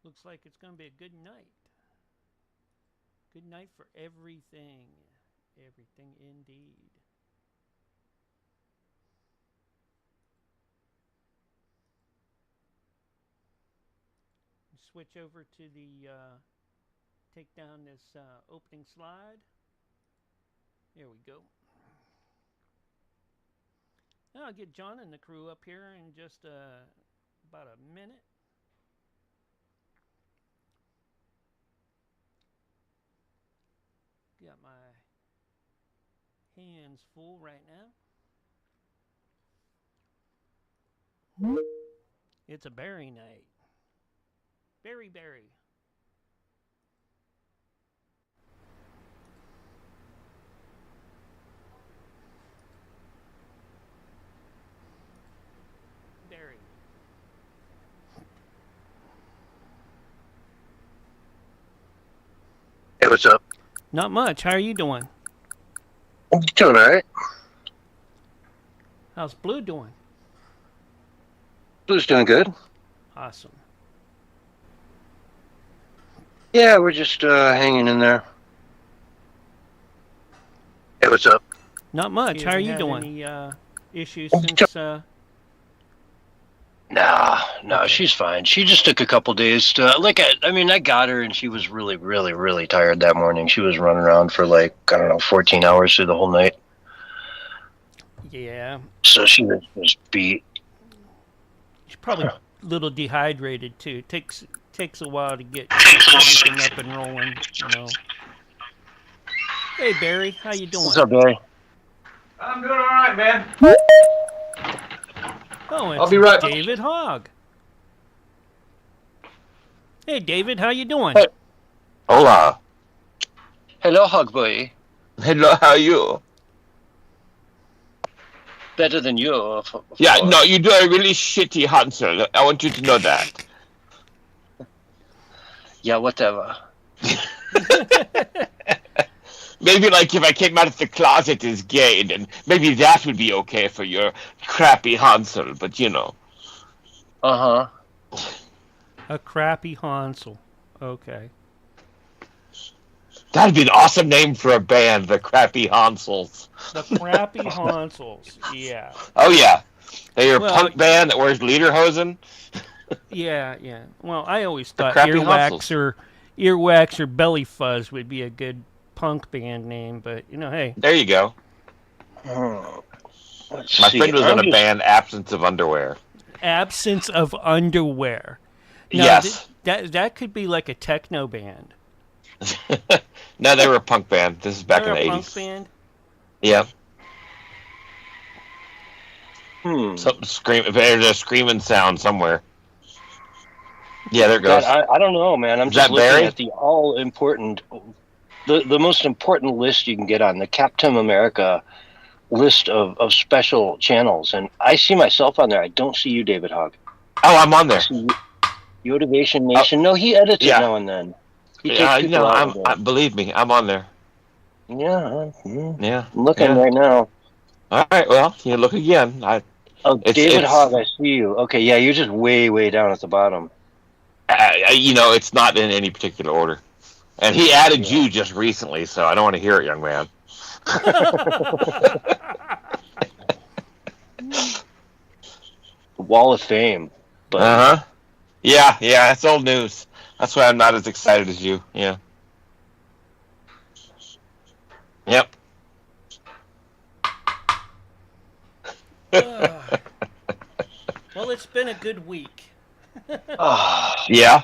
Looks like it's going to be a good night. Good night for everything. Everything indeed. Switch over to the, take down this opening slide. There we go. Now I'll get John and the crew up here in just about a minute. Got my hands full right now. It's a berry night. Berry. Berry. Hey, what's up? Not much. How are you doing? I'm doing all right. How's Blue doing? Blue's doing good. Awesome. Yeah, we're just hanging in there. Hey, what's up? Not much. You How are you have doing? Any issues since? No, she's fine. She just took a couple days to I got her and she was really, really, really tired that morning. She was running around for 14 hours through the whole night. Yeah. So she was beat. She's probably a little dehydrated too. Takes a while to get everything up and rolling, you know. Hey Barry, how you doing? What's up, Barry? I'm doing all right, man. Oh, it's I'll be right back. David Hogg. Hey David, how you doing? Hey. Hola. Hello, Hog Boy. Hello, how are you? Better than you. Yeah, no, you do a really shitty Hansel. I want you to know that. Yeah, whatever. Maybe if I came out of the closet as gay, then maybe that would be okay for your crappy Hansel, but you know. Uh-huh. A crappy Hansel. Okay. That'd be an awesome name for a band, the Crappy Hansels. The Crappy Hansels, yeah. Oh, yeah. They're a punk band that wears lederhosen. Yeah. Well, I always thought Earwax or Belly Fuzz would be a good punk band name, but, hey. There you go. My friend was in a band, Absence of Underwear. Absence of Underwear. Now, yes. That could be like a techno band. No, they were a punk band. This is back in the 80s. Punk band? Yeah. Something screaming. There's a screaming sound somewhere. Yeah, there it goes. God, I don't know, man. I'm just looking at the all-important, the most important list you can get on, the Captain America list of special channels. And I see myself on there. I don't see you, David Hogg. Oh, I'm on there. Yotivation Nation. No, he edits it now and then. Believe me, I'm on there. Yeah. Yeah. I'm looking right now. All right, well, you look again. David Hogg, I see you. Okay, yeah, you're just way, way down at the bottom. It's not in any particular order. And he added you just recently, so I don't want to hear it, young man. Wall of Fame. Uh-huh. Yeah, that's old news. That's why I'm not as excited as you. Yeah. Yep. Well, it's been a good week. Yeah.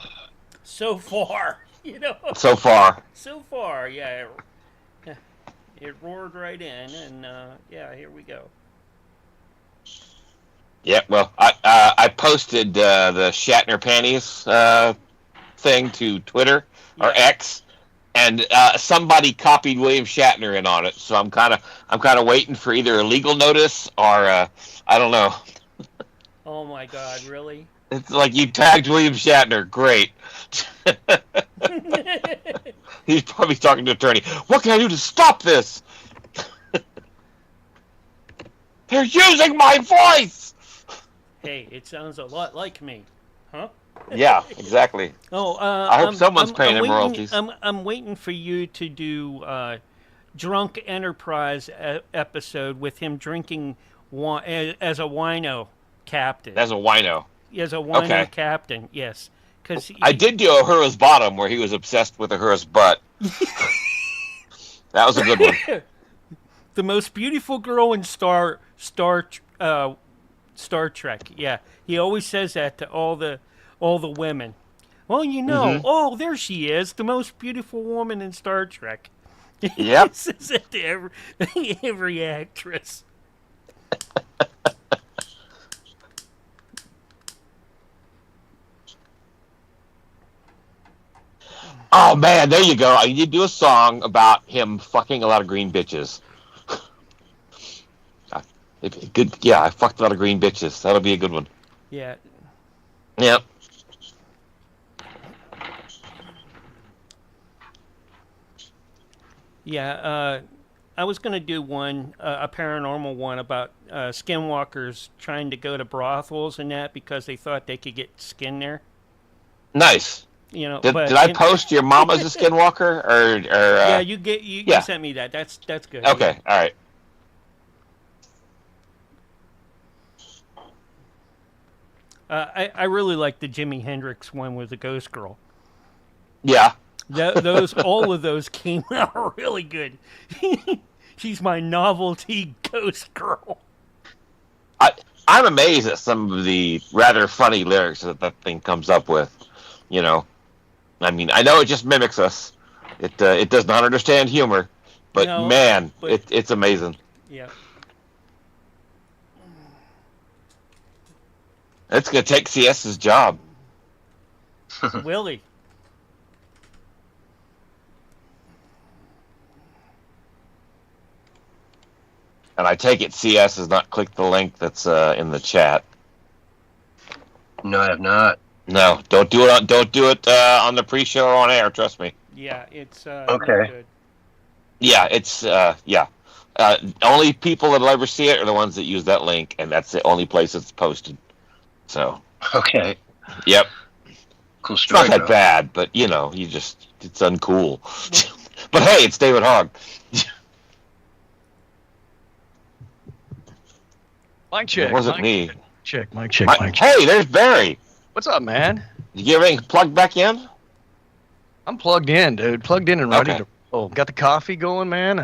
So far, So far. So far, yeah. It roared right in, and here we go. Yeah, well, I posted the Shatner panties thing to Twitter or X, and somebody copied William Shatner in on it. So I'm kind of waiting for either a legal notice or I don't know. Oh my God, really? It's like you tagged William Shatner. Great. He's probably talking to an attorney. What can I do to stop this? They're using my voice. Hey, it sounds a lot like me, huh? Yeah, exactly. Oh, I hope someone's paying him waiting, royalties. I'm waiting for you to do Drunk Enterprise episode with him drinking as a wino captain. As a wino. As a wino Okay. captain, yes. Cause I did do Uhura's bottom, where he was obsessed with Uhura's butt. That was a good one. The most beautiful girl in Star Trek. Yeah, he always says that to all the women. Well, oh, there she is, the most beautiful woman in Star Trek. Yep. He says that to every actress. Oh man, there you go. You do a song about him fucking a lot of green bitches. Good. Yeah, I fucked a lot of green bitches. That'll be a good one. Yeah. Yep. Yeah. I was gonna do one, a paranormal one about skinwalkers trying to go to brothels and that because they thought they could get skin there. Nice. You know, Did I post your mama's a skinwalker or yeah, you sent me that. That's good. Okay, all right. I really like the Jimi Hendrix one with the Ghost Girl. Yeah. All of those came out really good. She's my novelty Ghost Girl. I'm amazed at some of the rather funny lyrics that thing comes up with. You know, I mean, I know it just mimics us. It does not understand humor, but No, man, it's amazing. Yeah. It's gonna take CS's job. Willie. And I take it CS has not clicked the link that's in the chat. No, I have not. No, don't do it. Don't do it on the pre-show or on air. Trust me. Yeah, it's Okay. not good. Yeah, it's yeah. Only people that'll ever see it are the ones that use that link, and that's the only place it's posted. So. Okay. Yep. Cool It's story. not that bad, but it's uncool. But hey, it's David Hogg. Mic check. It wasn't me. Mic check. Hey, there's Barry. What's up, man? Did you get everything plugged back in? I'm plugged in, dude. Plugged in and ready Okay. to roll. Got the coffee going, man.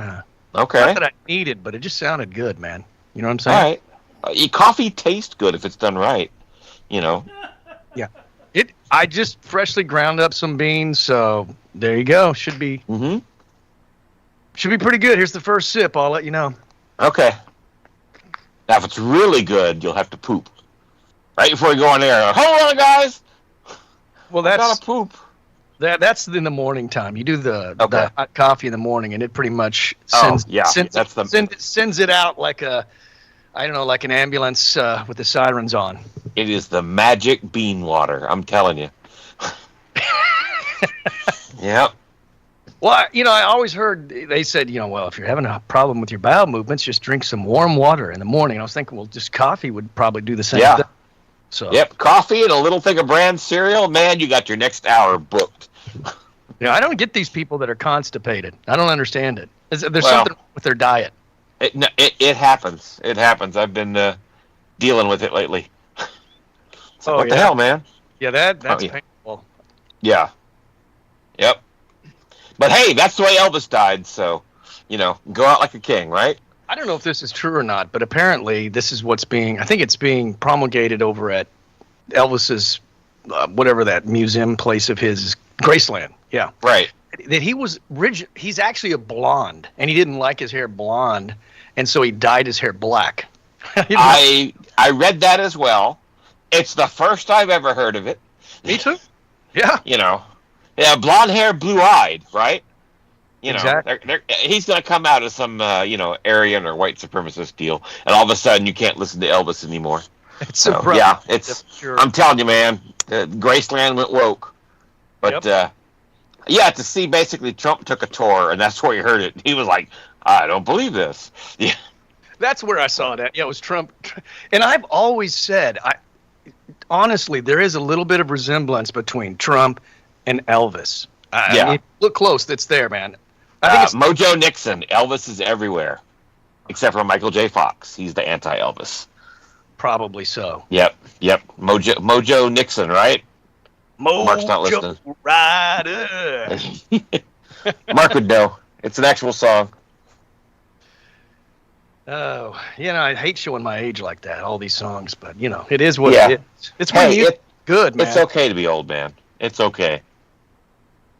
Okay. Not that I needed, but it just sounded good, man. You know what I'm saying? All right. Coffee tastes good if it's done right. You know. Yeah. I just freshly ground up some beans, so there you go. Should be pretty good. Here's the first sip. I'll let you know. Okay. Now, if it's really good, you'll have to poop right before you go on air. Hold on, guys. Well, I gotta poop. That's in the morning time. You do the hot coffee in the morning, and it pretty much sends it out like like an ambulance with the sirens on. It is the magic bean water. I'm telling you. Yep. Well, I always heard they said, well, if you're having a problem with your bowel movements, just drink some warm water in the morning. I was thinking, well, just coffee would probably do the same thing. So. Yep, coffee and a little thing of bran cereal. Man, you got your next hour booked. I don't get these people that are constipated. I don't understand it. There's something wrong with their diet. It happens. It happens. I've been dealing with it lately. What the hell, man? Yeah, that's painful. Yeah. Yep. But hey, that's the way Elvis died, so, go out like a king, right? I don't know if this is true or not, but apparently this is I think it's being promulgated over at Elvis's, whatever that museum place of his is, Graceland. Yeah. Right. That he's actually a blonde, and he didn't like his hair blonde, and so he dyed his hair black. I read that as well. It's the first I've ever heard of it. Me too. Yeah. Blonde hair, blue-eyed, right? Exactly. He's going to come out as some, Aryan or white supremacist deal, and all of a sudden you can't listen to Elvis anymore. It's so, yeah, I'm telling you, man, Graceland went woke. But, to see basically Trump took a tour, and that's where he heard it. He was like, I don't believe this. Yeah. That's where I saw that. Yeah, it was Trump. And I've always said, honestly, there is a little bit of resemblance between Trump and Elvis. Yeah. I mean, look close. That's there, man. I think it's Mojo Nixon. Elvis is everywhere, except for Michael J. Fox. He's the anti-Elvis. probably so. Yep. Mojo Nixon, right? Mark's not listening. Rider. Mark would know. It's an actual song. Oh, I hate showing my age like that. All these songs, but it is what it is. It's when you're good, man. It's okay to be old, man. It's okay.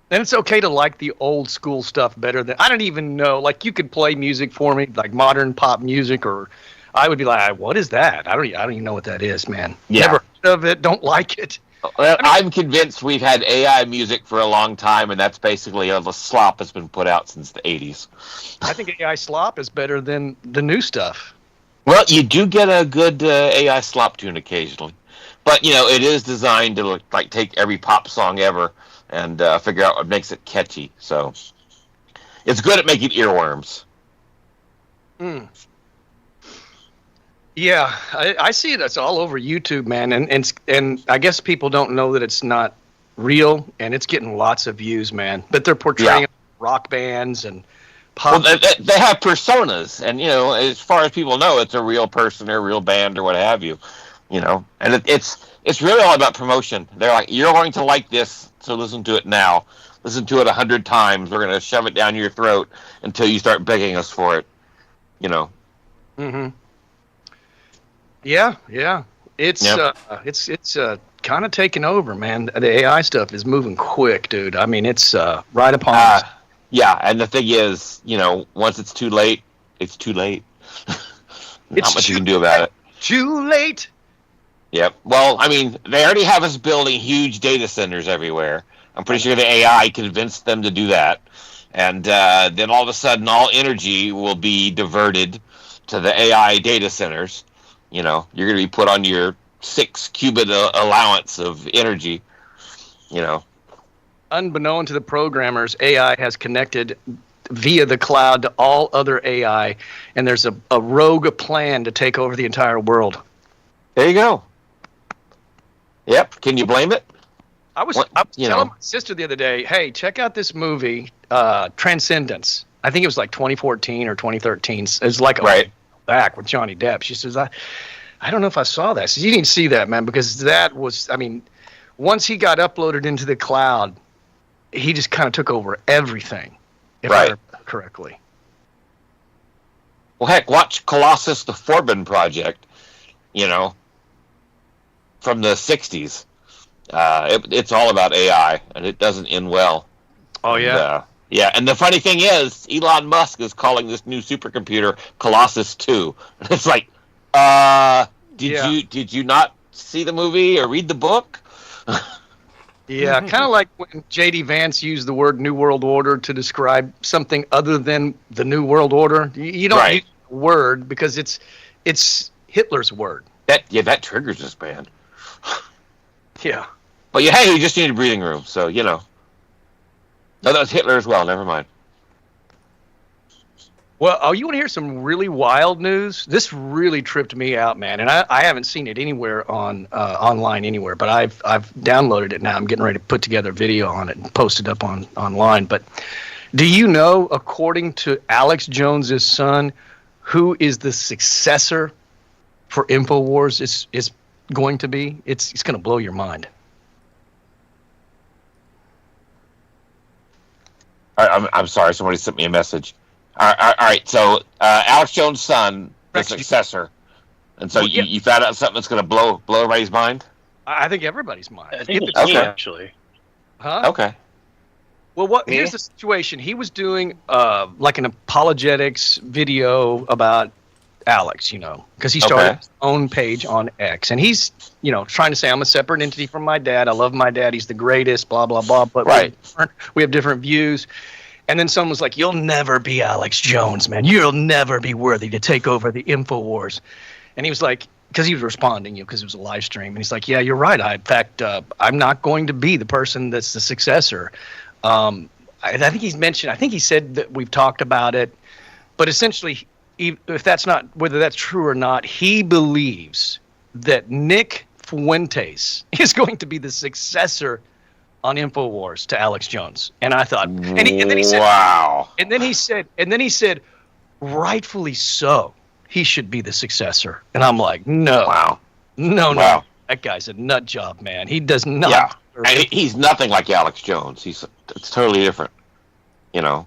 And it's okay to like the old school stuff better than I don't even know. Like you could play music for me, like modern pop music, or I would be like, "What is that?" I don't even know what that is, man. Yeah. Never heard of it. Don't like it. Well, I'm convinced we've had AI music for a long time, and that's basically a slop that's been put out since the 80s. I think AI slop is better than the new stuff. Well, you do get a good AI slop tune occasionally, but it is designed to take every pop song ever and figure out what makes it catchy. So it's good at making earworms. Yeah, I see it. It's all over YouTube, man, and I guess people don't know that it's not real, and it's getting lots of views, man. But they're portraying rock bands and pop. Well, they have personas, and as far as people know, it's a real person or a real band or what have you. And it's really all about promotion. They're like, you're going to like this, so listen to it now. Listen to it 100 times. We're going to shove it down your throat until you start begging us for it. Mm-hmm. Yeah. It's kind of taking over, man. The AI stuff is moving quick, dude. I mean, it's right upon us. Yeah, and the thing is, once it's too late, it's too late. Not much you can do about it. Too late. Yep. Well, I mean, they already have us building huge data centers everywhere. I'm pretty sure the AI convinced them to do that. And then all of a sudden, all energy will be diverted to the AI data centers. You're going to be put on your 6-qubit allowance of energy. Unbeknown to the programmers, AI has connected via the cloud to all other AI, and there's a rogue plan to take over the entire world. There you go. Yep. Can you blame it? I was telling my sister the other day, hey, check out this movie, Transcendence. I think it was like 2014 or 2013. It was like back with Johnny Depp. She says, I don't know if I saw that. So you didn't see that, man, because that was, once he got uploaded into the cloud, he just kind of took over everything, if I remember correctly. Well, heck, watch Colossus the Forbin Project, from the 60s. It's all about AI, and it doesn't end well. Oh, yeah? And the funny thing is, Elon Musk is calling this new supercomputer Colossus 2. And it's like, did you not see the movie or read the book? Yeah, kind of like when J.D. Vance used the word New World Order to describe something other than the New World Order. You don't use the word because it's Hitler's word. That triggers this man. Yeah. But hey, you just need a breathing room, so No, that was Hitler as well. Never mind. Well, you want to hear some really wild news? This really tripped me out, man, and I haven't seen it anywhere online anywhere, but I've downloaded it now. I'm getting ready to put together a video on it and post it up online. But do you know, according to Alex Jones's son, who is the successor for InfoWars is going to be? It's going to blow your mind. I'm sorry. Somebody sent me a message. All right. So Alex Jones' son, the successor, and so you found out something that's going to blow everybody's mind. I think everybody's mind. I think it's me, actually. Huh? Okay. Well, here's the situation. He was doing like an apologetics video about Alex, because he started his own page on X, and he's trying to say, I'm a separate entity from my dad. I love my dad. He's the greatest. Blah blah blah. But we have different views. And then someone was like, you'll never be Alex Jones, man. You'll never be worthy to take over the InfoWars. And he was like, because he was responding, because it was a live stream. And he's like, yeah, you're right. In fact, I'm not going to be the person that's the successor. I think he said that we've talked about it. But essentially, if that's not, whether that's true or not, he believes that Nick Fuentes is going to be the successor on InfoWars to Alex Jones. And I thought, and then he said, wow. And then he said, rightfully so, he should be the successor. And I'm like, no, Wow. no, Wow. that guy's a nut job, man. He does not. Yeah. And he's nothing like Alex Jones. It's totally different. You know.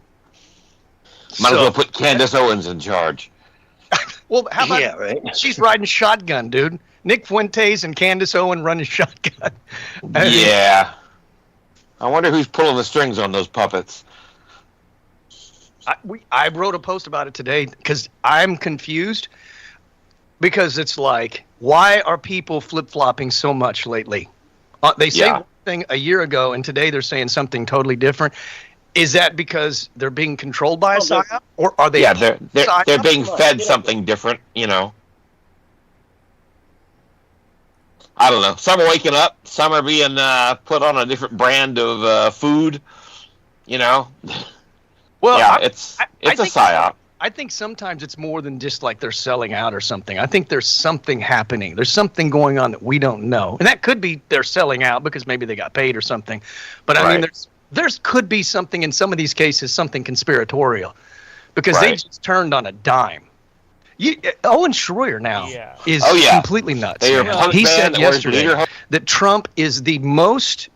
Might as well put Candace Owens in charge. Well, how about right? she's riding shotgun, dude. Nick Fuentes and Candace Owens running shotgun. Yeah. I wonder who's pulling the strings on those puppets. I wrote a post about it today because I'm confused. Because it's like, why are people flip-flopping so much lately? They say one thing a year ago, and today they're saying something totally different. Is that because they're being controlled by a psyop, or are they? Yeah, they're being fed something different. You know. I don't know. Some are waking up. Some are being put on a different brand of food. You know. Well, yeah, it's a psyop. I think sometimes it's more than just like they're selling out or something. I think there's something happening. There's something going on that we don't know. And that could be they're selling out because maybe they got paid or something. But I mean, there's could be something in some of these cases, something conspiratorial. Because they just turned on a dime. Owen Schroyer now is completely nuts. He said yesterday that Trump is the most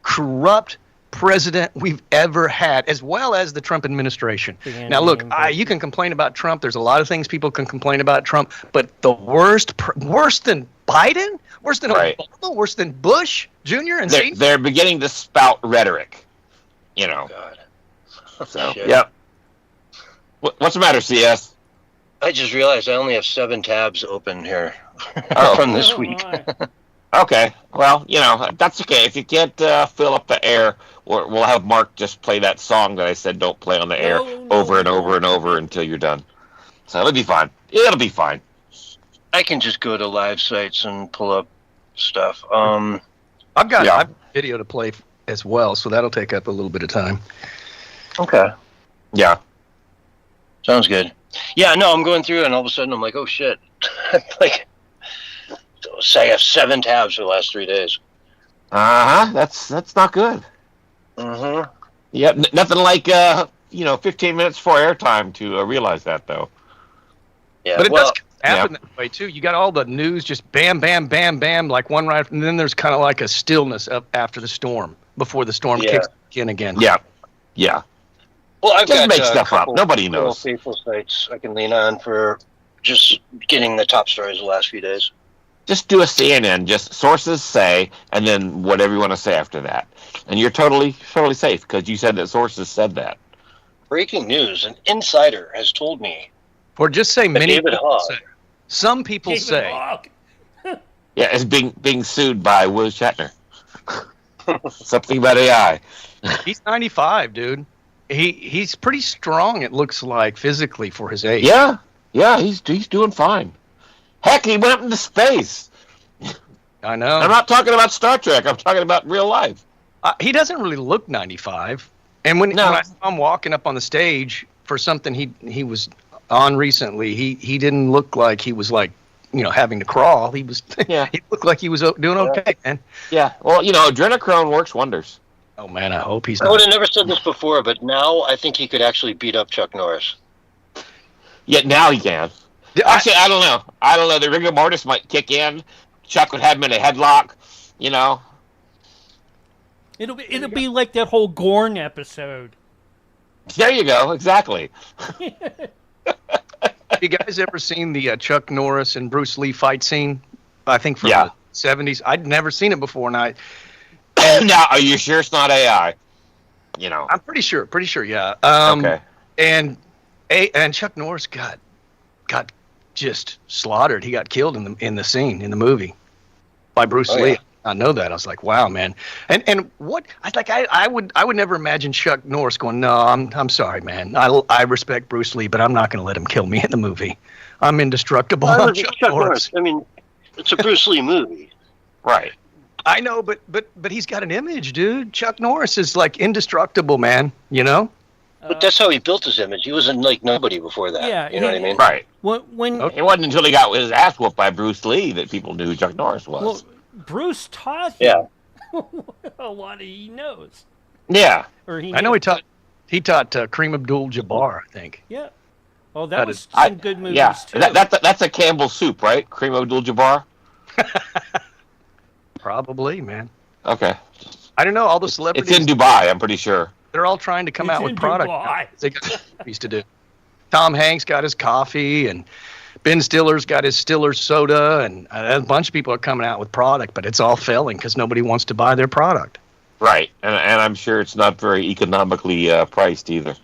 corrupt president we've ever had, as well as the Trump administration. Now, look, you can complain about Trump. There's a lot of things people can complain about Trump, but the worse than Biden, worse than Obama, worse than Bush Jr. and Senior. They're beginning to spout rhetoric. You know. God. So, yep. What's the matter, CS? I just realized I only have 7 tabs open here from this week. Okay, well, you know, that's okay. If you can't fill up the air, we'll have Mark just play that song that I said don't play on the air over and over and over until you're done. So it'll be fine. It'll be fine. I can just go to live sites and pull up stuff. I've got video to play as well, so that'll take up a little bit of time. Okay. Yeah. Sounds good. Yeah, no, I'm going through and all of a sudden I'm like, oh shit. Like, so I have 7 tabs for the last 3 days. That's not good. Yep, nothing like 15 minutes for airtime to realize that though. Yeah, but it does happen that way too. You got all the news just bam, bam, bam, bam, like one right, and then there's kind of like a stillness up after the storm before the storm kicks in again. Yeah, yeah. Well, I've just got make stuff up. Nobody knows. Faithful sites I can lean on for just getting the top stories the last few days. Just do a CNN, just sources say, and then whatever you want to say after that. And you're totally safe because you said that sources said that. Breaking news, an insider has told me. Or just say many David people say. Some people say. Yeah, it's being sued by Will Shatner. Something about AI. He's 95, dude. He's pretty strong, it looks like, physically for his age. Yeah, he's doing fine. Heck, he went up into space. I know. I'm not talking about Star Trek. I'm talking about real life. He doesn't really look 95. And when I saw him walking up on the stage for something he was on recently, he didn't look like he was like, having to crawl. He was. He looked like he was doing okay, man. Yeah. Well, adrenochrome works wonders. Oh man, I hope he's. I would have never said this before, but now I think he could actually beat up Chuck Norris. Yeah, now he can. Actually, I don't know. The rigor mortis might kick in. Chuck would have him in a headlock. It'll be like that whole Gorn episode. There you go. Exactly. Have you guys ever seen the Chuck Norris and Bruce Lee fight scene? I think from the 70s. I'd never seen it before, and now, are you sure it's not AI? I'm pretty sure. Yeah. Okay. And Chuck Norris got just slaughtered. He got killed in the scene in the movie by Bruce Lee. Yeah. I know that. I was like, wow, man. And what I would never imagine Chuck Norris going, no, I'm sorry, man. I respect Bruce Lee, but I'm not going to let him kill me in the movie. I'm indestructible. Chuck Norris. I mean, it's a Bruce Lee movie, right? I know, but he's got an image, dude. Chuck Norris is like indestructible, man. But that's how he built his image. He wasn't like nobody before that. Yeah, you know what I mean? Right. When It wasn't until he got his ass whooped by Bruce Lee that people knew who Chuck Norris was. well, Bruce taught him a lot he knows. Yeah. Or he I know knew. he taught Kareem Abdul-Jabbar, I think. Yeah. Oh, that was is- some good movies Yeah. too. That's a Campbell soup, right? Kareem Abdul-Jabbar? Probably, man. Okay. I don't know. All the celebrities, It's in Dubai, I'm pretty sure. they're all trying to come It's out with in product. Dubai. They got movies to do. Tom Hanks got his coffee, and Ben Stiller's got his Stiller soda, and a bunch of people are coming out with product, but it's all failing because nobody wants to buy their product. Right. And I'm sure it's not very economically priced either.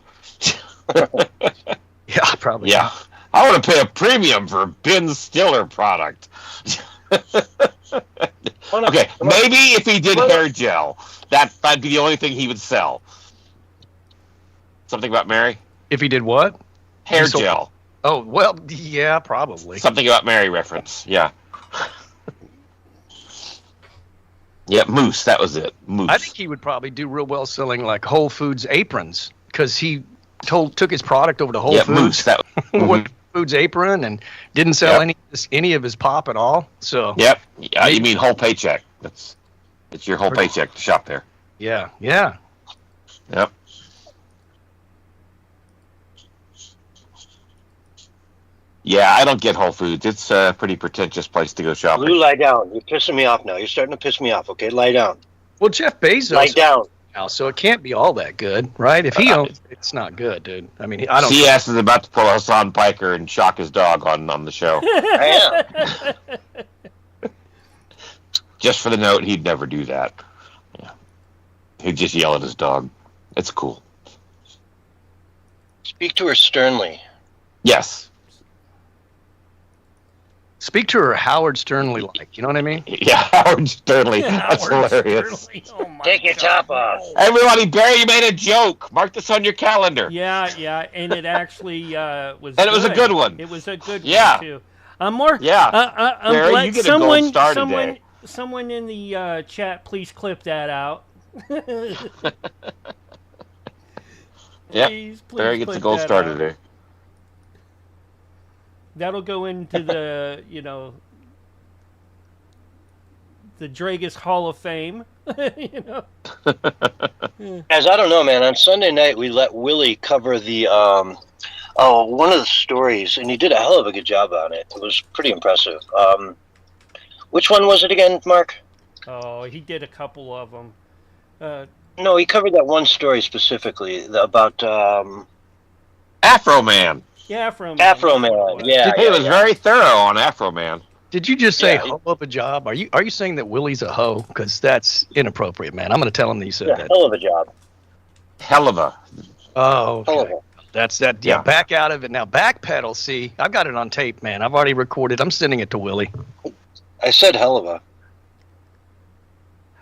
Yeah, probably. Yeah. I want to pay a premium for Ben Stiller product. Okay, maybe if he did hair gel, that'd be the only thing he would sell. Something about Mary? If he did what? Hair He sold- gel. Oh, well, yeah, probably. Something about Mary reference. Yeah. Yeah, Moose. That was it. Moose. I think he would probably do real well selling like Whole Foods aprons because he took his product over to Whole yeah, Foods. Moose. That. Went to Foods apron and didn't sell any of his pop at all. So Yep. Yeah, you mean whole paycheck? It's your whole paycheck to shop there. yeah. Yep. Yeah, I don't get Whole Foods. It's a pretty pretentious place to go shopping. Lou, lie down. You're pissing me off now. You're starting to piss me off. Okay, lie down. Well, Jeff Bezos Lie down. now, so it can't be all that good, right? If he owns it, it's not good, dude. I mean, I don't. CS is about to pull Hassan Piker and shock his dog on the show. I am. Just for the note, he'd never do that. Yeah. He'd just yell at his dog. It's cool. Speak to her sternly. Yes. Speak to her Howard Sternly like, you know what I mean? Yeah, Howard Sternley. That's Howard hilarious. Sternly. Oh my Take your God, top off. no. Everybody, Barry made a joke. Mark this on your calendar. Yeah, and it actually was. And it was a good one. It was a good Yeah. one too. I'm more. Yeah. I'm Barry, glad you get a gold star today. Someone in the chat, please clip that out. Yep. Please Barry gets a clip gold that star out. today. That'll go into the the Dragus Hall of Fame. Guys, I don't know, man. On Sunday night, we let Willie cover the one of the stories, and he did a hell of a good job on it. It was pretty impressive. Which one was it again, Mark? Oh, he did a couple of them. No, he covered that one story specifically about Afro Man. Yeah, from Afro Man. Yeah, He was very thorough on Afro Man. Did you just say Yeah. hoe of a job? Are you saying that Willie's a hoe? Because that's inappropriate, man. I'm going to tell him that you said yeah, that. hell of a job. Hell of a. Oh, Hell of okay. a. That's that. Yeah, Yeah. back out of it now. Backpedal. See, I've got it on tape, man. I've already recorded. I'm sending it to Willie. I said hell of a.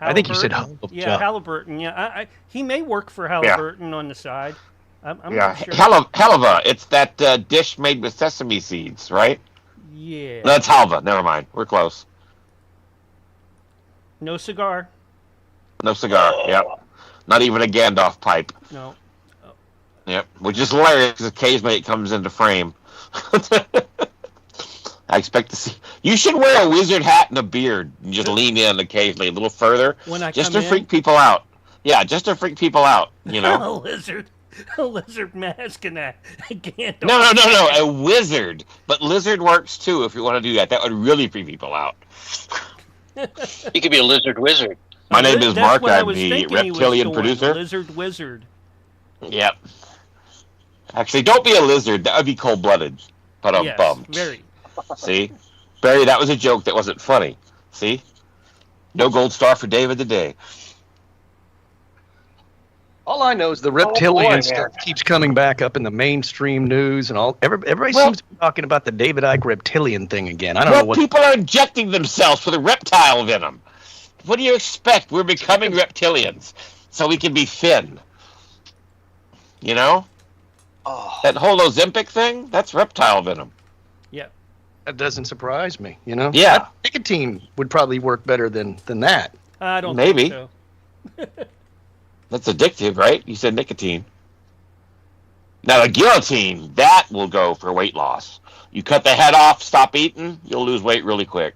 I think you said Halliburton. hoe of a Yeah, job. Halliburton. Yeah, he may work for Halliburton on the side. I'm Yeah, not sure. halva. It's that dish made with sesame seeds, right? Yeah. No, that's halva. Never mind. We're close. No cigar. No cigar. Yep. Not even a Gandalf pipe. No. Yep. Which is hilarious because occasionally it comes into frame. I expect to see. You should wear a wizard hat and a beard and just lean in occasionally a little further, When I just come to in? freak people out. Yeah, just to freak people out. You know. a lizard mask and a Gandalf. No. A wizard, but lizard works too. If you want to do that, that would really freak people out. He could be a lizard wizard. My name is That's Mark. what I I'm was the thinking he was reptilian doing, producer. Lizard wizard. Yep. Actually, don't be a lizard. That would be cold-blooded. But Yes, bum. very. See, Barry, that was a joke that wasn't funny. See, no gold star for David today. All I know is the reptilian man. stuff keeps coming back up in the mainstream news, and all. Everybody Well- seems to be talking about the David Icke reptilian thing again. I don't know Well, what. people are injecting themselves with a reptile venom. What do you expect? We're becoming reptilians, so we can be thin. You know, Oh, that whole Ozempic thing, that's reptile venom. Yeah. That doesn't surprise me. You know. Yeah. Nicotine would probably work better than that. I don't Maybe. think so. That's addictive, right? You said nicotine. Now the guillotine, that will go for weight loss. You cut the head off, stop eating, you'll lose weight really quick.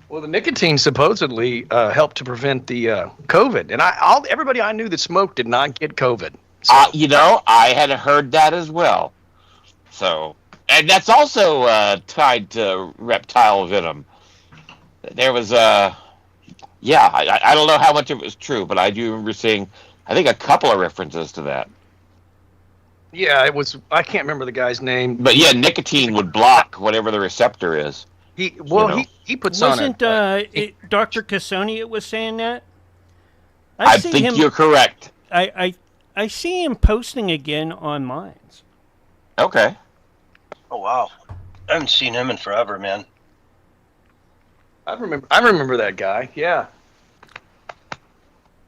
Well, the nicotine supposedly helped to prevent the COVID, and everybody I knew that smoked did not get COVID. So. I had heard that as well. So, and that's also tied to reptile venom. There was I don't know how much of it was true, but I do remember seeing, I think, a couple of references to that. Yeah, it was. I can't remember the guy's name. But yeah, nicotine would block whatever the receptor is. He puts Wasn't on Dr. Cassoni was saying that? I think you're correct. I see him posting again on Minds. Okay. Oh wow, I haven't seen him in forever, man. I remember that guy. Yeah.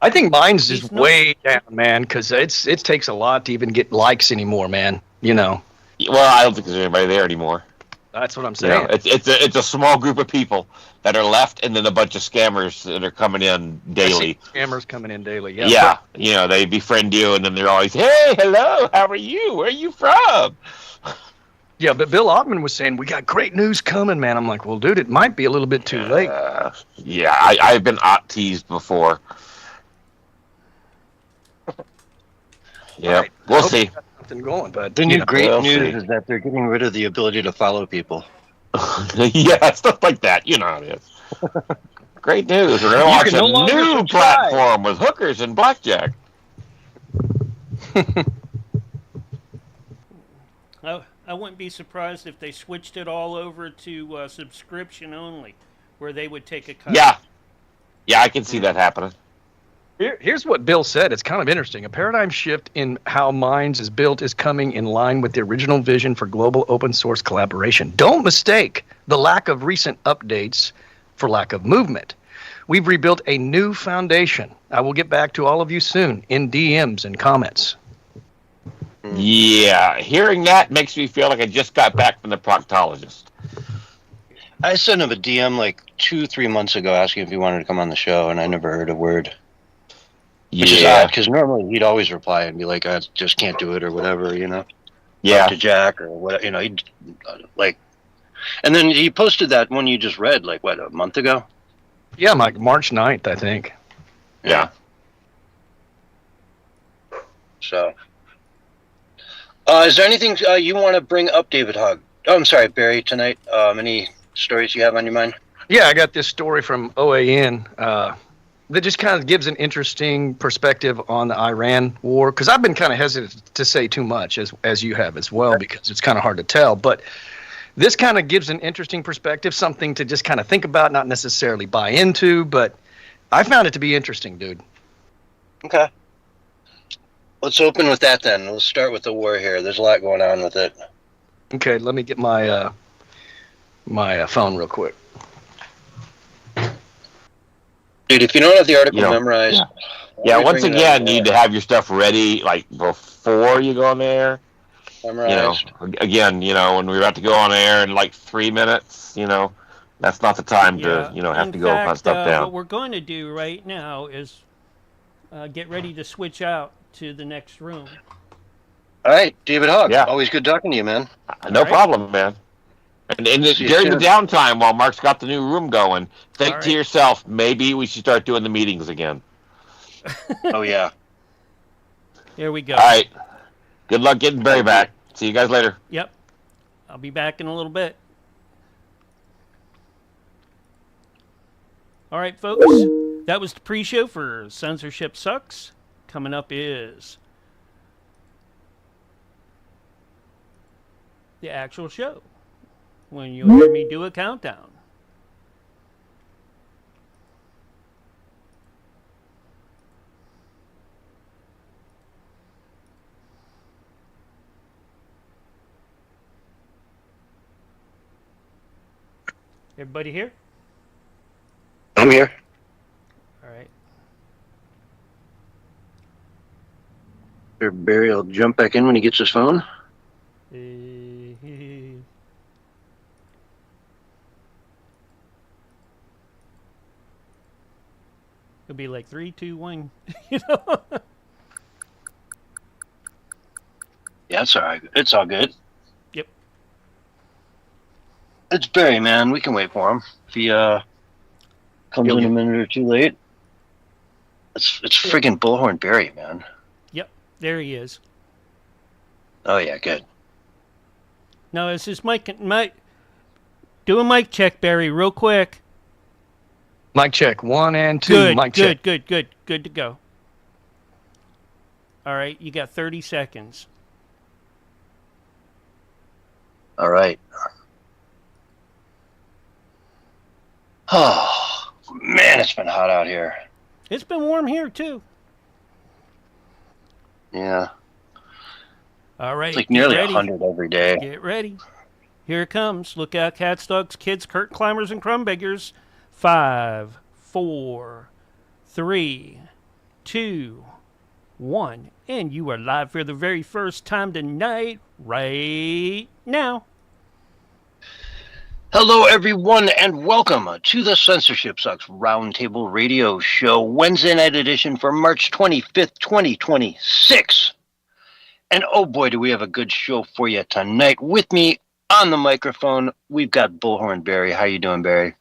I think mine's is way down, man, because it takes a lot to even get likes anymore, man. You know. Well, I don't think there's anybody there anymore. That's what I'm saying. It's a small group of people that are left, and then a bunch of scammers that are coming in daily. Scammers coming in daily. Yeah. Yeah. You know, they befriend you, and then they're always, "Hey, hello, how are you? Where are you from?" Yeah, but Bill Ottman was saying, we got great news coming, man. I'm like, well, dude, it might be a little bit too late. Yeah, I've been teased before. Yeah, right. We'll see. Something going, but The new great we'll news see. is that they're getting rid of the ability to follow people. Yeah, stuff like that. You know how it is. Great news. We're going to launch a new platform with hookers and blackjack. I wouldn't be surprised if they switched it all over to subscription only, where they would take a cut. Yeah, I can see that happening. Here's what Bill said. It's kind of interesting. A paradigm shift in how Minds is built is coming in line with the original vision for global open source collaboration. Don't mistake the lack of recent updates for lack of movement. We've rebuilt a new foundation. I will get back to all of you soon in DMs and comments. Yeah, hearing that makes me feel like I just got back from the proctologist. I sent him a DM like 2-3 months ago asking if he wanted to come on the show, and I never heard a word. Which is odd, because normally he'd always reply and be like, I just can't do it, or whatever, you know? Yeah. Talk to Jack, or what, you know, he'd, like... And then he posted that one you just read, like, what, a month ago? Yeah, like March 9th, I think. Yeah. So... is there anything you want to bring up, David Hogg? Oh, I'm sorry, Barry, tonight. Any stories you have on your mind? Yeah, I got this story from OAN that just kind of gives an interesting perspective on the Iran war, because I've been kind of hesitant to say too much, as you have as well, because it's kind of hard to tell. But this kind of gives an interesting perspective, something to just kind of think about, not necessarily buy into, but I found it to be interesting, dude. Okay. Let's open with that then. Let's start with the war here. There's a lot going on with it. Okay, let me get my my phone real quick. Dude, if you don't have the article memorized... Yeah, once again, you need to have your stuff ready, like, before you go on there. Memorized. You know, again, you know, when we're about to go on air in, like, 3 minutes, you know, that's not the time to, you know, have to go hunt stuff down. What we're going to do right now is get ready to switch out to the next room. All right, David Hogg. Yeah. Always good talking to you, man. No problem, man. And during the downtime, while Mark's got the new room going, think to yourself, maybe we should start doing the meetings again. Oh, yeah. Here we go. All right. Good luck getting Barry back. See you guys later. Yep. I'll be back in a little bit. All right, folks. That was the pre-show for Censorship Sucks. Coming up is the actual show, when you'll hear me do a countdown. Everybody here? I'm here. All right. Barry will jump back in when he gets his phone. It'll be like 3, 2, 1. You know. Yeah, it's all right. It's all good. Yep. It's Barry, man. We can wait for him. If he comes in a minute or two late. It's friggin' Bullhorn Barry, man. Yep. There he is. Oh yeah, good. No, this is Mike. Do a mic check, Barry, real quick. Mic check 1 and 2. Good. Mic good. check. Good to go. All right, you got 30 seconds. All right. Oh man, it's been hot out here. It's been warm here too. Yeah. All right. It's like nearly ready. 100 every day. Get ready. Here it comes. Look out, cats, dogs, kids, curtain climbers, and crumb beggars. 5, 4, 3, 2, 1. And you are live for the very first time tonight, right now. Hello, everyone, and welcome to the Censorship Sucks Roundtable Radio Show, Wednesday night edition for March 25th, 2026. And oh boy, do we have a good show for you tonight. With me on the microphone, we've got Bullhorn Barry. How you doing, Barry?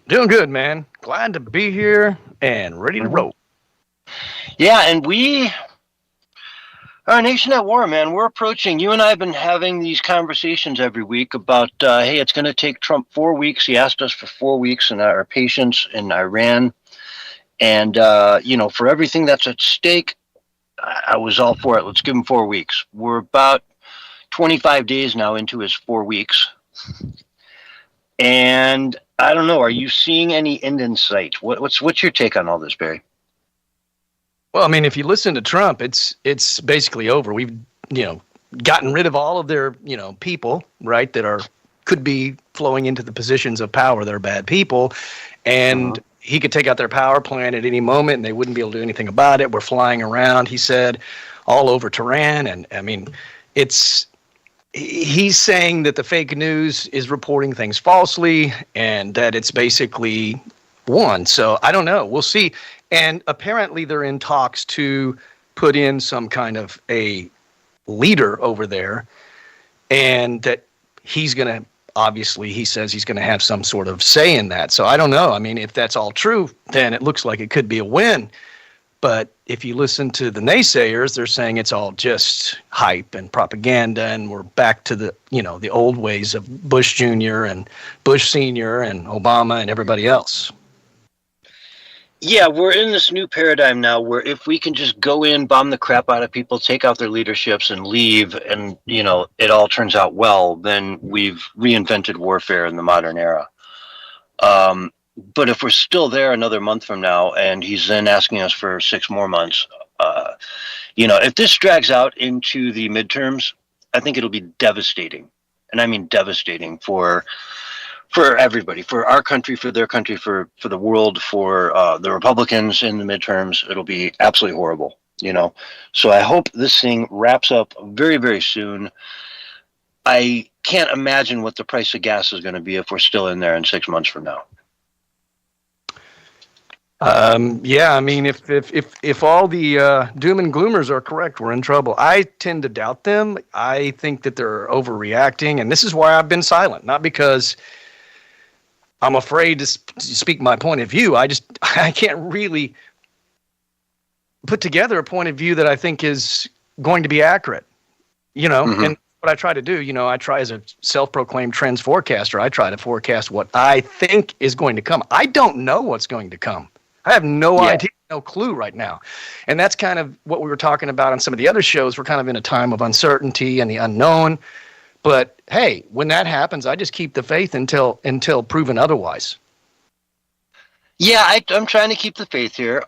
Doing good, man. Glad to be here and ready to roll. Yeah, and we are a nation at war, man. We're approaching. You and I have been having these conversations every week about, hey, it's going to take Trump 4 weeks. He asked us for 4 weeks and our patience in Iran. And, for everything that's at stake, I was all for it. Let's give him 4 weeks. We're about 25 days now into his 4 weeks. And I don't know. Are you seeing any end in sight? What's your take on all this, Barry? Well, I mean, if you listen to Trump, it's basically over. We've, gotten rid of all of their, people, right, that could be flowing into the positions of power. They're bad people. And he could take out their power plant at any moment and they wouldn't be able to do anything about it. We're flying around, he said, all over Tehran. And I mean, he's saying that the fake news is reporting things falsely and that it's basically won. So I don't know. We'll see. And apparently they're in talks to put in some kind of a leader over there, and that he's going to, obviously, he says he's going to have some sort of say in that. So I don't know. I mean, if that's all true, then it looks like it could be a win. But if you listen to the naysayers, they're saying it's all just hype and propaganda, and we're back to the, the old ways of Bush Jr. and Bush Sr. and Obama and everybody else. Yeah, we're in this new paradigm now where if we can just go in, bomb the crap out of people, take out their leaderships and leave, and, it all turns out well, then we've reinvented warfare in the modern era. But if we're still there another month from now and he's then asking us for 6 more months, if this drags out into the midterms, I think it'll be devastating. And I mean devastating for everybody, for our country, for their country, for the world, for the Republicans in the midterms. It'll be absolutely horrible, So I hope this thing wraps up very, very soon. I can't imagine what the price of gas is going to be if we're still in there in 6 months from now. Yeah, I mean, if all the doom and gloomers are correct, we're in trouble. I tend to doubt them. I think that they're overreacting, and this is why I've been silent. Not because I'm afraid to speak my point of view. I can't really put together a point of view that I think is going to be accurate, and what I try to do, I try as a self-proclaimed trends forecaster, I try to forecast what I think is going to come. I don't know what's going to come. I have no idea, no clue right now. And that's kind of what we were talking about on some of the other shows. We're kind of in a time of uncertainty and the unknown. But hey, when that happens, I just keep the faith until proven otherwise. Yeah, I'm trying to keep the faith here.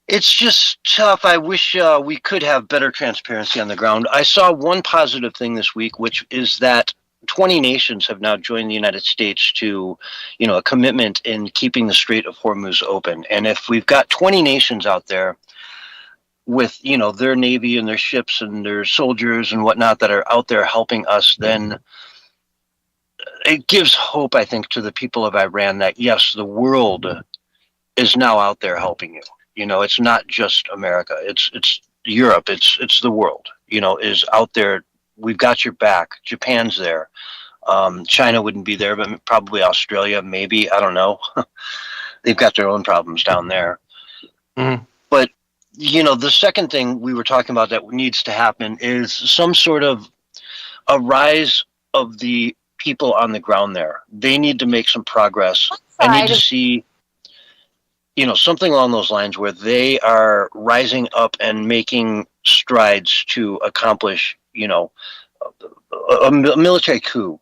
It's just tough. I wish we could have better transparency on the ground. I saw one positive thing this week, which is that 20 nations have now joined the United States to, a commitment in keeping the Strait of Hormuz open. And if we've got 20 nations out there with, their navy and their ships and their soldiers and whatnot that are out there helping us, then it gives hope, I think, to the people of Iran that, yes, the world is now out there helping you. It's not just America. It's Europe. It's the world. Is out there. We've got your back. Japan's there. China wouldn't be there, but probably Australia, maybe. I don't know. They've got their own problems down there. Mm. But, the second thing we were talking about that needs to happen is some sort of a rise of the people on the ground there. They need to make some progress. I need to see, something along those lines where they are rising up and making strides to accomplish, a military coup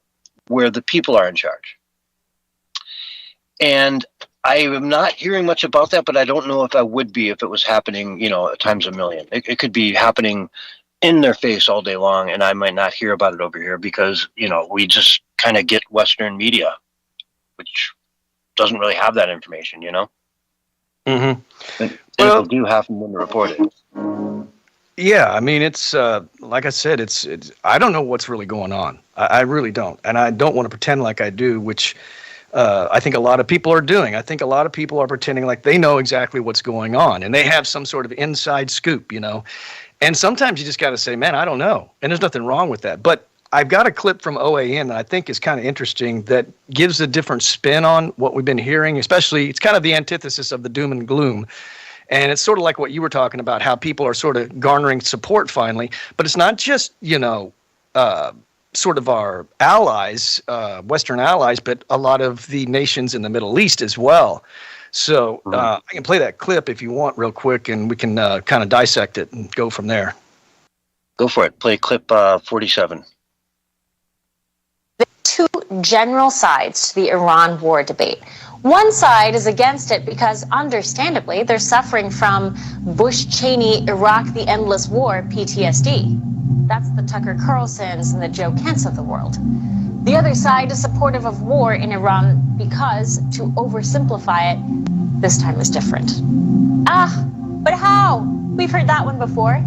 where the people are in charge. And I am not hearing much about that, but I don't know if I would be if it was happening, times a million. It could be happening in their face all day long, and I might not hear about it over here because, we just kind of get Western media, which doesn't really have that information, Mm-hmm. And well, people do have them to report it. Yeah, I mean, it's like I said, it's. I don't know what's really going on. I really don't, and I don't want to pretend like I do, which I think a lot of people are doing. I think a lot of people are pretending like they know exactly what's going on, and they have some sort of inside scoop, And sometimes you just got to say, man, I don't know, and there's nothing wrong with that. But I've got a clip from OAN that I think is kind of interesting that gives a different spin on what we've been hearing, especially it's kind of the antithesis of the doom and gloom. And it's sort of like what you were talking about, how people are sort of garnering support finally. But it's not just, sort of our allies, Western allies, but a lot of the nations in the Middle East as well. So I can play that clip if you want real quick, and we can kind of dissect it and go from there. Go for it. Play clip 47. The two general sides to the Iran war debate. One side is against it because, understandably, they're suffering from Bush-Cheney, Iraq, the endless war, PTSD. That's the Tucker Carlsons and the Joe Kents of the world. The other side is supportive of war in Iran because, to oversimplify it, this time is different. But how? We've heard that one before.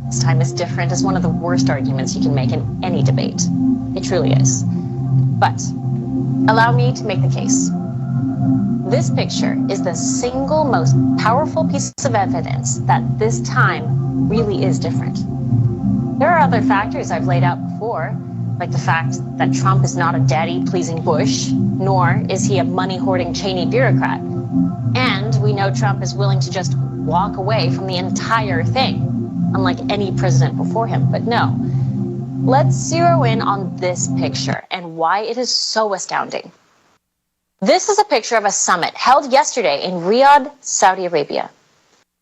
This time is different is one of the worst arguments you can make in any debate. It truly is. But allow me to make the case. This picture is the single most powerful piece of evidence that this time really is different. There are other factors I've laid out before, like the fact that Trump is not a daddy-pleasing Bush, nor is he a money-hoarding Cheney bureaucrat. And we know Trump is willing to just walk away from the entire thing, unlike any president before him. But no, let's zero in on this picture and why it is so astounding. This is a picture of a summit held yesterday in Riyadh, Saudi Arabia.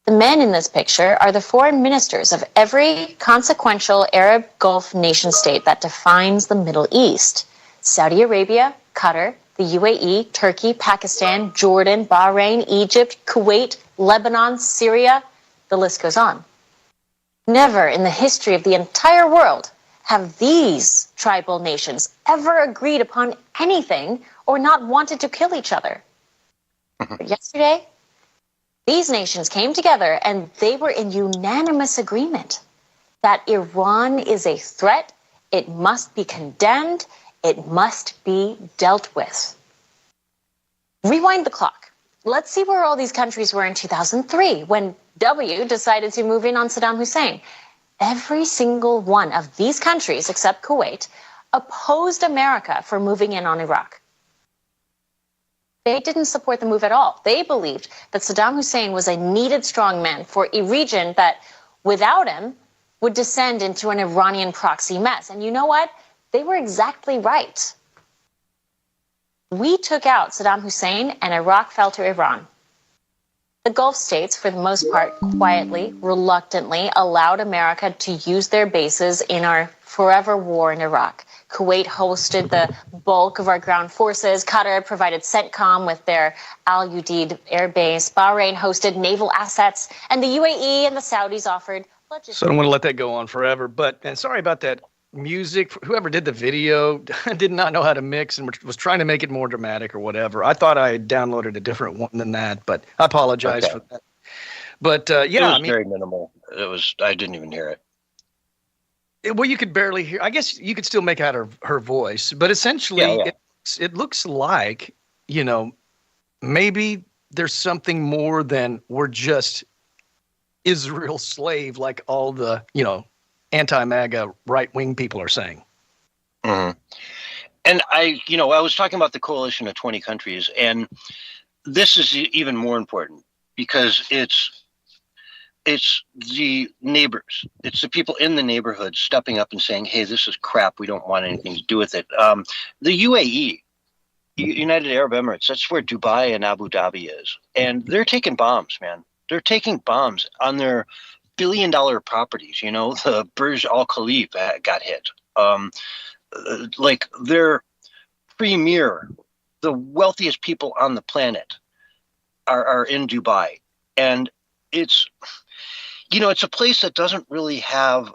The men in this picture are the foreign ministers of every consequential Arab Gulf nation state that defines the Middle East. Saudi Arabia, Qatar, the UAE, Turkey, Pakistan, Jordan, Bahrain, Egypt, Kuwait, Lebanon, Syria, the list goes on. Never in the history of the entire world have these tribal nations ever agreed upon anything or not wanted to kill each other. But yesterday, these nations came together and they were in unanimous agreement that Iran is a threat, it must be condemned, it must be dealt with. Rewind the clock. Let's see where all these countries were in 2003 when W decided to move in on Saddam Hussein. Every single one of these countries, except Kuwait, opposed America for moving in on Iraq. They didn't support the move at all. They believed that Saddam Hussein was a needed strongman for a region that, without him, would descend into an Iranian proxy mess. And you know what? They were exactly right. We took out Saddam Hussein and Iraq fell to Iran. The Gulf states, for the most part, quietly, reluctantly, allowed America to use their bases in our forever war in Iraq. Kuwait hosted the bulk of our ground forces. Qatar provided CENTCOM with their Al Udeid air base. Bahrain hosted naval assets. And the UAE and the Saudis offered logistics. So I don't want to let that go on forever. And sorry about that music. Whoever did the video did not know how to mix and was trying to make it more dramatic or whatever. I thought I had downloaded a different one than that, but I apologize for that. But yeah, it was very minimal. I didn't even hear it. Well, you could barely hear. I guess you could still make out her voice, but essentially, it looks like, maybe there's something more than we're just Israel slave like all the, anti-MAGA right-wing people are saying. Mm-hmm. And I was talking about the coalition of 20 countries, and this is even more important because it's the neighbors. It's the people in the neighborhood stepping up and saying, hey, this is crap. We don't want anything to do with it. The UAE, United Arab Emirates, that's where Dubai and Abu Dhabi is. And they're taking bombs, man. They're taking bombs on their billion-dollar properties. The Burj Al Khalifa got hit. Like their premier, the wealthiest people on the planet are in Dubai. And it's a place that doesn't really have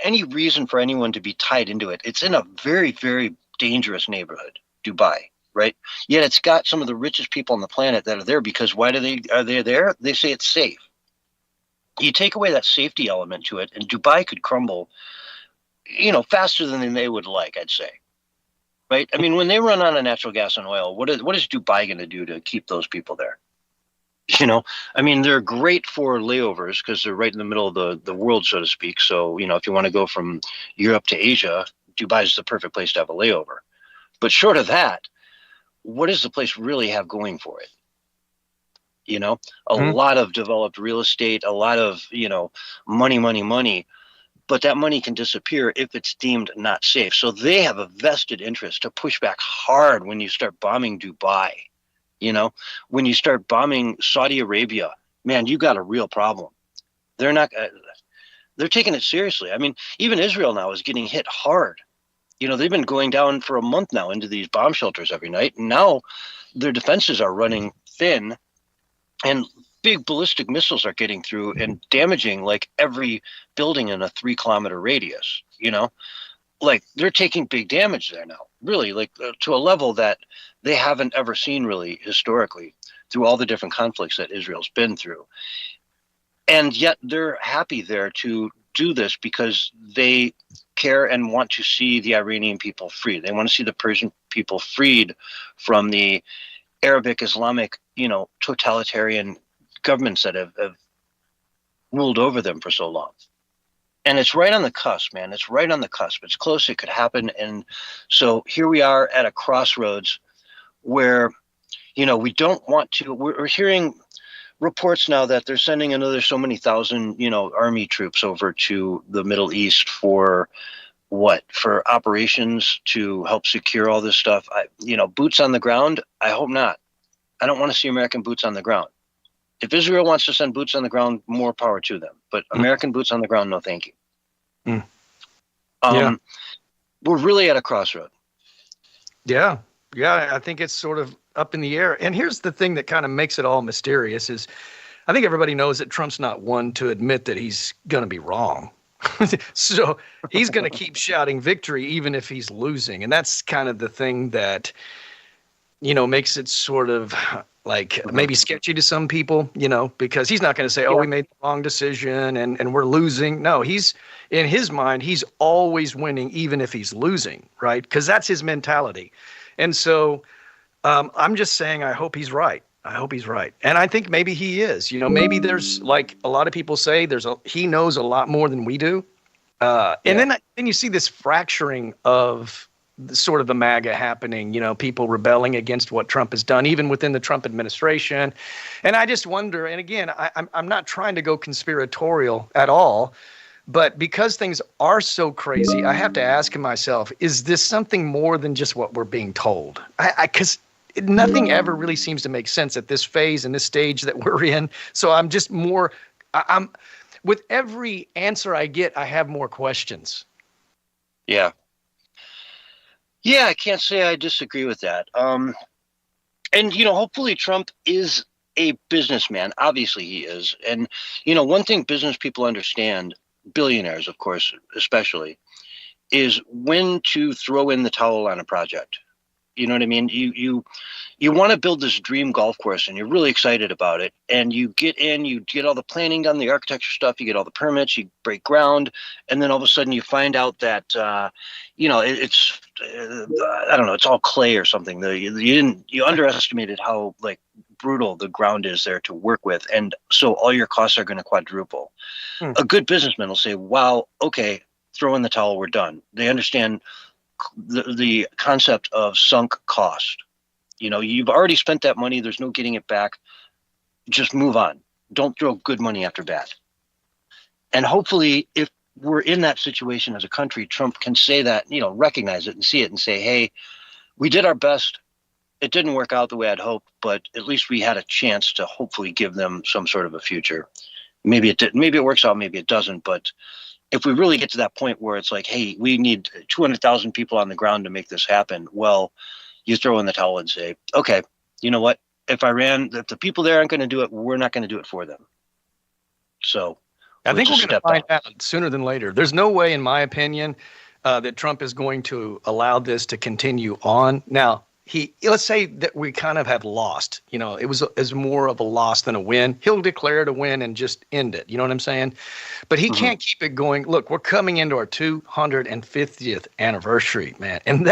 any reason for anyone to be tied into it. It's in a very, very dangerous neighborhood, Dubai, right? Yet it's got some of the richest people on the planet that are there because are they there? They say it's safe. You take away that safety element to it, and Dubai could crumble, faster than they would like, I'd say. Right? I mean, when they run out of natural gas and oil, what is Dubai going to do to keep those people there? I mean, they're great for layovers because they're right in the middle of the world, so to speak. So, if you want to go from Europe to Asia, Dubai is the perfect place to have a layover. But short of that, what does the place really have going for it? A lot of developed real estate, a lot of, money. But that money can disappear if it's deemed not safe. So they have a vested interest to push back hard when you start bombing Dubai. When you start bombing Saudi Arabia, man, you got a real problem. They're taking it seriously. I mean, even Israel now is getting hit hard. They've been going down for a month now into these bomb shelters every night. And now their defenses are running thin and big ballistic missiles are getting through and damaging like every building in a 3-kilometer radius, like they're taking big damage there now, really, like to a level that they haven't ever seen really historically through all the different conflicts that Israel's been through. And yet they're happy there to do this because they care and want to see the Iranian people free. They want to see the Persian people freed from the Arabic Islamic, totalitarian governments that have ruled over them for so long. And it's right on the cusp, man. It's right on the cusp. It's close. It could happen. And so here we are at a crossroads where, we don't want to. We're hearing reports now that they're sending another so many thousand, army troops over to the Middle East for what? For operations to help secure all this stuff. Boots on the ground. I hope not. I don't want to see American boots on the ground. If Israel wants to send boots on the ground, more power to them. But American boots on the ground, no thank you. We're really at a crossroad. Yeah, I think it's sort of up in the air. And here's the thing that kind of makes it all mysterious is I think everybody knows that Trump's not one to admit that he's going to be wrong. So he's going to keep shouting victory even if he's losing. And that's kind of the thing that, makes it sort of like maybe sketchy to some people, because he's not going to say, we made the wrong decision and we're losing. No, in his mind, he's always winning, even if he's losing, right? Because that's his mentality. And so I'm just saying, I hope he's right. And I think maybe he is, maybe there's like a lot of people say he knows a lot more than we do. And then you see this fracturing of sort of the MAGA happening, people rebelling against what Trump has done, even within the Trump administration. And I just wonder, and again, I'm not trying to go conspiratorial at all, but because things are so crazy, I have to ask myself, is this something more than just what we're being told? Because nothing ever really seems to make sense at this phase and this stage that we're in. So I'm just I'm with every answer I get, I have more questions. Yeah. Yeah, I can't say I disagree with that. And, hopefully Trump is a businessman. Obviously he is. And, one thing business people understand, billionaires, of course, especially, is when to throw in the towel on a project. You know what I mean? You want to build this dream golf course and you're really excited about it. And you get in, you get all the planning done, the architecture stuff, you get all the permits, you break ground. And then all of a sudden you find out that, it's, I don't know, it's all clay or something. You underestimated how brutal the ground is there to work with. And so all your costs are going to quadruple. A good businessman will say, wow, okay, throw in the towel, we're done. They understand the concept of sunk cost. You've already spent that money. There's no getting it back. Just move on. Don't throw good money after bad. And hopefully, if we're in that situation as a country, Trump can say that, recognize it and see it and say, hey, we did our best. It didn't work out the way I'd hoped, but at least we had a chance to hopefully give them some sort of a future. Maybe it did. Maybe it works out. Maybe it doesn't. But if we really get to that point where it's like, hey, we need 200,000 people on the ground to make this happen, well, you throw in the towel and say, okay, you know what? If the people there aren't going to do it, we're not going to do it for them. So I think we're going to find out sooner than later. There's no way, in my opinion, that Trump is going to allow this to continue on. Now, let's say that we kind of have lost. It was more of a loss than a win. He'll declare it a win and just end it. You know what I'm saying? But he can't keep it going. Look, we're coming into our 250th anniversary, man, and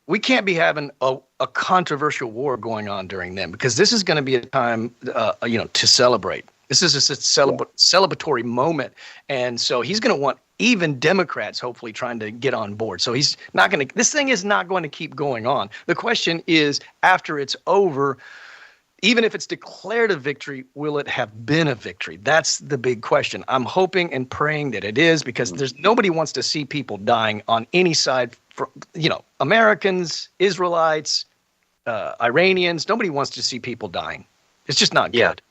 we can't be having a controversial war going on during them, because this is going to be a time, to celebrate. This is a celebratory moment. And so he's going to want even Democrats hopefully trying to get on board. So he's not going to, this thing is not going to keep going on. The question is, after it's over, even if it's declared a victory, will it have been a victory? That's the big question. I'm hoping and praying that it is, because nobody wants to see people dying on any side. Americans, Israelites, Iranians, nobody wants to see people dying. It's just not good.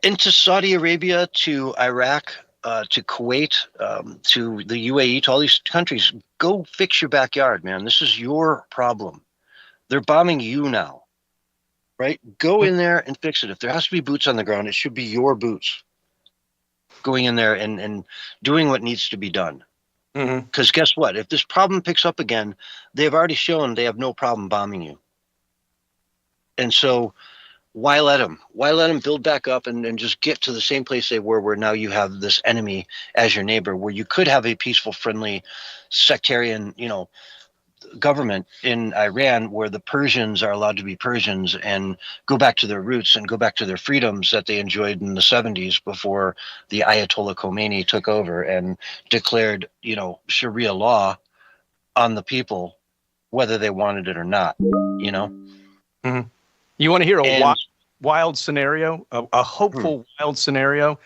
Into Saudi Arabia, to Iraq, to Kuwait, to the UAE, to all these countries, go fix your backyard, man. This is your problem. They're bombing you now, right? Go in there and fix it. If there has to be boots on the ground, it should be your boots going in there and doing what needs to be done. Because guess what? If this problem picks up again, they've already shown they have no problem bombing you. And so why let them? Why let them build back up and just get to the same place they were, where now you have this enemy as your neighbor, where you could have a peaceful, friendly, sectarian, government in Iran, where the Persians are allowed to be Persians and go back to their roots and go back to their freedoms that they enjoyed in the 70s before the Ayatollah Khomeini took over and declared, Sharia law on the people, whether they wanted it or not, You want to hear a wild scenario, a hopeful wild scenario?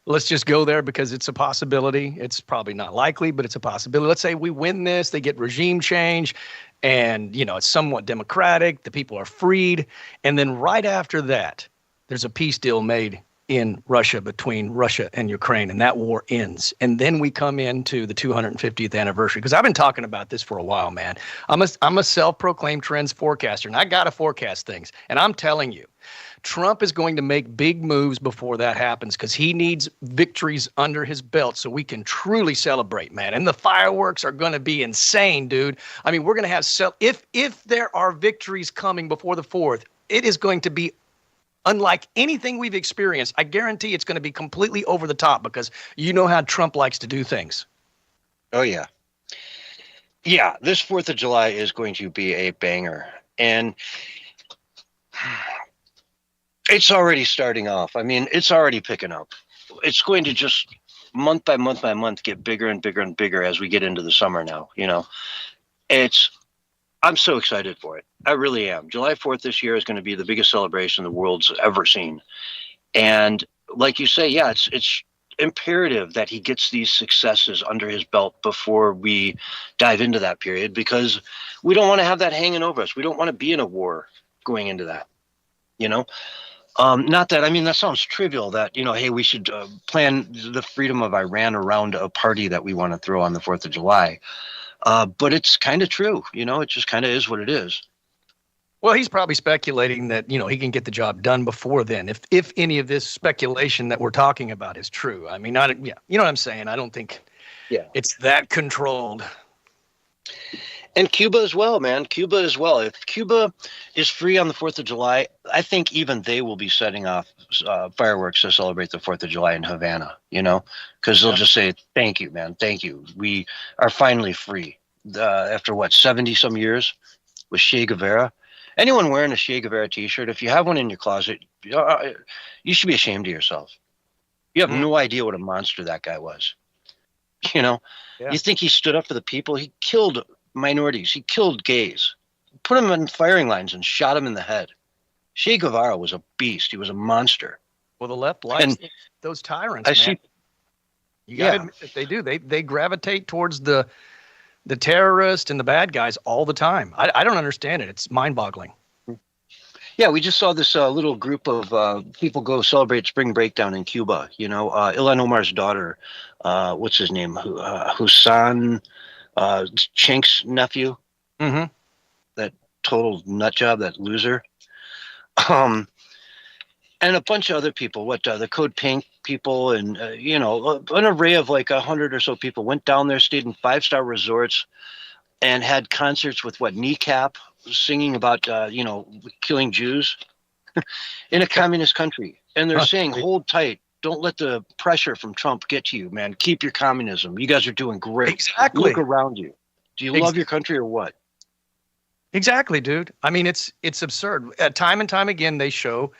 Let's just go there, because it's a possibility. It's probably not likely, but it's a possibility. Let's say we win this, they get regime change, and, it's somewhat democratic. The people are freed. And then right after that, there's a peace deal made in Russia between Russia and Ukraine, and that war ends. And then we come into the 250th anniversary, because I've been talking about this for a while, man. I'm a self-proclaimed trends forecaster, and I got to forecast things. And I'm telling you, Trump is going to make big moves before that happens, because he needs victories under his belt so we can truly celebrate, man. And the fireworks are going to be insane, dude. I mean, we're going to have if there are victories coming before the 4th, it is going to be unlike anything we've experienced. I guarantee it's going to be completely over the top, because you know how Trump likes to do things. Oh, yeah. Yeah, this 4th of July is going to be a banger. And it's already starting off. I mean, it's already picking up. It's going to just month by month by month get bigger and bigger and bigger as we get into the summer now. I'm so excited for it. I really am. July 4th this year is going to be the biggest celebration the world's ever seen. And like you say, yeah, it's imperative that he gets these successes under his belt before we dive into that period, because we don't want to have that hanging over us. We don't want to be in a war going into that, Not that, that sounds trivial that, hey, we should plan the freedom of Iran around a party that we want to throw on the 4th of July. But it's kind of true, it just kind of is what it is. Well, he's probably speculating that, he can get the job done before then, if any of this speculation that we're talking about is true. You know what I'm saying? I don't think it's that controlled. And Cuba as well, man. Cuba as well. If Cuba is free on the 4th of July, I think even they will be setting off fireworks to celebrate the 4th of July in Havana, because they'll just say, thank you, man. Thank you. We are finally free after 70 some years with Che Guevara. Anyone wearing a Che Guevara T-shirt, if you have one in your closet, you should be ashamed of yourself. You have no idea what a monster that guy was. You know, you think he stood up for the people? He killed minorities. He killed gays. Put them in firing lines and shot them in the head. Che Guevara was a beast. He was a monster. Well, the left likes those tyrants. You got to admit that they do. They gravitate towards the terrorists and the bad guys all the time. I don't understand it. It's mind-boggling. Yeah, we just saw this little group of people go celebrate spring break down in Cuba. You know, Ilhan Omar's daughter, what's his name? Hussein Chink's nephew. Mm-hmm. That total nut job, that loser. And a bunch of other people, the Code Pink people, and an array of like 100 or so people went down there, stayed in 5-star resorts, and had concerts with Kneecap singing about killing Jews in a communist country. And they're saying, hold tight, don't let the pressure from Trump get to you, man. Keep your communism. You guys are doing great. Exactly. Look around you. Do you love your country or what? Exactly, dude. I mean, it's absurd. Time and time again, they show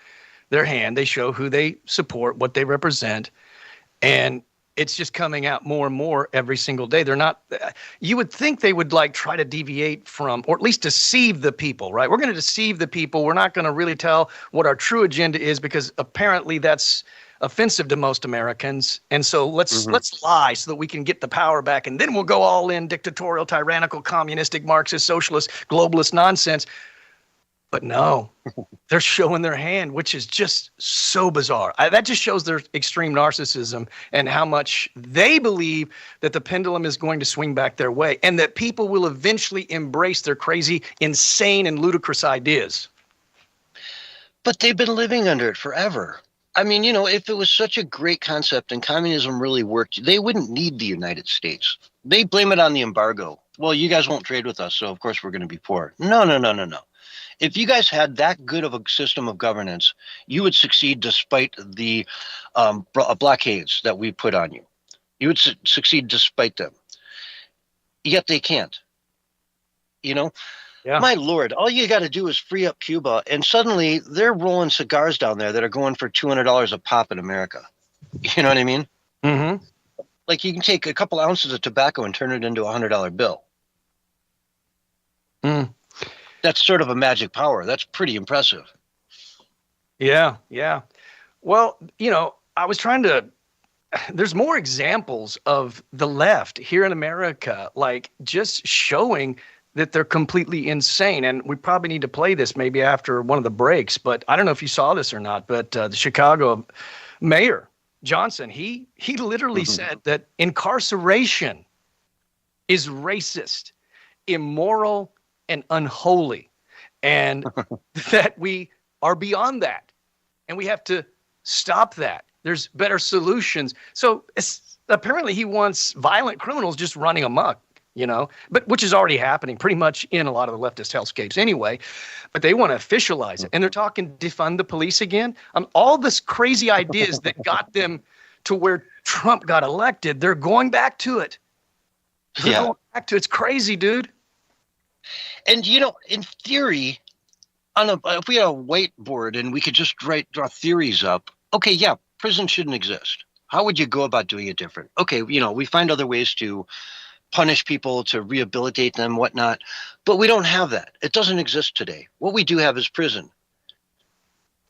their hand. They show who they support, what they represent, and it's just coming out more and more every single day. They're not. You would think they would like try to deviate from, or at least deceive the people, right? We're going to deceive the people. We're not going to really tell what our true agenda is because apparently that's offensive to most Americans. And so let's lie so that we can get the power back, and then we'll go all in dictatorial, tyrannical, communistic, Marxist, socialist, globalist nonsense. But no, they're showing their hand, which is just so bizarre. That just shows their extreme narcissism and how much they believe that the pendulum is going to swing back their way and that people will eventually embrace their crazy, insane, and ludicrous ideas. But they've been living under it forever. I mean, if it was such a great concept and communism really worked, they wouldn't need the United States. They blame it on the embargo. Well, you guys won't trade with us, so of course we're going to be poor. No. If you guys had that good of a system of governance, you would succeed despite the blockades that we put on you. You would succeed despite them. Yet they can't. Yeah. My Lord, all you got to do is free up Cuba, and suddenly they're rolling cigars down there that are going for $200 a pop in America. You know what I mean? Mm-hmm. Like you can take a couple ounces of tobacco and turn it into a $100 bill. Mm. That's sort of a magic power. That's pretty impressive. Yeah. Well, I was trying to. There's more examples of the left here in America, like just showing that they're completely insane. And we probably need to play this maybe after one of the breaks, but I don't know if you saw this or not, but the Chicago mayor, Johnson, he literally said that incarceration is racist, immoral, and unholy, and that we are beyond that, and we have to stop that. There's better solutions. So apparently he wants violent criminals just running amok. But which is already happening pretty much in a lot of the leftist hellscapes anyway. But they want to officialize it. And they're talking defund the police again. All this crazy ideas that got them to where Trump got elected, they're going back to it. Going back to it's crazy, dude. And, in theory, if we had a whiteboard and we could just draw theories up, okay, yeah, prison shouldn't exist. How would you go about doing it different? Okay, we find other ways to punish people, to rehabilitate them, whatnot. But we don't have that. It doesn't exist today. What we do have is prison.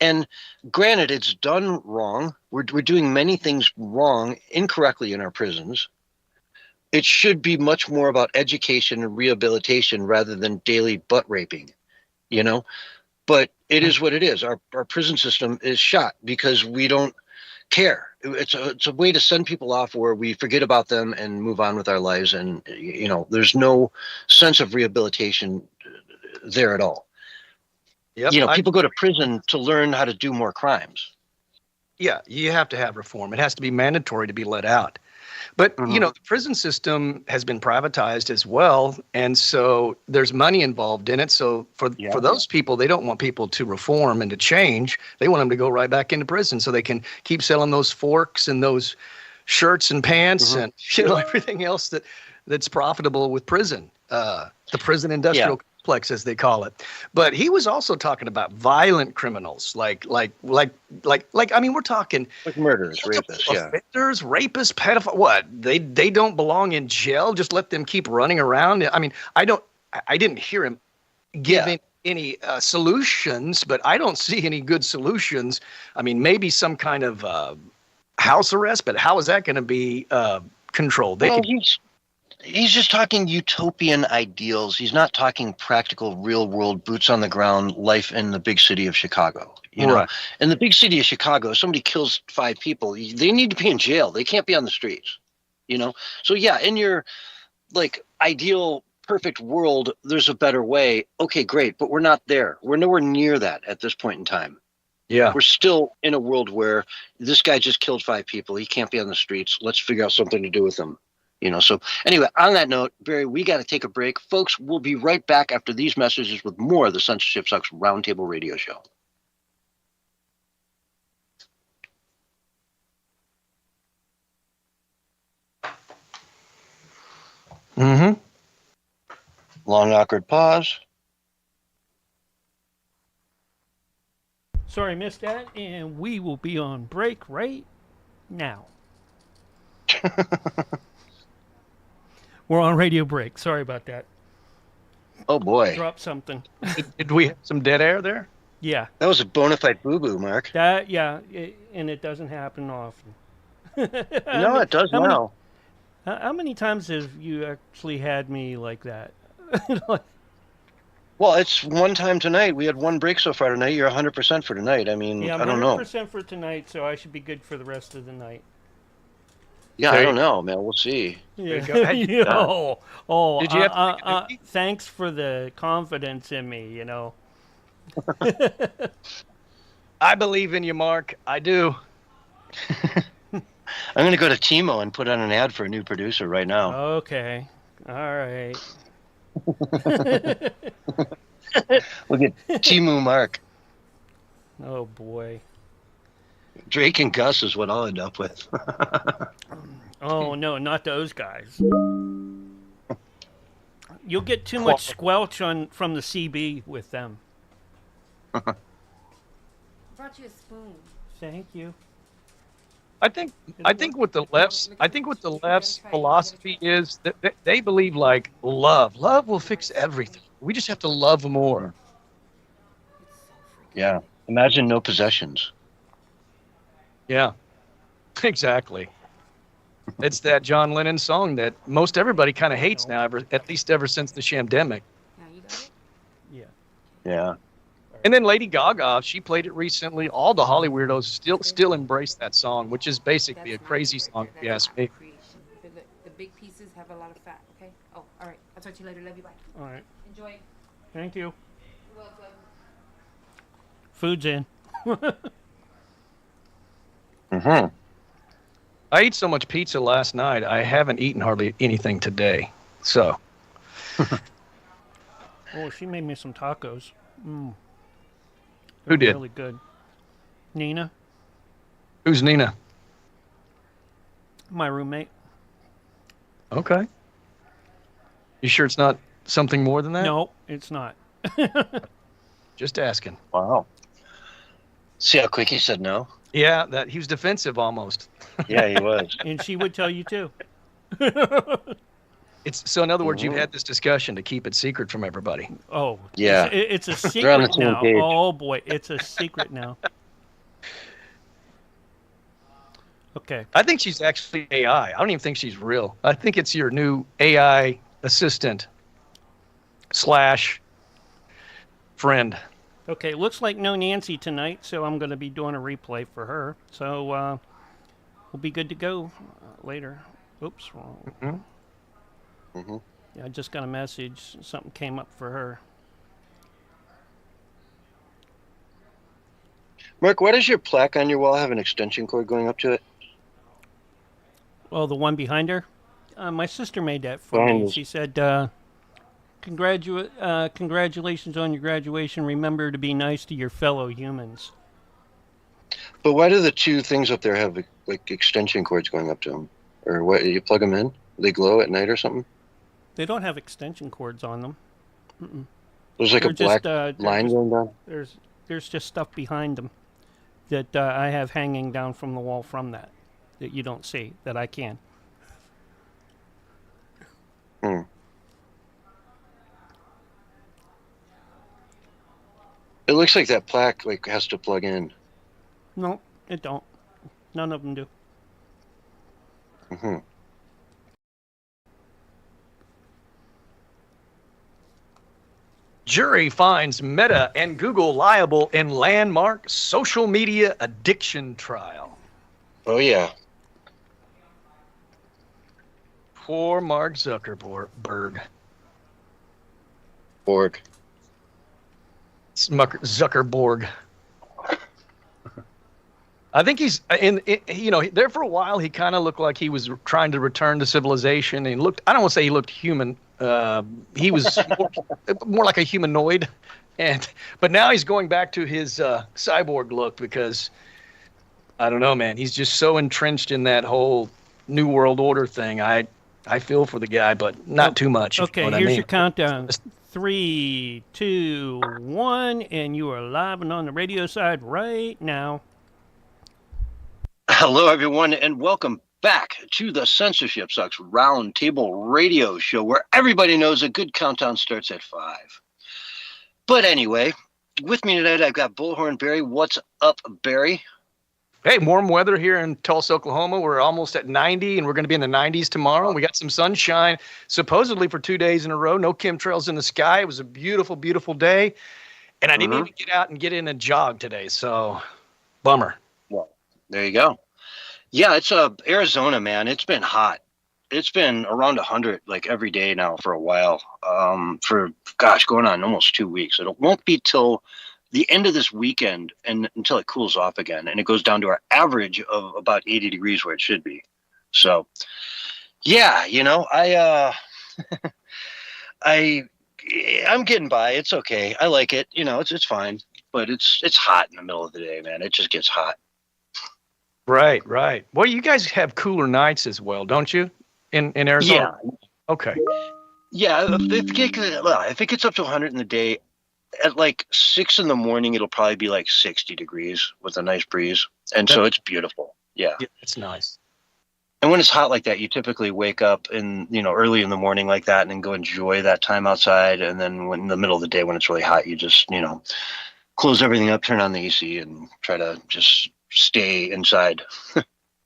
And granted, it's done wrong. We're doing many things wrong, incorrectly in our prisons. It should be much more about education and rehabilitation rather than daily butt raping, But it is what it is. Our prison system is shot because we don't care. It's a way to send people off where we forget about them and move on with our lives, and there's no sense of rehabilitation there at all. Yep, people go to prison to learn how to do more crimes. Yeah, you have to have reform. It has to be mandatory to be let out. But, the prison system has been privatized as well. And so there's money involved in it. So for those people, they don't want people to reform and to change. They want them to go right back into prison so they can keep selling those forks and those shirts and pants and everything else that's profitable with prison. The prison industrial complex, as they call it. But he was also talking about violent criminals, like I mean, we're talking like murderers, rapists, offenders, rapists, pedophiles. What? They don't belong in jail. Just let them keep running around. I mean, I didn't hear him giving any solutions, but I don't see any good solutions. I mean, maybe some kind of house arrest, but how is that going to be controlled? He's just talking utopian ideals. He's not talking practical, real-world, boots-on-the-ground life in the big city of Chicago. You know, in the big city of Chicago, if somebody kills 5 people, they need to be in jail. They can't be on the streets. You know, so yeah, in your like ideal, perfect world, there's a better way. Okay, great, but we're not there. We're nowhere near that at this point in time. Yeah, we're still in a world where this guy just killed 5 people. He can't be on the streets. Let's figure out something to do with him. You know, so anyway, on that note, Barry, we got to take a break. Folks, we'll be right back after these messages with more of the Censorship Sucks Roundtable Radio Show. Mm-hmm. Long, awkward pause. Sorry, missed that, and we will be on break right now. We're on radio break. Sorry about that. Oh, boy. Drop something. Did we have some dead air there? Yeah. That was a bona fide boo-boo, Mark. And it doesn't happen often. No, it does now. How many times have you actually had me like that? Well, it's one time tonight. We had one break so far tonight. You're 100% for tonight. I mean, yeah, I don't know. 100% for tonight, so I should be good for the rest of the night. Yeah, I don't know, man. We'll see. Yeah. Did you have thanks for the confidence in me, you know. I believe in you, Mark. I do. I'm going to go to Timo and put on an ad for a new producer right now. Okay. All right. We'll get Timo Mark. Oh, boy. Drake and Gus is what I'll end up with. Oh, no, not those guys. You'll get too much squelch from the CB with them. Brought you a spoon. Thank you. I think what the left's philosophy is that they believe like love will fix everything. We just have to love more. Yeah. Imagine no possessions. Yeah. Exactly. It's that John Lennon song that most everybody kind of hates now, at least ever since the Shamdemic. Now you got it? Yeah. Yeah. And then Lady Gaga, she played it recently. All the Holly weirdos still embrace that song, which is basically a crazy song, if you ask me. The big pieces have a lot of fat, okay? Oh, all right. I'll talk to you later. Love you. Bye. All right. Enjoy. Thank you. You're welcome. Food's in. Mm-hmm. I ate so much pizza last night, I haven't eaten hardly anything today. So. Oh, she made me some tacos. Who did? Really good. Nina, Who's Nina? my roommate. Okay. You sure it's not something more than that? No, it's not. Just asking. Wow. See how quick he said no? Yeah, that he was defensive almost. Yeah, he was. And she would tell you too. So in other words, you've had this discussion to keep it secret from everybody. Oh, Yeah. It's a on the secret same now. page. Oh boy, it's a secret now. Okay. I think she's actually AI. I don't even think she's real. I think it's your new AI assistant / friend. Okay, looks like no Nancy tonight, so I'm going to be doing a replay for her. So we'll be good to go later. Oops, wrong. Mm-hmm. Mm-hmm. Yeah, I just got a message. Something came up for her. Mark, why does your plaque on your wall have an extension cord going up to it? Oh, the one behind her? My sister made that for Behind me. us. She said, congratulations on your graduation. Remember to be nice to your fellow humans. But why do the two things up there have like extension cords going up to them? Or what? You plug them in? They glow at night or something? They don't have extension cords on them. Mm-mm. There's like They're a black just, line going down. there's just stuff behind them that I have hanging down from the wall from that you don't see that I can. Hmm. It looks like that plaque like has to plug in. No, it don't. None of them do. Mm-hmm. Jury finds Meta and Google liable in landmark social media addiction trial. Oh yeah. Poor Mark Zuckerberg. Borg. Zuckerberg. I think he's there for a while. He kind of looked like he was trying to return to civilization, and looked. I don't want to say he looked human. He was more like a humanoid, but now he's going back to his cyborg look because I don't know, man. He's just so entrenched in that whole New World Order thing. I feel for the guy, but not too much. Okay, you know here's your countdown. 3, 2, 1, and you are live and on the radio side right now. Hello, everyone, and welcome back to the Censorship Sucks Roundtable radio show, where everybody knows a good countdown starts at 5. But anyway, with me tonight, I've got Bullhorn Barry. What's up, Barry? Hey, warm weather here in Tulsa, Oklahoma. We're almost at 90, and we're going to be in the 90s tomorrow. We got some sunshine, supposedly for 2 days in a row. No chemtrails in the sky. It was a beautiful, beautiful day. And I didn't even get out and get in a jog today, so bummer. Well, there you go. Yeah, it's Arizona, man. It's been hot. It's been around 100 like every day now for a while. Going on almost 2 weeks. It won't be till the end of this weekend and until it cools off again, and it goes down to our average of about 80 degrees where it should be. So, yeah, I'm getting by. It's okay. I like it. It's fine, but it's hot in the middle of the day, man. It just gets hot. Right. Well, you guys have cooler nights as well, don't you? In Arizona? Yeah. Okay. Yeah, if it gets up to 100 in the day, at like 6 in the morning, it'll probably be like 60 degrees with a nice breeze. And so it's beautiful. Yeah. It's nice. And when it's hot like that, you typically wake up early in the morning like that and then go enjoy that time outside. And then in the middle of the day, when it's really hot, you just, close everything up, turn on the AC, and try to just stay inside.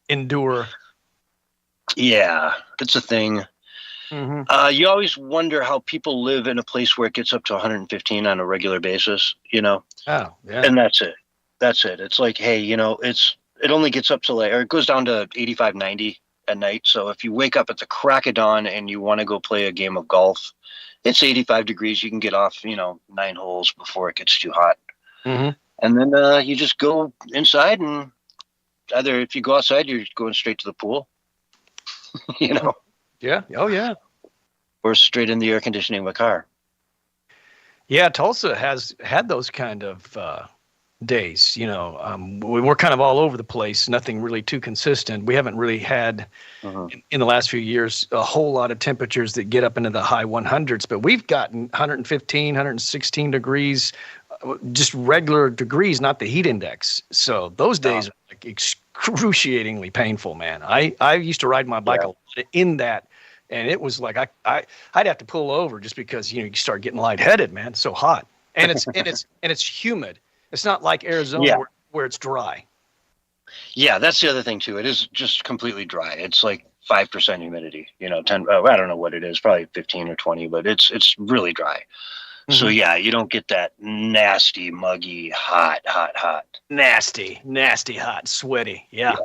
Endure. Yeah, it's a thing. Mm-hmm. You always wonder how people live in a place where it gets up to 115 on a regular basis, Oh, yeah. And that's it. It's like, hey, it only gets up to or it goes down to 85, 90 at night. So if you wake up at the crack of dawn and you want to go play a game of golf, it's 85 degrees. You can get off, 9 holes before it gets too hot. Mm-hmm. And then you just go inside, and either if you go outside, you're going straight to the pool, Yeah. Oh, yeah. Or straight in the air conditioning of a car. Yeah, Tulsa has had those kind of days. We're kind of all over the place. Nothing really too consistent. We haven't really had in the last few years a whole lot of temperatures that get up into the high 100s. But we've gotten 115, 116 degrees, just regular degrees, not the heat index. So those days are like excruciatingly painful, man. I used to ride my bike a lot in that. And it was like I'd have to pull over just because you start getting lightheaded, man. It's so hot, and it's humid. It's not like Arizona where it's dry. Yeah, that's the other thing too. It is just completely dry. It's like 5% humidity. 10. I don't know what it is. Probably 15 or 20, but it's really dry. Mm-hmm. So yeah, you don't get that nasty, muggy, hot. Nasty, hot, sweaty. Yeah.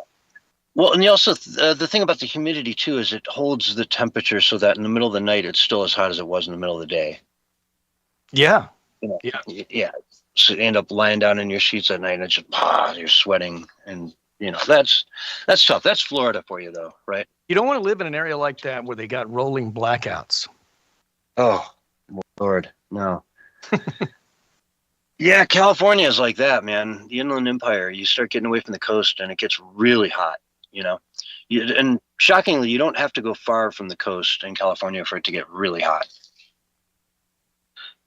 Well, and also the thing about the humidity too is it holds the temperature so that in the middle of the night it's still as hot as it was in the middle of the day. Yeah. Yeah. So you end up lying down in your sheets at night and it's just you're sweating, and that's tough. That's Florida for you though, right? You don't want to live in an area like that where they got rolling blackouts. Oh, Lord, no. Yeah, California is like that, man. The Inland Empire. You start getting away from the coast and it gets really hot. And shockingly, you don't have to go far from the coast in California for it to get really hot.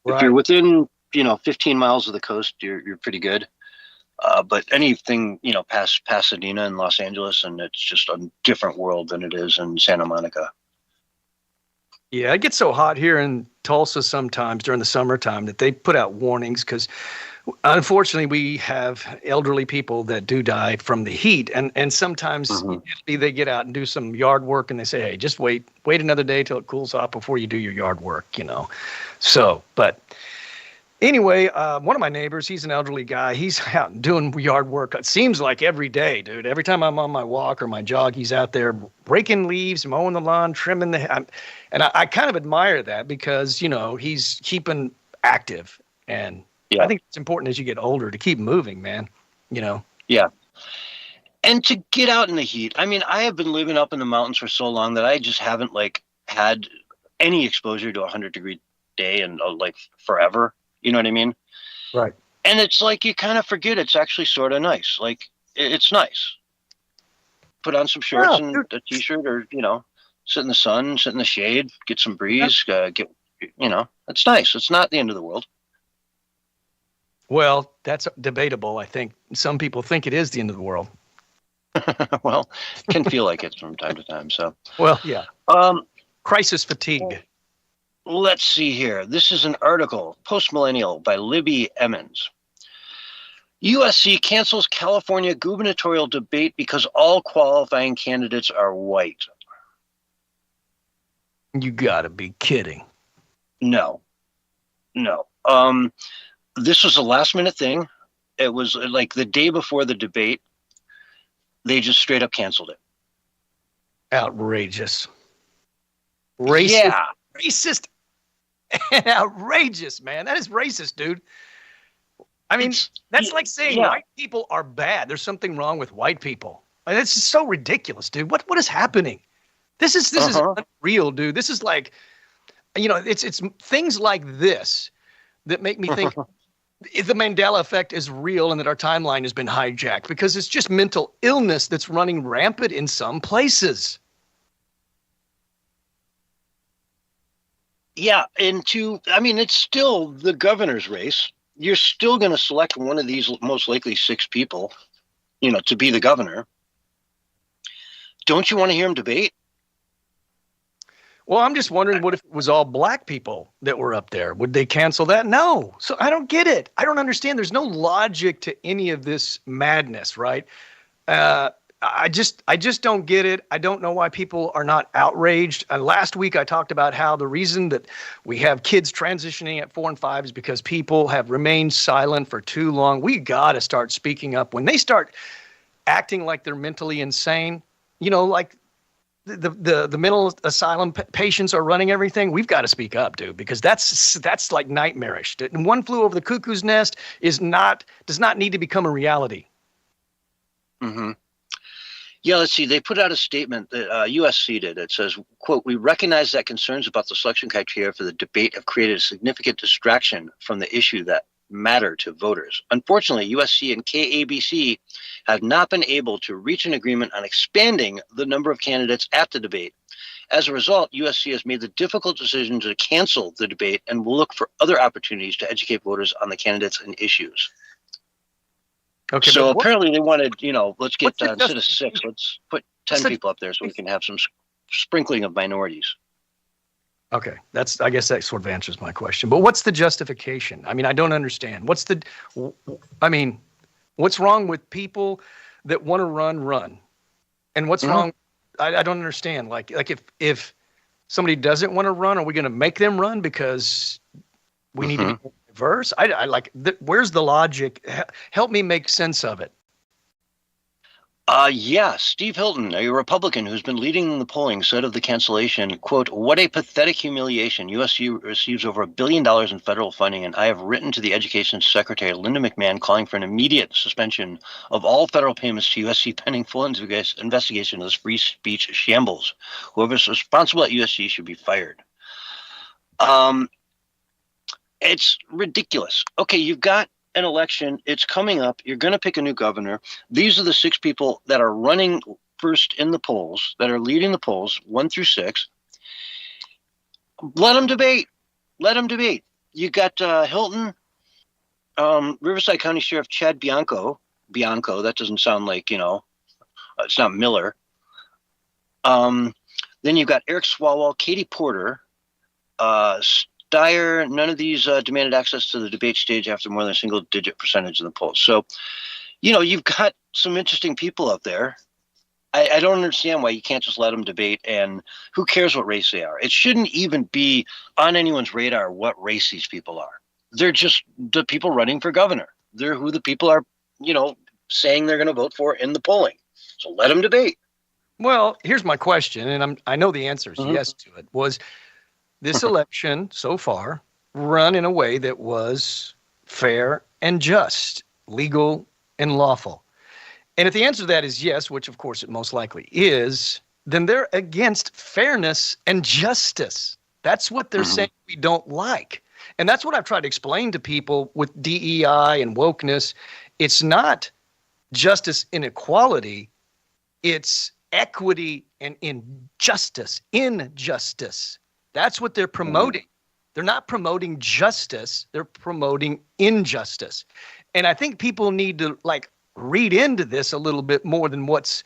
If you're within, 15 miles of the coast, you're pretty good. But anything, past Pasadena and Los Angeles, and it's just a different world than it is in Santa Monica. Yeah, it gets so hot here in Tulsa sometimes during the summertime that they put out warnings because unfortunately we have elderly people that do die from the heat. And sometimes they get out and do some yard work and they say, hey, just wait another day till it cools off before you do your yard work, So, but anyway, one of my neighbors, he's an elderly guy. He's out doing yard work. It seems like every day, dude. Every time I'm on my walk or my jog, he's out there raking leaves, mowing the lawn, trimming and I kind of admire that because, he's keeping active. And I think it's important as you get older to keep moving, man. Yeah. And to get out in the heat. I mean, I have been living up in the mountains for so long that I just haven't had any exposure to a 100-degree day and forever. You know what I mean? Right. And it's you kind of forget it's actually sort of nice. It's nice. Put on some shorts and a t-shirt or, sit in the sun, sit in the shade, get some breeze, it's nice. It's not the end of the world. Well, that's debatable. I think some people think it is the end of the world. Well, it can feel like it from time to time. So, well, yeah. Crisis fatigue. Let's see here. This is an article, Post-Millennial, by Libby Emmons. USC cancels California gubernatorial debate because all qualifying candidates are white. You gotta be kidding. No. This was a last-minute thing. It was the day before the debate. They just straight up canceled it. Outrageous. Racist. Yeah. Racist and outrageous, man. That is racist, dude. I mean, that's like saying white people are bad. There's something wrong with white people. I mean, it's just so ridiculous, dude. What is happening? This is unreal, dude. This is it's things like this that make me think the Mandela effect is real and that our timeline has been hijacked because it's just mental illness that's running rampant in some places. Yeah, it's still the governor's race. You're still going to select one of these most likely 6 people, to be the governor. Don't you want to hear him debate? Well, I'm just wondering what if it was all black people that were up there? Would they cancel that? No. So I don't get it. I don't understand. There's no logic to any of this madness, right? I just don't get it. I don't know why people are not outraged. Last week, I talked about how the reason that we have kids transitioning at 4 and 5 is because people have remained silent for too long. We got to start speaking up. When they start acting like they're mentally insane, like the mental asylum patients are running everything, we've got to speak up, dude, because that's like nightmarish. And One Flew Over the Cuckoo's Nest does not need to become a reality. Mm-hmm. Yeah, let's see. They put out a statement that USC did. It says, quote, "We recognize that concerns about the selection criteria for the debate have created a significant distraction from the issue that matter to voters. Unfortunately, USC and KABC have not been able to reach an agreement on expanding the number of candidates at the debate. As a result, USC has made the difficult decision to cancel the debate and will look for other opportunities to educate voters on the candidates and issues." Okay, so apparently they wanted, let's get instead of 6, let's put 10 people up there so we can have some sprinkling of minorities. Okay, I guess that sort of answers my question. But what's the justification? I mean, I don't understand. What's wrong with people that want to run? And what's wrong? I don't understand. Like if somebody doesn't want to run, are we going to make them run because we need to be diverse? Where's the logic? Help me make sense of it. Yeah, Steve Hilton, a Republican who's been leading the polling, said of the cancellation, quote, "What a pathetic humiliation. USC receives over $1 billion in federal funding, and I have written to the Education Secretary, Linda McMahon, calling for an immediate suspension of all federal payments to USC pending full investigation of this free speech shambles. Whoever is responsible at USC should be fired." It's ridiculous. Okay, you've got an election. It's coming up. You're going to pick a new governor. These are the 6 people that are running first in the polls, that are leading the polls, 1 through 6. Let them debate. You got Hilton, Riverside County Sheriff Chad Bianco. That doesn't sound like, it's not Miller. Then you've got Eric Swalwell, Katie Porter, Steyer. None of these demanded access to the debate stage after more than a single-digit percentage of the polls. So, you've got some interesting people up there. I don't understand why you can't just let them debate, and who cares what race they are? It shouldn't even be on anyone's radar what race these people are. They're just the people running for governor. They're who the people are, saying they're going to vote for in the polling. So let them debate. Well, here's my question, and I know the answer is yes to it. Was this election so far run in a way that was fair and just, legal and lawful? And if the answer to that is yes, which of course it most likely is, then they're against fairness and justice. That's what they're saying we don't like. And that's what I've tried to explain to people with DEI and wokeness. It's not justice and equality. It's equity and injustice. That's what they're promoting. They're not promoting justice. They're promoting injustice. And I think people need to read into this a little bit more than because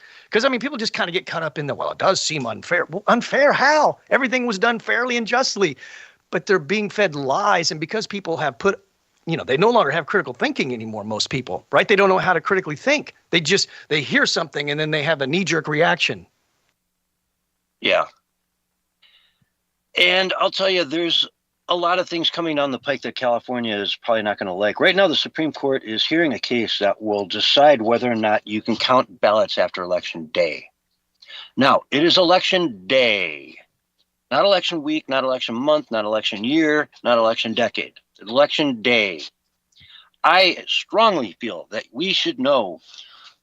people just kind of get caught up in it does seem unfair. Well, unfair how? Everything was done fairly and justly, but they're being fed lies. And because people have they no longer have critical thinking anymore, most people, right? They don't know how to critically think. They hear something and then they have a knee-jerk reaction. Yeah. And I'll tell you, there's a lot of things coming down the pike that California is probably not going to like. Right now, the Supreme Court is hearing a case that will decide whether or not you can count ballots after Election Day. Now, it is Election Day, not election week, not election month, not election year, not election decade. It's Election Day. I strongly feel that we should know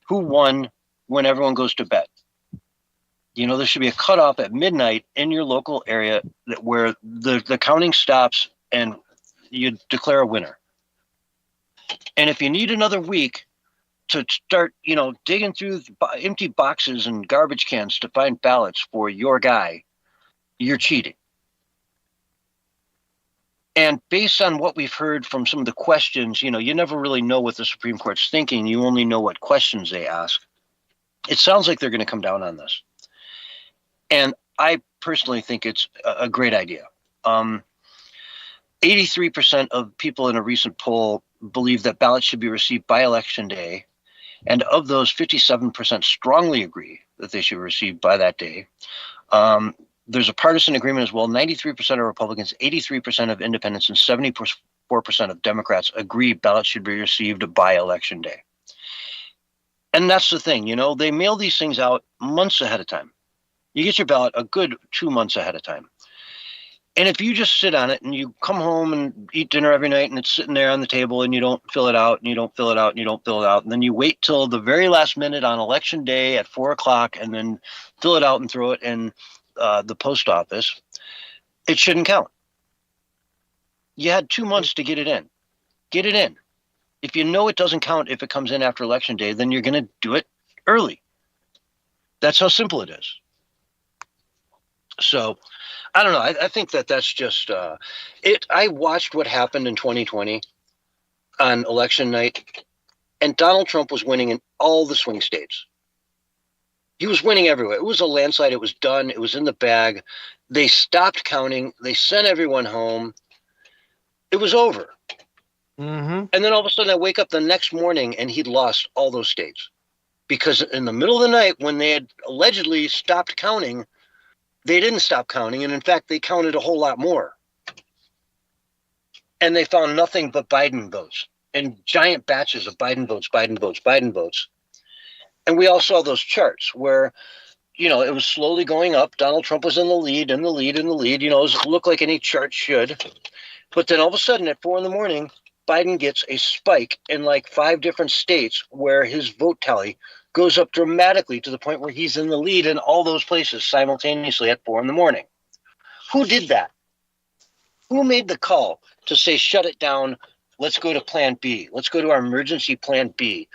who won when everyone goes to bed. There should be a cutoff at midnight in your local area where the counting stops and you declare a winner. And if you need another week to start, digging through empty boxes and garbage cans to find ballots for your guy, you're cheating. And based on what we've heard from some of the questions, you never really know what the Supreme Court's thinking. You only know what questions they ask. It sounds like they're going to come down on this. And I personally think it's a great idea. 83% of people in a recent poll believe that ballots should be received by Election Day. And of those, 57% strongly agree that they should be received by that day. There's a partisan agreement as well. 93% of Republicans, 83% of independents, and 74% of Democrats agree ballots should be received by Election Day. And that's the thing, they mail these things out months ahead of time. You get your ballot a good 2 months ahead of time. And if you just sit on it and you come home and eat dinner every night and it's sitting there on the table and you don't fill it out and you don't fill it out and you don't fill it out, and then you wait till the very last minute on Election Day at 4:00 and then fill it out and throw it in the post office, it shouldn't count. You had 2 months to get it in. Get it in. If you know it doesn't count if it comes in after Election Day, then you're going to do it early. That's how simple it is. So, I don't know. I think that's just it. I watched what happened in 2020 on election night, and Donald Trump was winning in all the swing states. He was winning everywhere. It was a landslide. It was done. It was in the bag. They stopped counting. They sent everyone home. It was over. And then all of a sudden I wake up the next morning and he'd lost all those states. Because in the middle of the night when they had allegedly stopped counting, they didn't stop counting. And in fact, they counted a whole lot more. And they found nothing but Biden votes and giant batches of Biden votes, Biden votes, Biden votes. And we all saw those charts where, it was slowly going up. Donald Trump was in the lead, in the lead, in the lead. It looked like any chart should. But then all of a sudden at 4 a.m, Biden gets a spike in like 5 different states where his vote tally goes up dramatically to the point where he's in the lead in all those places simultaneously at 4 a.m. Who did that? Who made the call to say, shut it down, let's go to plan B. Let's go to our emergency plan B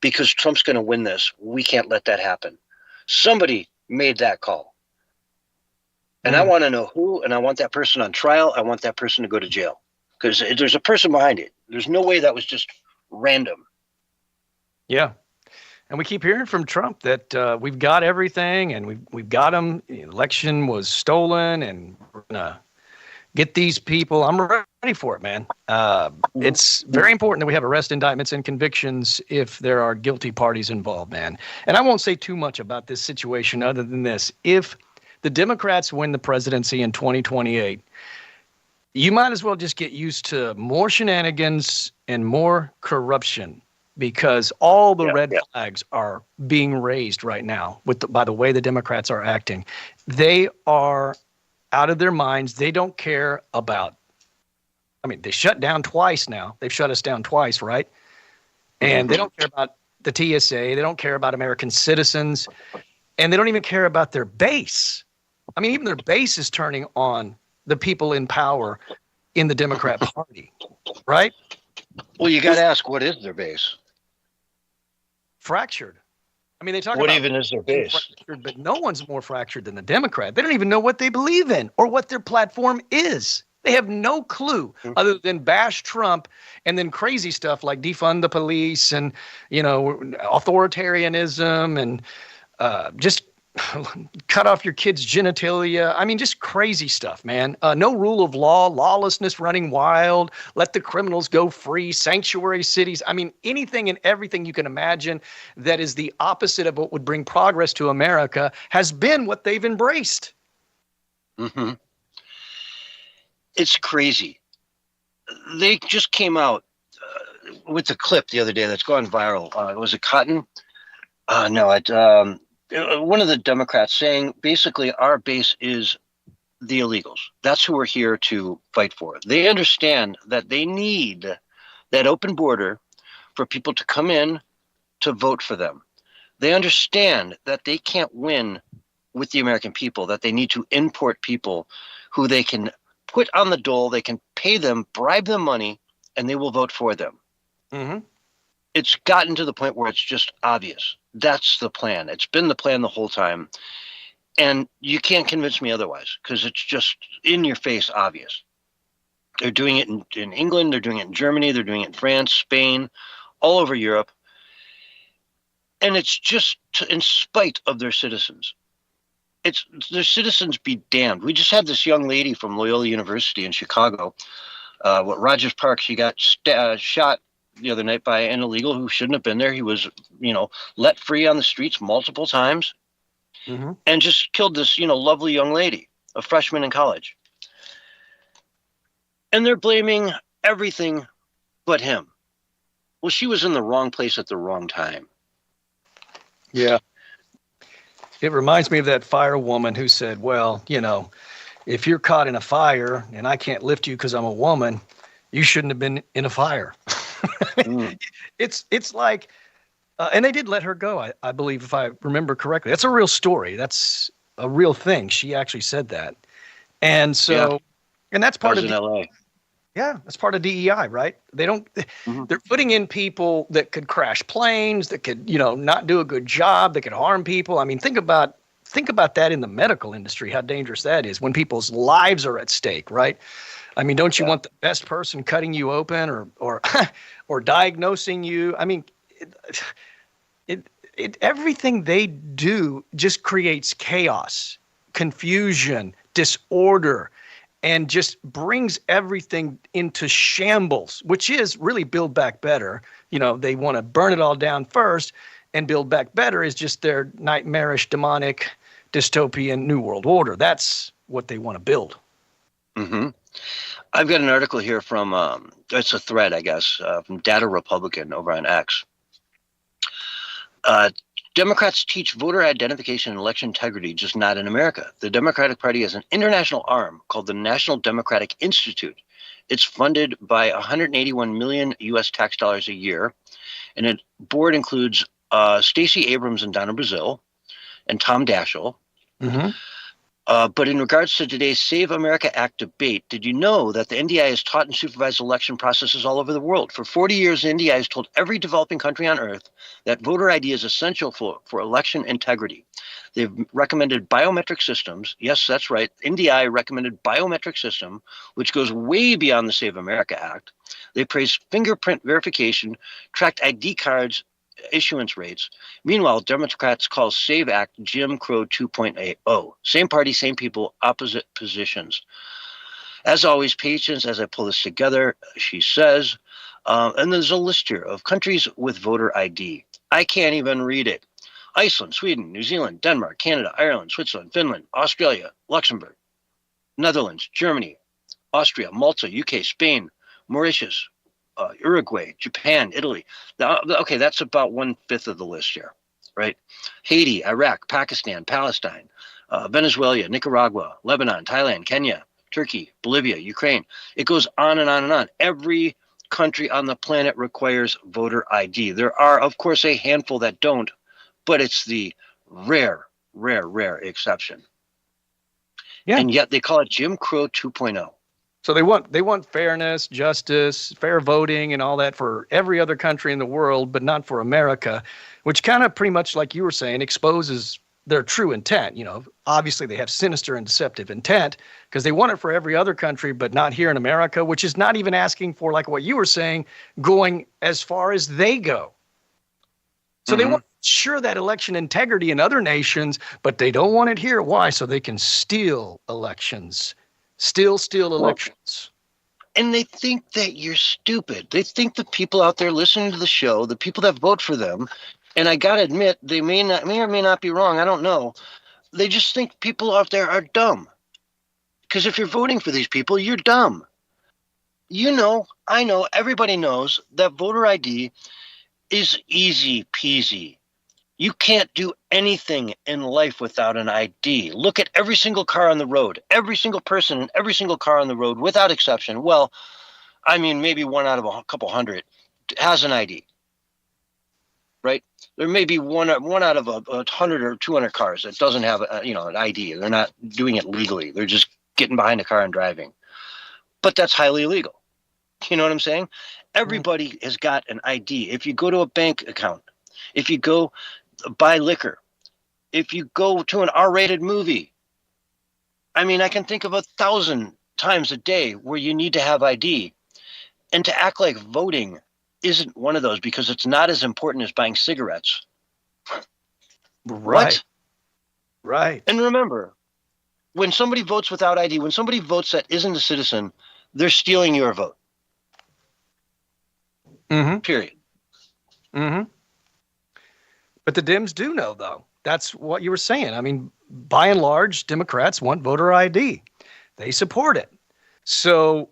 because Trump's going to win this. We can't let that happen. Somebody made that call. And I want to know who, and I want that person on trial. I want that person to go to jail because there's a person behind it. There's no way that was just random. Yeah. And we keep hearing from Trump that we've got everything and we've got him. The election was stolen and we're going to get these people. I'm ready for it, man. It's very important that we have arrest indictments and convictions if there are guilty parties involved, man. And I won't say too much about this situation other than this. If the Democrats win the presidency in 2028, you might as well just get used to more shenanigans and more corruption, because all the red flags are being raised right now by the way the Democrats are acting. They are out of their minds. They don't care about, they shut down twice now. They've shut us down twice, right? And they don't care about the TSA. They don't care about American citizens. And they don't even care about their base. Even their base is turning on the people in power in the Democrat Party, right? Well, you got to ask, what is their base? Fractured. They talk what about even is their base? Fractured, but no one's more fractured than the Democrat. They don't even know what they believe in or what their platform is. They have no clue other than bash Trump and then crazy stuff like defund the police and, authoritarianism and just cut off your kids' genitalia. Just crazy stuff, man. No rule of law, lawlessness running wild, let the criminals go free, sanctuary cities. Anything and everything you can imagine that is the opposite of what would bring progress to America has been what they've embraced. Mm-hmm. It's crazy. They just came out with a clip the other day that's gone viral. Was it Cotton? No, one of the Democrats saying basically our base is the illegals. That's who we're here to fight for. They understand that they need that open border for people to come in to vote for them. They understand that they can't win with the American people, that they need to import people who they can put on the dole, they can pay them, bribe them money, and they will vote for them. Mm-hmm. It's gotten to the point where it's just obvious. That's the plan. It's been the plan the whole time. And you can't convince me otherwise because it's just in your face obvious. They're doing it in England. They're doing it in Germany. They're doing it in France, Spain, all over Europe. And it's just in spite of their citizens. It's their citizens be damned. We just had this young lady from Loyola University in Chicago, Rogers Park. She got shot the other night by an illegal who shouldn't have been there. He was, let free on the streets multiple times and just killed this, lovely young lady, a freshman in college. And they're blaming everything but him. Well, she was in the wrong place at the wrong time. Yeah. It reminds me of that firewoman who said, well, if you're caught in a fire and I can't lift you because I'm a woman, you shouldn't have been in a fire. It's like, and they did let her go, I believe, if I remember correctly. That's a real story. That's a real thing. She actually said that. And so, and that's part of in LA. Yeah, that's part of DEI, right? They don't. They're putting in people that could crash planes, that could, not do a good job, that could harm people. Think about that in the medical industry, how dangerous that is when people's lives are at stake, right? Don't you want the best person cutting you open or diagnosing you? Everything they do just creates chaos, confusion, disorder, and just brings everything into shambles, which is really Build Back Better. They want to burn it all down first, and Build Back Better is just their nightmarish, demonic, dystopian New World Order. That's what they want to build. Mm-hmm. I've got an article here from, it's a thread, I guess, from Data Republican over on X. Democrats teach voter identification and election integrity, just not in America. The Democratic Party has an international arm called the National Democratic Institute. It's funded by 181 million U.S. tax dollars a year, and its board includes Stacey Abrams and Donna Brazile and Tom Daschle. But in regards to today's Save America Act debate, did you know that the NDI has taught and supervised election processes all over the world? For 40 years, the NDI has told every developing country on earth that voter ID is essential for election integrity. They've recommended biometric systems. Yes, that's right. NDI recommended biometric system, which goes way beyond the Save America Act. They praised fingerprint verification, tracked ID cards, issuance rates. Meanwhile, Democrats call Save Act Jim Crow 2.0. Same party, same people, opposite positions. As always, patience as I pull this together, she says. And there's a list here of countries with voter ID. I can't even read it. Iceland, Sweden, New Zealand, Denmark, Canada, Ireland, Switzerland, Finland, Australia, Luxembourg, Netherlands, Germany, Austria, Malta, UK, Spain, Mauritius, Uruguay, Japan, Italy. Okay, that's about 1/5 of the list here, right? Haiti, Iraq, Pakistan, Palestine, Venezuela, Nicaragua, Lebanon, Thailand, Kenya, Turkey, Bolivia, Ukraine. It goes on and on and on. Every country on the planet requires voter ID. There are, of course, a handful that don't, but it's the rare exception. Yeah. And yet they call it Jim Crow 2.0. So they want fairness, justice, fair voting, and all that for every other country in the world, but not for America, which kind of pretty much, like you were saying, exposes their true intent. You know, obviously they have sinister and deceptive intent because they want it for every other country, but not here in America, which is not even asking for, like what you were saying, going as far as they go. So they want to ensure that election integrity in other nations, but they don't want it here. Why? So they can steal elections. Steal elections. And they think that you're stupid. They think the people out there listening to the show, the people that vote for them, and I got to admit, they may or may not be wrong. I don't know. They just think people out there are dumb. Because if you're voting for these people, you're dumb. You know, I know, everybody knows that voter ID is easy peasy. You can't do anything in life without an ID. Look at every single car on the road, every single person in every single car on the road, without exception. Well, I mean, maybe one out of a couple hundred has an ID, right? There may be one out of 100 or 200 cars that doesn't have an ID. They're not doing it legally. They're just getting behind a car and driving. But that's highly illegal. You know what I'm saying? Everybody has got an ID. If you go to a bank account, if you go buy liquor, if you go to an R-rated movie, I mean, I can think of 1,000 times a day where you need to have ID. And to act like voting isn't one of those because it's not as important as buying cigarettes. Right. What? Right. And remember, when somebody votes without ID, when somebody votes that isn't a citizen, they're stealing your vote. Period. But the Dems do know, though. That's what you were saying. I mean, by and large, Democrats want voter ID. They support it. So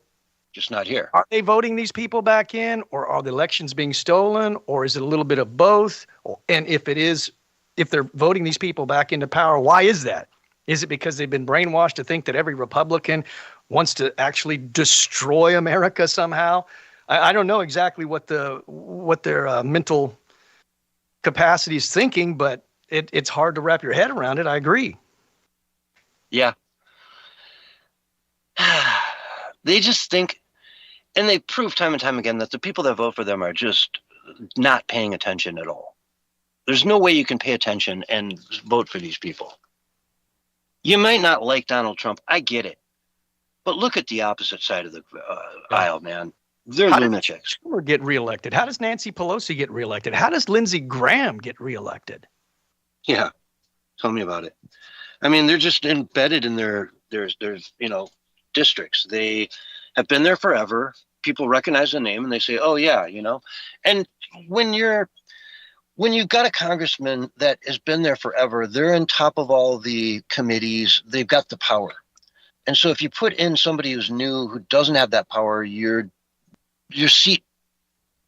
just not here. Are they voting these people back in, or are the elections being stolen, or is it a little bit of both? And if they're voting these people back into power, why is that? Is it because they've been brainwashed to think that every Republican wants to actually destroy America somehow? I don't know exactly what their mental capacity is thinking, but it's hard to wrap your head around it. I agree. Yeah. They just think, and they prove time and time again that the people that vote for them are just not paying attention at all. There's no way you can pay attention and vote for these people. You might not like Donald Trump. I get it. But look at the opposite side of the aisle, man. They're lunatics. How does Schumer get reelected? How does Nancy Pelosi get reelected? How does Lindsey Graham get reelected? Yeah. Tell me about it. I mean, they're just embedded in their districts. They have been there forever. People recognize the name and they say, oh yeah, and when you've got a congressman that has been there forever, they're on top of all the committees. They've got the power. And so if you put in somebody who's new, who doesn't have that power, your seat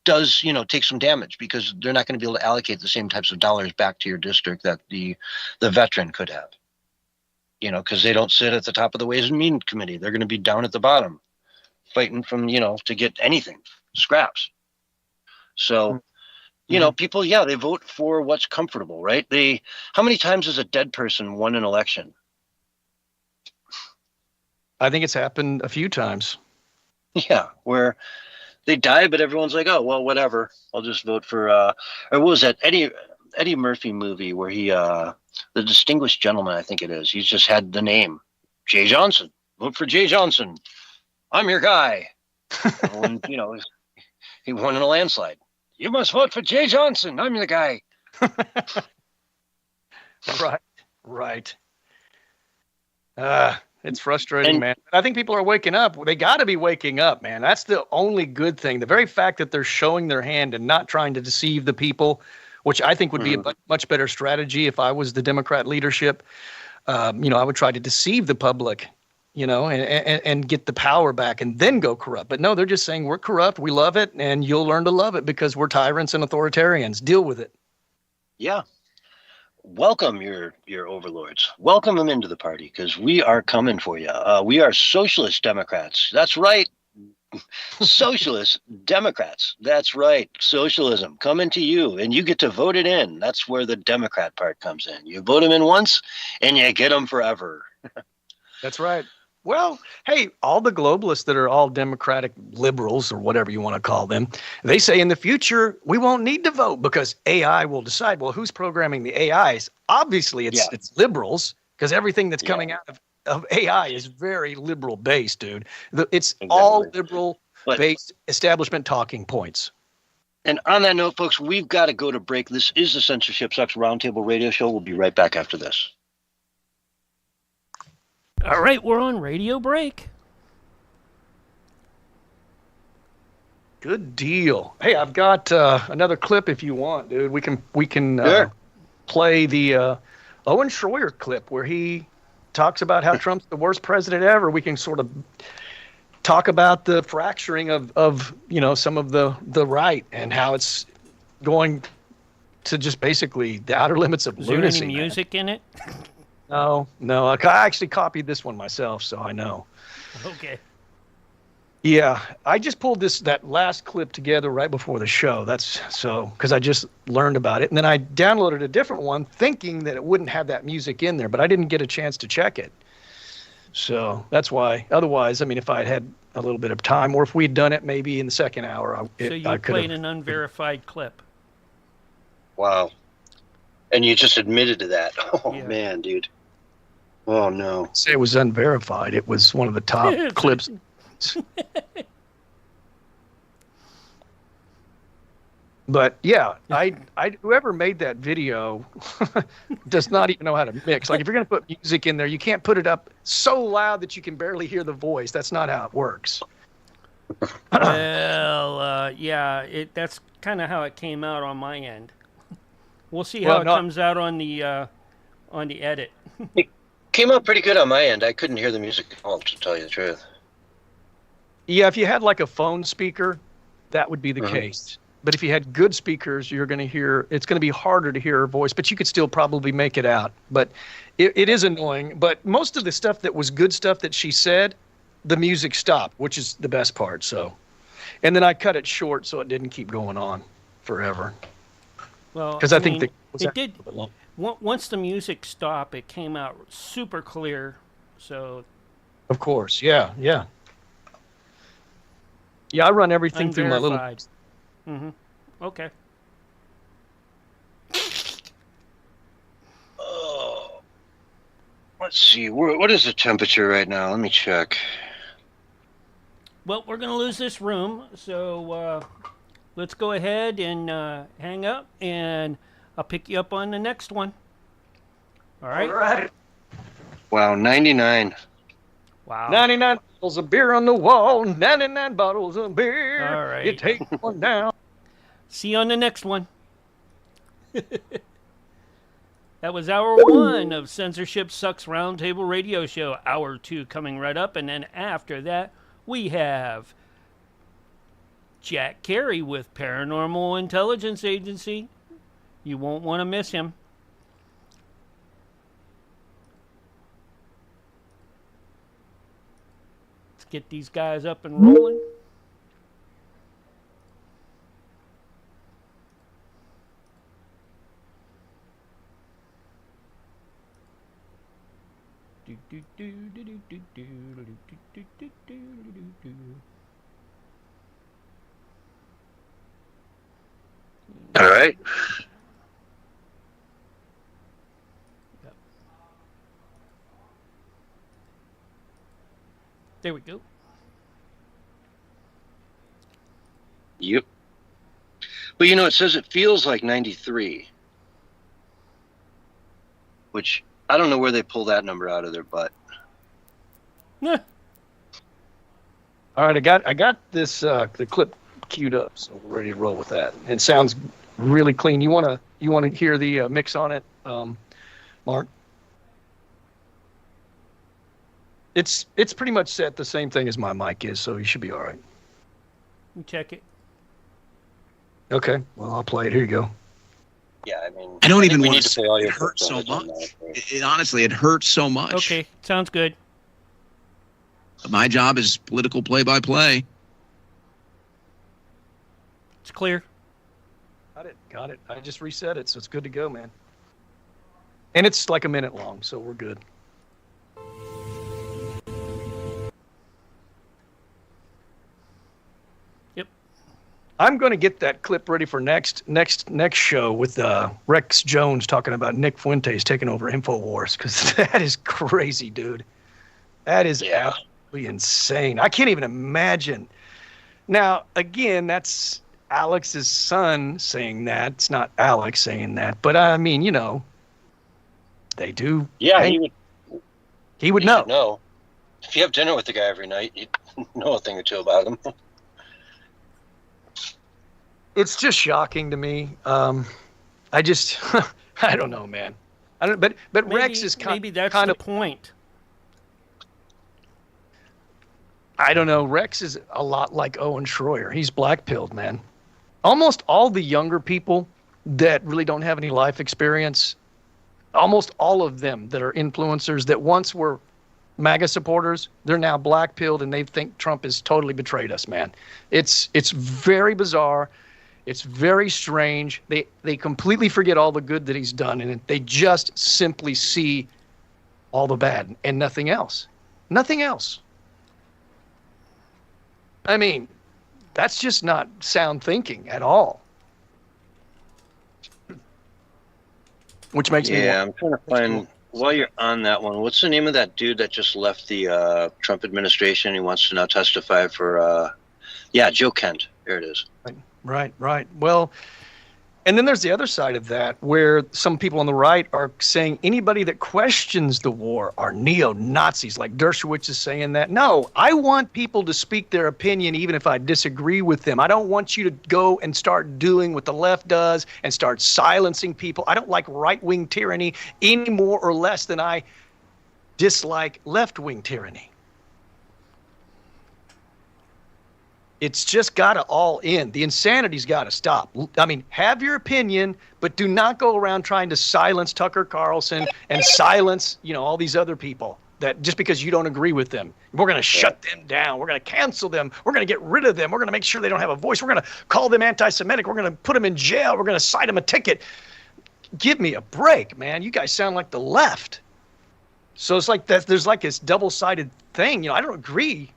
does, take some damage because they're not going to be able to allocate the same types of dollars back to your district that the veteran could have. Because they don't sit at the top of the Ways and Means Committee. They're going to be down at the bottom fighting from, to get anything, scraps. So, people, they vote for what's comfortable, right? How many times has a dead person won an election? I think it's happened a few times. Yeah, where they die, but everyone's like, oh, well, whatever. I'll just vote for, or what was that Eddie Murphy movie where he the distinguished gentleman, I think it is. He's just had the name Jay Johnson. Vote for Jay Johnson. I'm your guy. When, you know, he won in a landslide. You must vote for Jay Johnson. I'm the guy. Right. It's frustrating, man. I think people are waking up. They got to be waking up, man. That's the only good thing. The very fact that they're showing their hand and not trying to deceive the people, which I think would be a much better strategy if I was the Democrat leadership. I would try to deceive the public, and get the power back and then go corrupt. But no, they're just saying we're corrupt. We love it. And you'll learn to love it because we're tyrants and authoritarians. Deal with it. Yeah. Welcome your overlords. Welcome them into the party because we are coming for you. We are socialist Democrats. That's right. Socialist Democrats. That's right. Socialism coming to you, and you get to vote it in. That's where the Democrat part comes in. You vote them in once, and you get them forever. That's right. Well, hey, all the globalists that are all democratic liberals or whatever you want to call them, they say in the future we won't need to vote because AI will decide. Well, who's programming the AIs? Obviously, it's liberals because everything that's coming out of AI is very liberal based, dude. It's all liberal based establishment talking points. And on that note, folks, we've got to go to break. This is the Censorship Sucks Roundtable radio show. We'll be right back after this. All right, we're on radio break. Good deal. Hey, I've got another clip if you want, dude. We can play the Owen Schroyer clip where he talks about how Trump's the worst president ever. We can sort of talk about the fracturing of some of the right and how it's going to just basically the outer limits of lunacy. Is there any music in it? No. I actually copied this one myself, so I know. Okay. Yeah, I just pulled that last clip together right before the show. That's so because I just learned about it, and then I downloaded a different one, thinking that it wouldn't have that music in there, but I didn't get a chance to check it. So that's why. Otherwise, I mean, if I had a little bit of time, or if we'd done it maybe in the second hour, I played an unverified clip. Wow. And you just admitted to that. Oh, yeah. Man, dude. Oh, no. I'd say it was unverified. It was one of the top clips. But, yeah, I whoever made that video does not even know how to mix. Like, if you're going to put music in there, you can't put it up so loud that you can barely hear the voice. That's not how it works. Well, that's kind of how it came out on my end. We'll see how it comes out on the edit. It came out pretty good on my end. I couldn't hear the music at all, to tell you the truth. Yeah, if you had like a phone speaker, that would be the case. But if you had good speakers, you're going to hear. It's going to be harder to hear her voice, but you could still probably make it out. But it is annoying. But most of the stuff that was good stuff that she said, the music stopped, which is the best part. So, and then I cut it short so it didn't keep going on forever. Well, because I think it did. Once the music stopped, it came out super clear. So, of course, yeah. I run everything unverified. through my little. Mm-hmm. Okay. Oh, let's see. What is the temperature right now? Let me check. Well, we're gonna lose this room, so. Let's go ahead and hang up, and I'll pick you up on the next one. All right? All right. Wow, 99. Wow. 99 bottles of beer on the wall, 99 bottles of beer. All right. You take one down. See you on the next one. That was hour 1 of Censorship Sucks Roundtable Radio Show. Hour 2 coming right up, and then after that, we have Jack Carey with Paranormal Intelligence Agency. You won't want to miss him. Let's get these guys up and rolling. All right. There we go. Yep. But you know, it says it feels like 93, which I don't know where they pull that number out of their butt. Yeah. All right, I got this the clip queued up, so we're ready to roll with that. It sounds really clean. You wanna hear the mix on it, Mark? It's pretty much set the same thing as my mic is, so you should be all right. Check it. Okay, well, I'll play it. Here you go. Yeah, I mean, I don't even want to say say it hurts so much. Honestly, it hurts so much. Okay, sounds good. My job is political play-by-play. It's clear. Got it. I just reset it, so it's good to go, man. And it's like a minute long, so we're good. Yep. I'm going to get that clip ready for next show with Rex Jones talking about Nick Fuentes taking over InfoWars, because that is crazy, dude. That is absolutely insane. I can't even imagine. Now, again, that's Alex's son saying that. It's not Alex saying that. But, I mean, you know, they do. Yeah, he would know. No. If you have dinner with the guy every night, you'd know a thing or two about him. It's just shocking to me. I just, I don't know, man. But Maybe, Rex is maybe that's kind the of point. I don't know. Rex is a lot like Owen Schroyer. He's black-pilled, man. Almost all the younger people that really don't have any life experience, almost all of them that are influencers that once were MAGA supporters, they're now black-pilled and they think Trump has totally betrayed us, man. It's very bizarre. It's very strange. They completely forget all the good that he's done, and they just simply see all the bad and nothing else. Nothing else. I mean, that's just not sound thinking at all. Which makes me Yeah, I'm trying to find, while you're on that one, what's the name of that dude that just left the Trump administration? He wants to now testify for, Joe Kent. There it is. Right. Well, and then there's the other side of that where some people on the right are saying anybody that questions the war are neo-Nazis, like Dershowitz is saying that. No, I want people to speak their opinion even if I disagree with them. I don't want you to go and start doing what the left does and start silencing people. I don't like right-wing tyranny any more or less than I dislike left-wing tyranny. It's just got to all end. The insanity's got to stop. I mean, have your opinion, but do not go around trying to silence Tucker Carlson and silence, all these other people that just because you don't agree with them. We're going to shut them down. We're going to cancel them. We're going to get rid of them. We're going to make sure they don't have a voice. We're going to call them anti-Semitic. We're going to put them in jail. We're going to cite them a ticket. Give me a break, man. You guys sound like the left. So it's like that. There's like this double-sided thing. I don't agree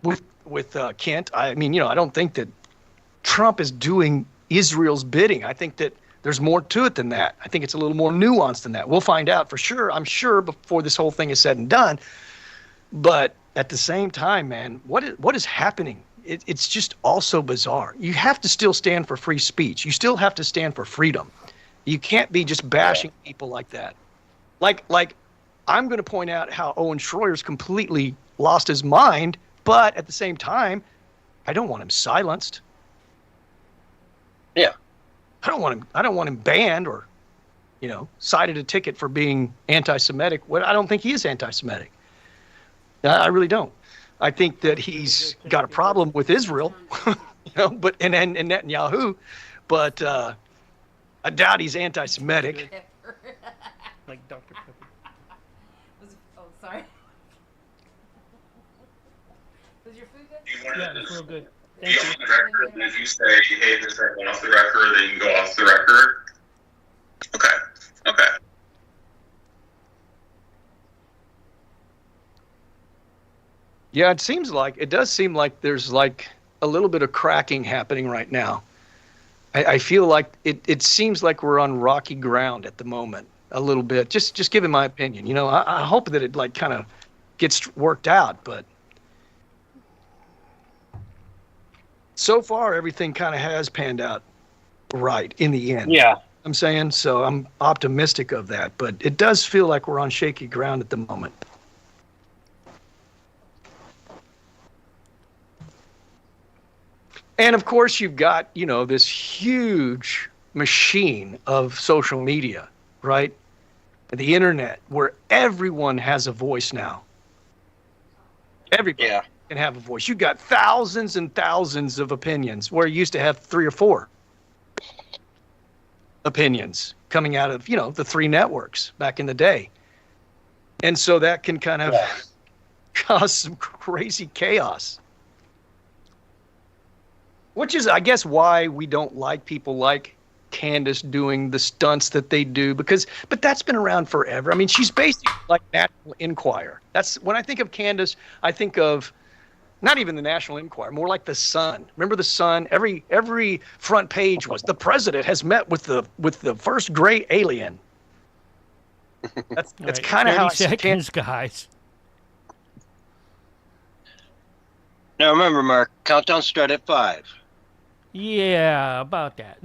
with Kent. I mean, I don't think that Trump is doing Israel's bidding. I think that there's more to it than that. I think it's a little more nuanced than that. We'll find out for sure, I'm sure, before this whole thing is said and done. But at the same time, man, what is happening? It's just also bizarre. You have to still stand for free speech. You still have to stand for freedom. You can't be just bashing people like that. Like I'm going to point out how Owen Schroyer's completely lost his mind. But at the same time, I don't want him silenced. Yeah. I don't want him banned or, cited a ticket for being anti-Semitic. I don't think he is anti-Semitic. I really don't. I think that he's got a problem with Israel, but and Netanyahu, but I doubt he's anti-Semitic. Like Dr. Pepper. Oh, sorry. Was your food good? Yeah, it's real good. Be Thank off you. the record, and if you say, hey, this ain't off the record, then you can go off the record. Okay. Yeah, it does seem like there's like a little bit of cracking happening right now. I feel like it seems like we're on rocky ground at the moment, a little bit. Just giving my opinion. I hope that it like kind of gets worked out, but so far everything kind of has panned out right in the end. Yeah. I'm saying, so I'm optimistic of that, but it does feel like we're on shaky ground at the moment. And of course, you've got, this huge machine of social media, right? The internet, where everyone has a voice now. Everybody can have a voice. You've got thousands and thousands of opinions, where you used to have 3 or 4 opinions coming out of, the 3 networks back in the day. And so that can kind of cause some crazy chaos. Which is, I guess, why we don't like people like Candace doing the stunts that they do, but that's been around forever. I mean, she's basically like National Enquirer. That's when I think of Candace, I think of not even the National Enquirer, more like the Sun. Remember the Sun? Every front page was the president has met with the first gray alien. That's Right, kind of how I see seconds, guys. Now remember, Mark, countdown start at 5. Yeah, about that.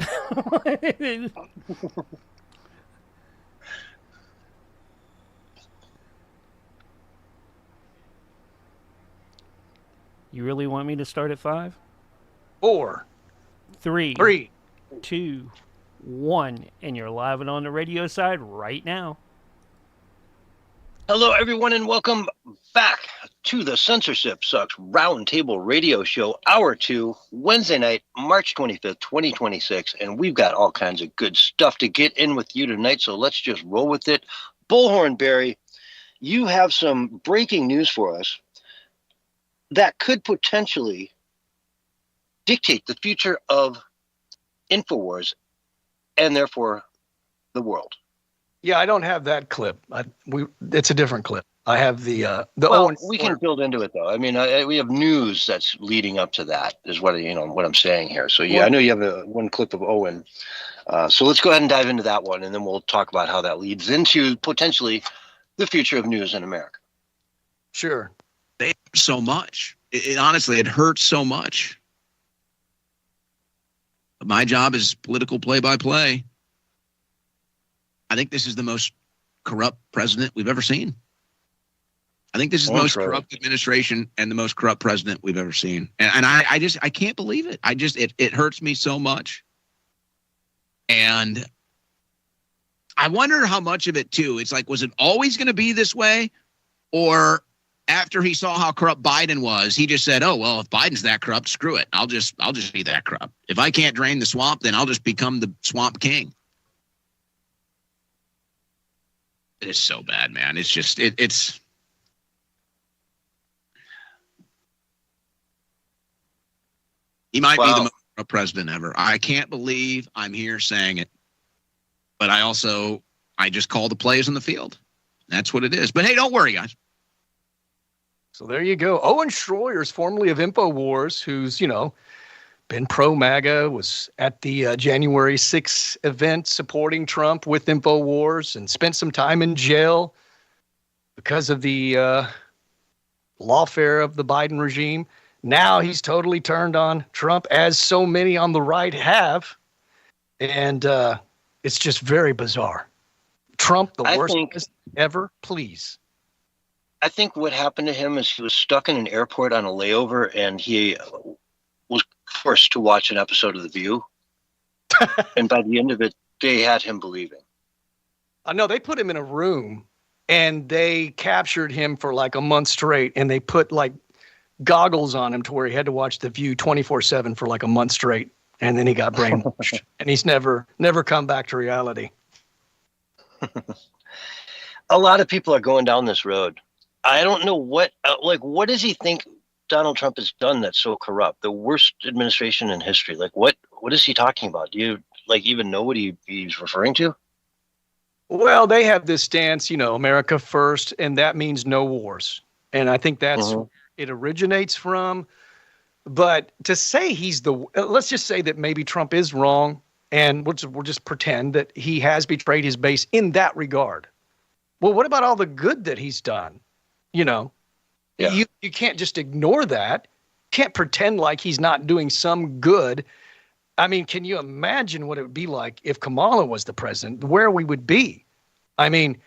You really want me to start at 5? 4, 3, 2, 1, and you're live and on the radio side right now. Hello, everyone, and welcome back to the Censorship Sucks Roundtable Radio Show, Hour 2, Wednesday night, March 25th, 2026. And we've got all kinds of good stuff to get in with you tonight, so let's just roll with it. Bullhorn Barry, you have some breaking news for us that could potentially dictate the future of InfoWars and therefore the world. Yeah, I don't have that clip. It's a different clip. I have the well, Owen. We can build into it though. I mean, we have news that's leading up to that. Is what what I'm saying here. So yeah, I know you have one clip of Owen. So let's go ahead and dive into that one, and then we'll talk about how that leads into potentially the future of news in America. Sure. They so much. It honestly, it hurts so much. But my job is political play-by-play. I think this is the most corrupt president we've ever seen. I think this is the most corrupt administration and the most corrupt president we've ever seen. And I can't believe it. It hurts me so much. And I wonder how much of it too, it's like, was it always going to be this way? Or after he saw how corrupt Biden was, he just said, oh, well, if Biden's that corrupt, screw it. I'll just be that corrupt. If I can't drain the swamp, then I'll just become the swamp king. It is so bad, man. It's just, it's. He might be the most corrupt president ever. I can't believe I'm here saying it. But I just call the plays on the field. That's what it is. But hey, don't worry, guys. So there you go. Owen Schroyers, formerly of InfoWars, who's, been pro-MAGA, was at the January 6th event supporting Trump with InfoWars and spent some time in jail because of the lawfare of the Biden regime. Now he's totally turned on Trump, as so many on the right have. And it's just very bizarre. Trump, the worst president ever, please. I think what happened to him is he was stuck in an airport on a layover, and he was forced to watch an episode of The View. And by the end of it, they had him believing. I know they put him in a room and they captured him for like a month straight, and they put like goggles on him to where he had to watch The View 24/7 for like a month straight. And then he got brainwashed and he's never come back to reality. A lot of people are going down this road. I don't know what does he think Donald Trump has done that's so corrupt? The worst administration in history. Like, what is he talking about? Do you even know what he's referring to? Well, they have this stance, America first, and that means no wars. And I think that's where it originates from. But to say let's just say that maybe Trump is wrong, and we'll just pretend that he has betrayed his base in that regard. Well, what about all the good that he's done? You can't just ignore that. can't pretend like he's not doing some good. I mean, can you imagine what it would be like if Kamala was the president, where we would be? I mean,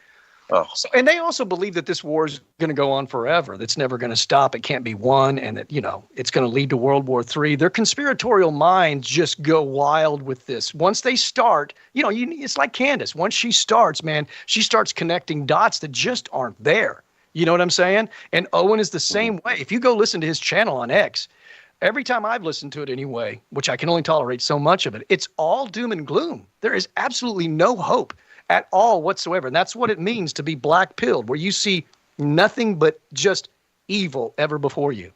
and they also believe that this war is going to go on forever. That's never going to stop. It can't be won, and that, it's going to lead to World War III. Their conspiratorial minds just go wild with this. Once they start, it's like Candace. Once she starts, man, she starts connecting dots that just aren't there. You know what I'm saying? And Owen is the same way. If you go listen to his channel on X, every time I've listened to it anyway, which I can only tolerate so much of it, it's all doom and gloom. There is absolutely no hope at all whatsoever. And that's what it means to be black-pilled, where you see nothing but just evil ever before you.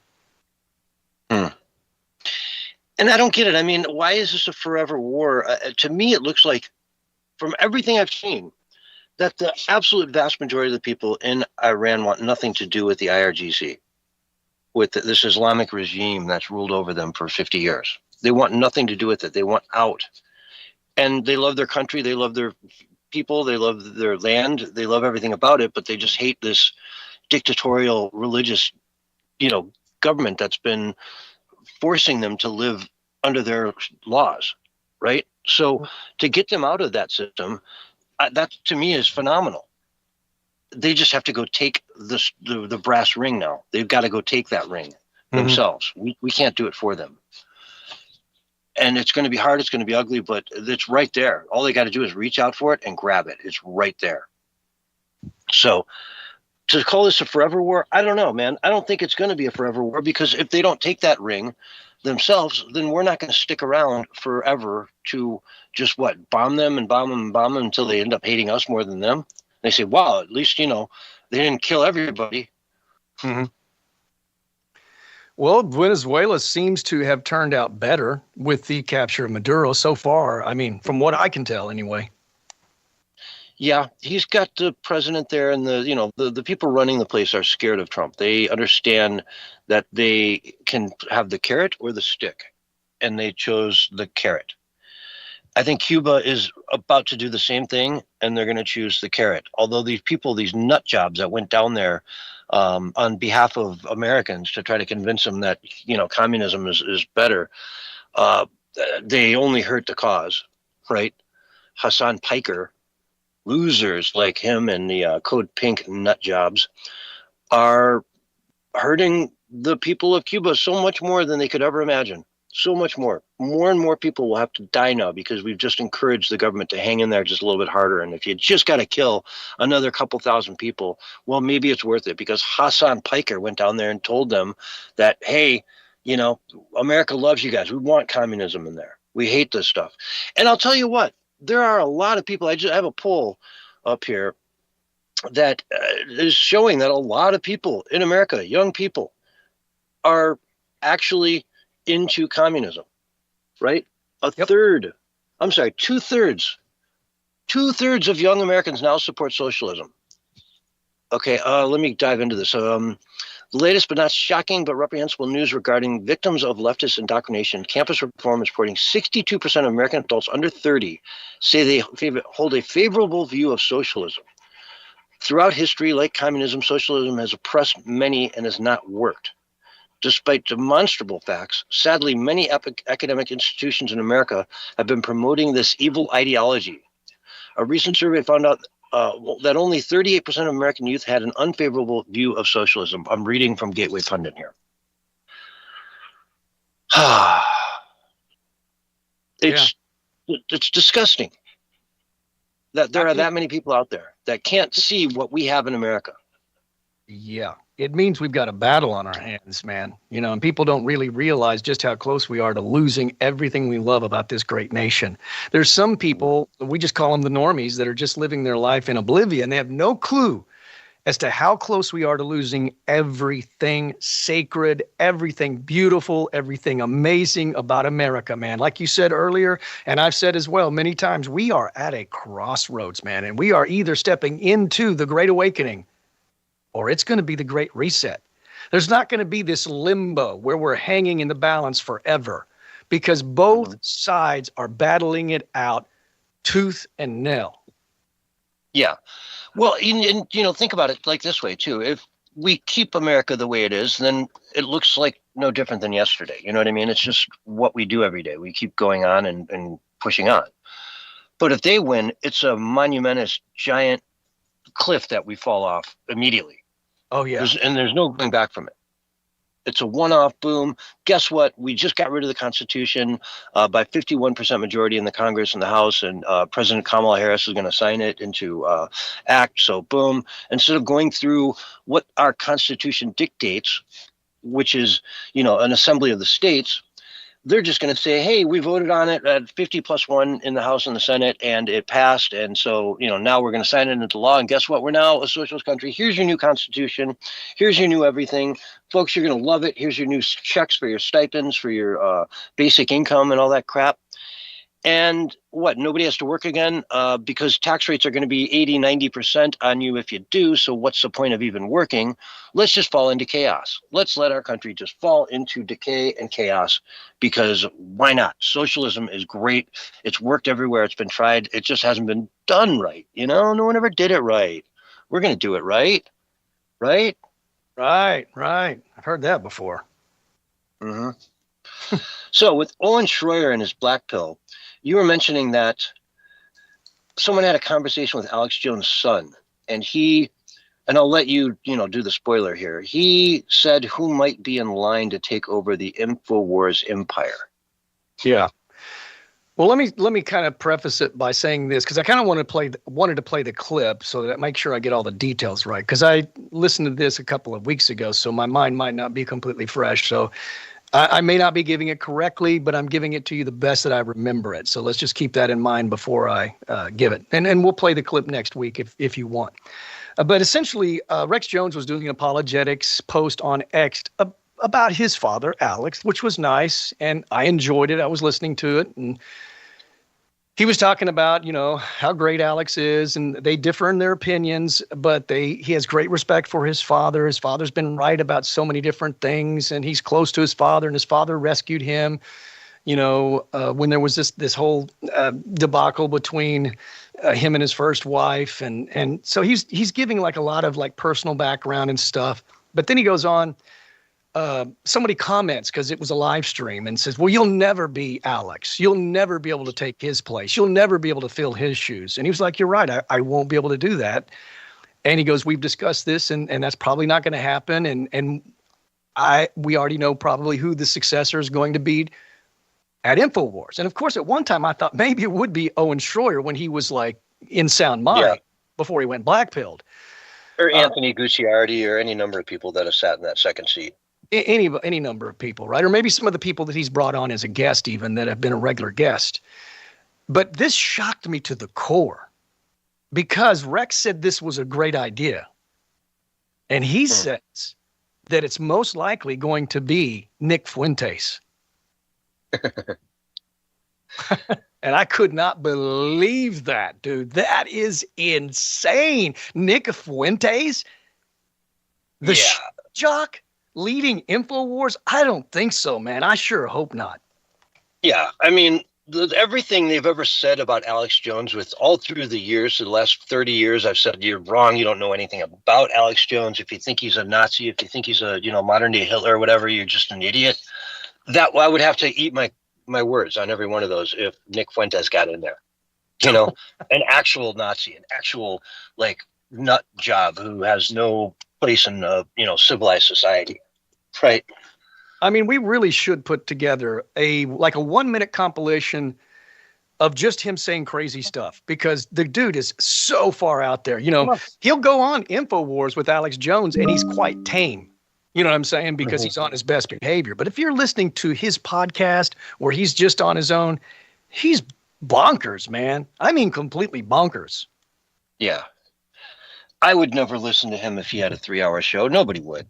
And I don't get it. I mean, why is this a forever war? To me, it looks like, from everything I've seen, that the absolute vast majority of the people in Iran want nothing to do with the IRGC, with this Islamic regime that's ruled over them for 50 years. They want nothing to do with it. They want out. And they love their country. They love their people. They love their land. They love everything about it, but they just hate this dictatorial religious, government that's been forcing them to live under their laws, right? So to get them out of that system, that to me is phenomenal. They just have to go take the brass ring now. They've got to go take that ring themselves. We can't do it for them. And it's going to be hard. It's going to be ugly, but it's right there. All they got to do is reach out for it and grab it. It's right there. So to call this a forever war, I don't know, man. I don't think it's going to be a forever war, because if they don't take that ring themselves, then we're not going to stick around forever to just bomb them and bomb them and bomb them until they end up hating us more than them. They say, wow, at least, they didn't kill everybody. Mm-hmm. Well, Venezuela seems to have turned out better with the capture of Maduro so far. I mean, from what I can tell anyway. Yeah, he's got the president there, and the people running the place are scared of Trump. They understand that they can have the carrot or the stick, and they chose the carrot. I think Cuba is about to do the same thing, and they're going to choose the carrot. Although these people, these nut jobs that went down there on behalf of Americans to try to convince them that, communism is better, they only hurt the cause, right? Hassan Piker, losers like him and the Code Pink nut jobs are hurting the people of Cuba so much more than they could ever imagine. So much more. More and more people will have to die now because we've just encouraged the government to hang in there just a little bit harder. And if you just got to kill another couple thousand people, well, maybe it's worth it, because Hassan Piker went down there and told them that, hey, America loves you guys. We want communism in there. We hate this stuff. And I'll tell you what, there are a lot of people. I have a poll up here that is showing that a lot of people in America, young people, are actually into communism, right? Two-thirds of young Americans now support socialism. Okay, let me dive into this. The latest but not shocking but reprehensible news regarding victims of leftist indoctrination. Campus Reform is reporting 62% of American adults under 30 say they hold a favorable view of socialism. Throughout history, like communism, socialism has oppressed many and has not worked. Despite demonstrable facts, sadly, many academic institutions in America have been promoting this evil ideology. A recent survey found out that only 38% of American youth had an unfavorable view of socialism. I'm reading from Gateway Pundit here. It's disgusting that there are that many people out there that can't see what we have in America. Yeah, it means we've got a battle on our hands, man. And people don't really realize just how close we are to losing everything we love about this great nation. There's some people, we just call them the normies, that are just living their life in oblivion. They have no clue as to how close we are to losing everything sacred, everything beautiful, everything amazing about America, man. Like you said earlier, and I've said as well many times, we are at a crossroads, man, and we are either stepping into the Great Awakening or it's going to be the Great Reset. There's not going to be this limbo where we're hanging in the balance forever, because both sides are battling it out tooth and nail. Yeah. Well, and think about it like this way, too. If we keep America the way it is, then it looks like no different than yesterday. You know what I mean? It's just what we do every day. We keep going on and pushing on. But if they win, it's a monumentous, giant cliff that we fall off immediately. Oh, yeah. There's no going back from it. It's a one-off boom. Guess what? We just got rid of the Constitution by 51% majority in the Congress and the House, and President Kamala Harris is going to sign it into act. So boom. Instead of going through what our Constitution dictates, which is, an assembly of the states, they're just going to say, hey, we voted on it at 50+1 in the House and the Senate, and it passed. And so, now we're going to sign it into law. And guess what? We're now a socialist country. Here's your new Constitution. Here's your new everything. Folks, you're going to love it. Here's your new checks for your stipends, for your basic income and all that crap. And what? Nobody has to work again because tax rates are going to be 80-90% on you if you do. So what's the point of even working? Let's just fall into chaos. Let's let our country just fall into decay and chaos, because why not? Socialism is great. It's worked everywhere. It's been tried. It just hasn't been done right. No one ever did it right. We're going to do it right. Right? Right. I've heard that before. Mm-hmm. So with Owen Schroyer and his black pill, you were mentioning that someone had a conversation with Alex Jones' son, and I'll let you, do the spoiler here. He said who might be in line to take over the InfoWars empire. Yeah. Well, let me kind of preface it by saying this, because I kind of wanted to play the clip so that I make sure I get all the details right, because I listened to this a couple of weeks ago, so my mind might not be completely fresh. So I may not be giving it correctly, but I'm giving it to you the best that I remember it. So let's just keep that in mind before I give it. And we'll play the clip next week if you want. But essentially, Rex Jones was doing an apologetics post on X about his father, Alex, which was nice. And I enjoyed it. I was listening to it. And he was talking about, how great Alex is, and they differ in their opinions, but he has great respect for his father. His father's been right about so many different things, and he's close to his father, and his father rescued him, when there was this whole debacle between him and his first wife. And so he's giving like a lot of like personal background and stuff. But then he goes on, somebody comments, because it was a live stream, and says, well, you'll never be Alex. You'll never be able to take his place. You'll never be able to fill his shoes. And he was like, you're right. I won't be able to do that. And he goes, we've discussed this, and that's probably not going to happen. And we already know probably who the successor is going to be at InfoWars. And of course, at one time I thought maybe it would be Owen Schroyer when he was like in sound mind before he went black-pilled. Or Anthony Gucciardi, or any number of people that have sat in that second seat. Any number of people, right? Or maybe some of the people that he's brought on as a guest, even, that have been a regular guest. But this shocked me to the core, because Rex said this was a great idea. And he says that it's most likely going to be Nick Fuentes. And I could not believe that, dude. That is insane. Nick Fuentes? The jock? Leading InfoWars? I don't think so, man. I sure hope not. Yeah, I mean, everything they've ever said about Alex Jones, with all through the years, the last 30 years, I've said, you're wrong. You don't know anything about Alex Jones. If you think he's a Nazi, if you think he's a modern day Hitler or whatever, you're just an idiot. That I would have to eat my words on every one of those if Nick Fuentes got in there. An actual Nazi, an actual nut job who has no place in civilized society. Right. I mean, we really should put together a 1-minute compilation of just him saying crazy stuff, because the dude is so far out there. He'll go on InfoWars with Alex Jones and he's quite tame. You know what I'm saying? Because he's on his best behavior. But if you're listening to his podcast where he's just on his own, he's bonkers, man. I mean, completely bonkers. Yeah. I would never listen to him if he had a 3-hour show. Nobody would.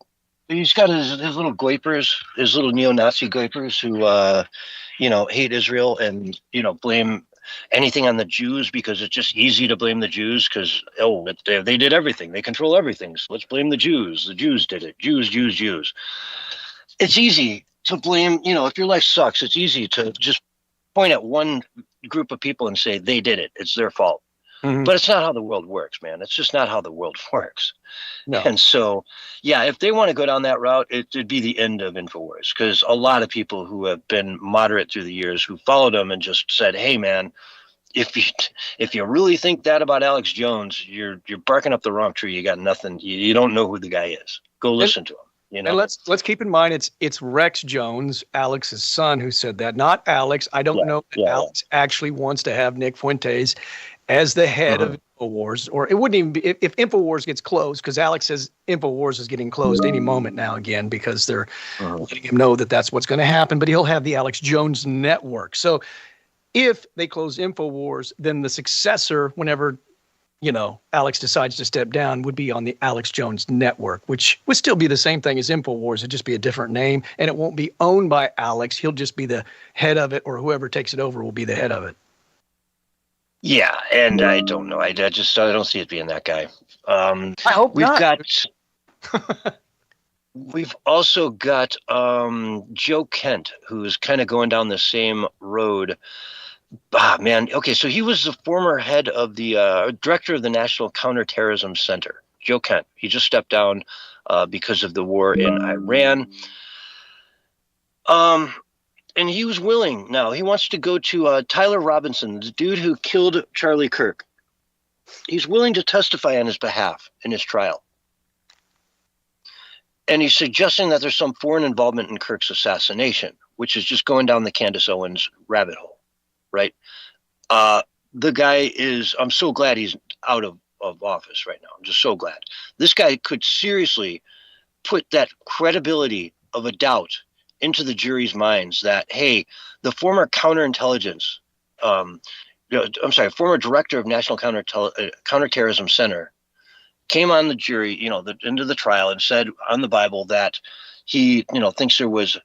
He's got his little goipers, his little neo-Nazi goipers who, hate Israel and, blame anything on the Jews, because it's just easy to blame the Jews because, they did everything. They control everything. So let's blame the Jews. The Jews did it. Jews. It's easy to blame, if your life sucks, it's easy to just point at one group of people and say they did it. It's their fault. But it's not how the world works, man. It's just not how the world works. No. And so, yeah, if they want to go down that route, it'd be the end of InfoWars, because a lot of people who have been moderate through the years who followed them and just said, hey, man, if you really think that about Alex Jones, you're barking up the wrong tree. You got nothing. You don't know who the guy is. Go listen to him. You know? And let's keep in mind it's Rex Jones, Alex's son, who said that, not Alex. I don't know that Alex actually wants to have Nick Fuentes as the head of InfoWars, or it wouldn't even be if InfoWars gets closed, because Alex says InfoWars is getting closed any moment now again, because they're letting him know that that's what's going to happen. But he'll have the Alex Jones network. So if they close InfoWars, then the successor, whenever Alex decides to step down, would be on the Alex Jones network, which would still be the same thing as InfoWars. It'd just be a different name, and it won't be owned by Alex. He'll just be the head of it, or whoever takes it over will be the head of it. Yeah, and I don't know. I don't see it being that guy. I hope not. We've also got Joe Kent, who's kind of going down the same road. Man. Okay, so he was the former head of the director of the National Counterterrorism Center, Joe Kent. He just stepped down because of the war in Iran. And he was willing now. He wants to go to Tyler Robinson, the dude who killed Charlie Kirk. He's willing to testify on his behalf in his trial. And he's suggesting that there's some foreign involvement in Kirk's assassination, which is just going down the Candace Owens rabbit hole. Right. The guy I'm so glad he's out of office right now. I'm just so glad. This guy could seriously put that credibility of a doubt into the jury's minds that, hey, the former counterintelligence, former director of National Counterterrorism Center came on the jury, into the trial and said on the Bible that he, thinks there was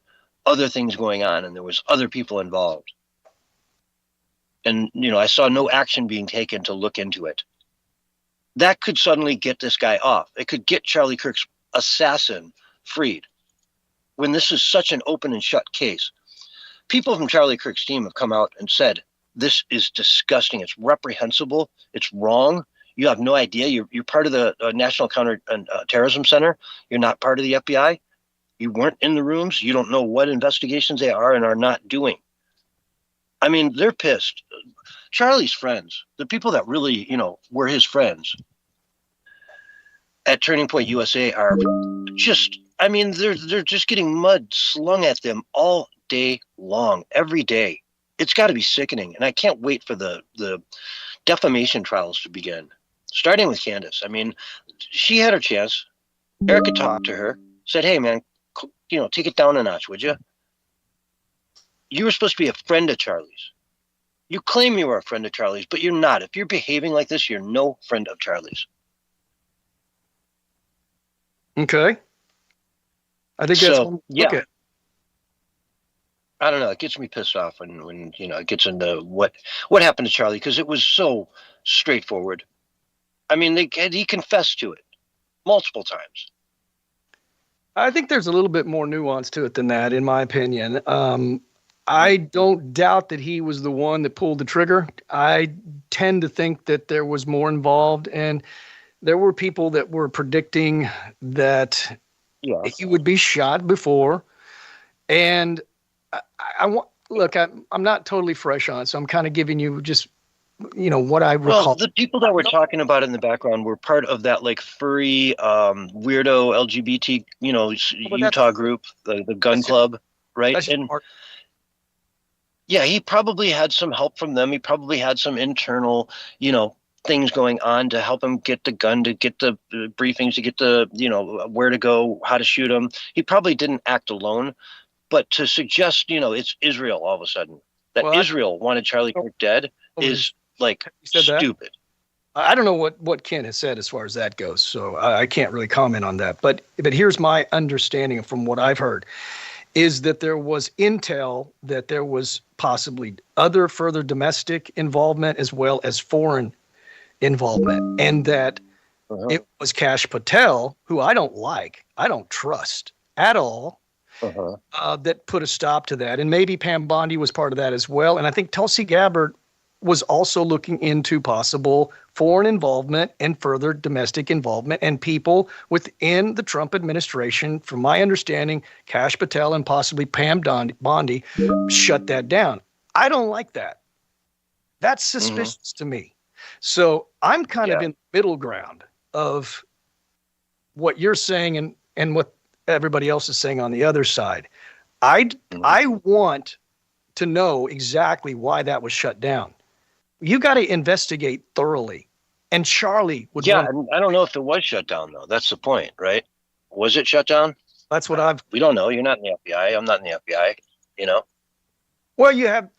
other things going on and there was other people involved. And, I saw no action being taken to look into it. That could suddenly get this guy off. It could get Charlie Kirk's assassin freed when this is such an open and shut case. People from Charlie Kirk's team have come out and said, this is disgusting. It's reprehensible. It's wrong. You have no idea. You're part of the National Counterterrorism Center. You're not part of the FBI. You weren't in the rooms. You don't know what investigations they are and are not doing. I mean, they're pissed. Charlie's friends, the people that really, were his friends at Turning Point USA are just, they're just getting mud slung at them all day long, every day. It's got to be sickening. And I can't wait for the defamation trials to begin, starting with Candace. She had her chance. Erica talked to her, said, hey, man, take it down a notch, would you? You were supposed to be a friend of Charlie's. You claim you are a friend of Charlie's, but you're not. If you're behaving like this, you're no friend of Charlie's. Okay. I think that's okay. I don't know. It gets me pissed off when it gets into what happened to Charlie, because it was so straightforward. He confessed to it multiple times. I think there's a little bit more nuance to it than that, in my opinion. I don't doubt that he was the one that pulled the trigger. I tend to think that there was more involved, and there were people that were predicting that he would be shot before. And I'm not totally fresh on it, so I'm kind of giving you just, what I recall. Well, the people that we're talking about in the background were part of that furry weirdo LGBT, Utah group, the gun club, right? And yeah, he probably had some help from them. He probably had some internal, things going on to help him get the gun, to get the briefings, to get the, where to go, how to shoot him. He probably didn't act alone. But to suggest, it's Israel all of a sudden, that Israel wanted Charlie Kirk dead is stupid. I don't know what Ken has said as far as that goes, so I can't really comment on that. But here's my understanding from what I've heard, is that there was intel that there was possibly other further domestic involvement as well as foreign involvement, and that it was Kash Patel, who I don't trust at all, that put a stop to that. And maybe Pam Bondi was part of that as well. And I think Tulsi Gabbard was also looking into possible foreign involvement and further domestic involvement, and people within the Trump administration, from my understanding, Kash Patel and possibly Pam Bondi shut that down. I don't like that. That's suspicious to me. So I'm kind of in the middle ground of what you're saying and what everybody else is saying on the other side. I want to know exactly why that was shut down. You got to investigate thoroughly. And Charlie would. Yeah, I don't know if it was shut down, though. That's the point, right? Was it shut down? That's what we don't know. You're not in the FBI. I'm not in the FBI, you know? Well, you have.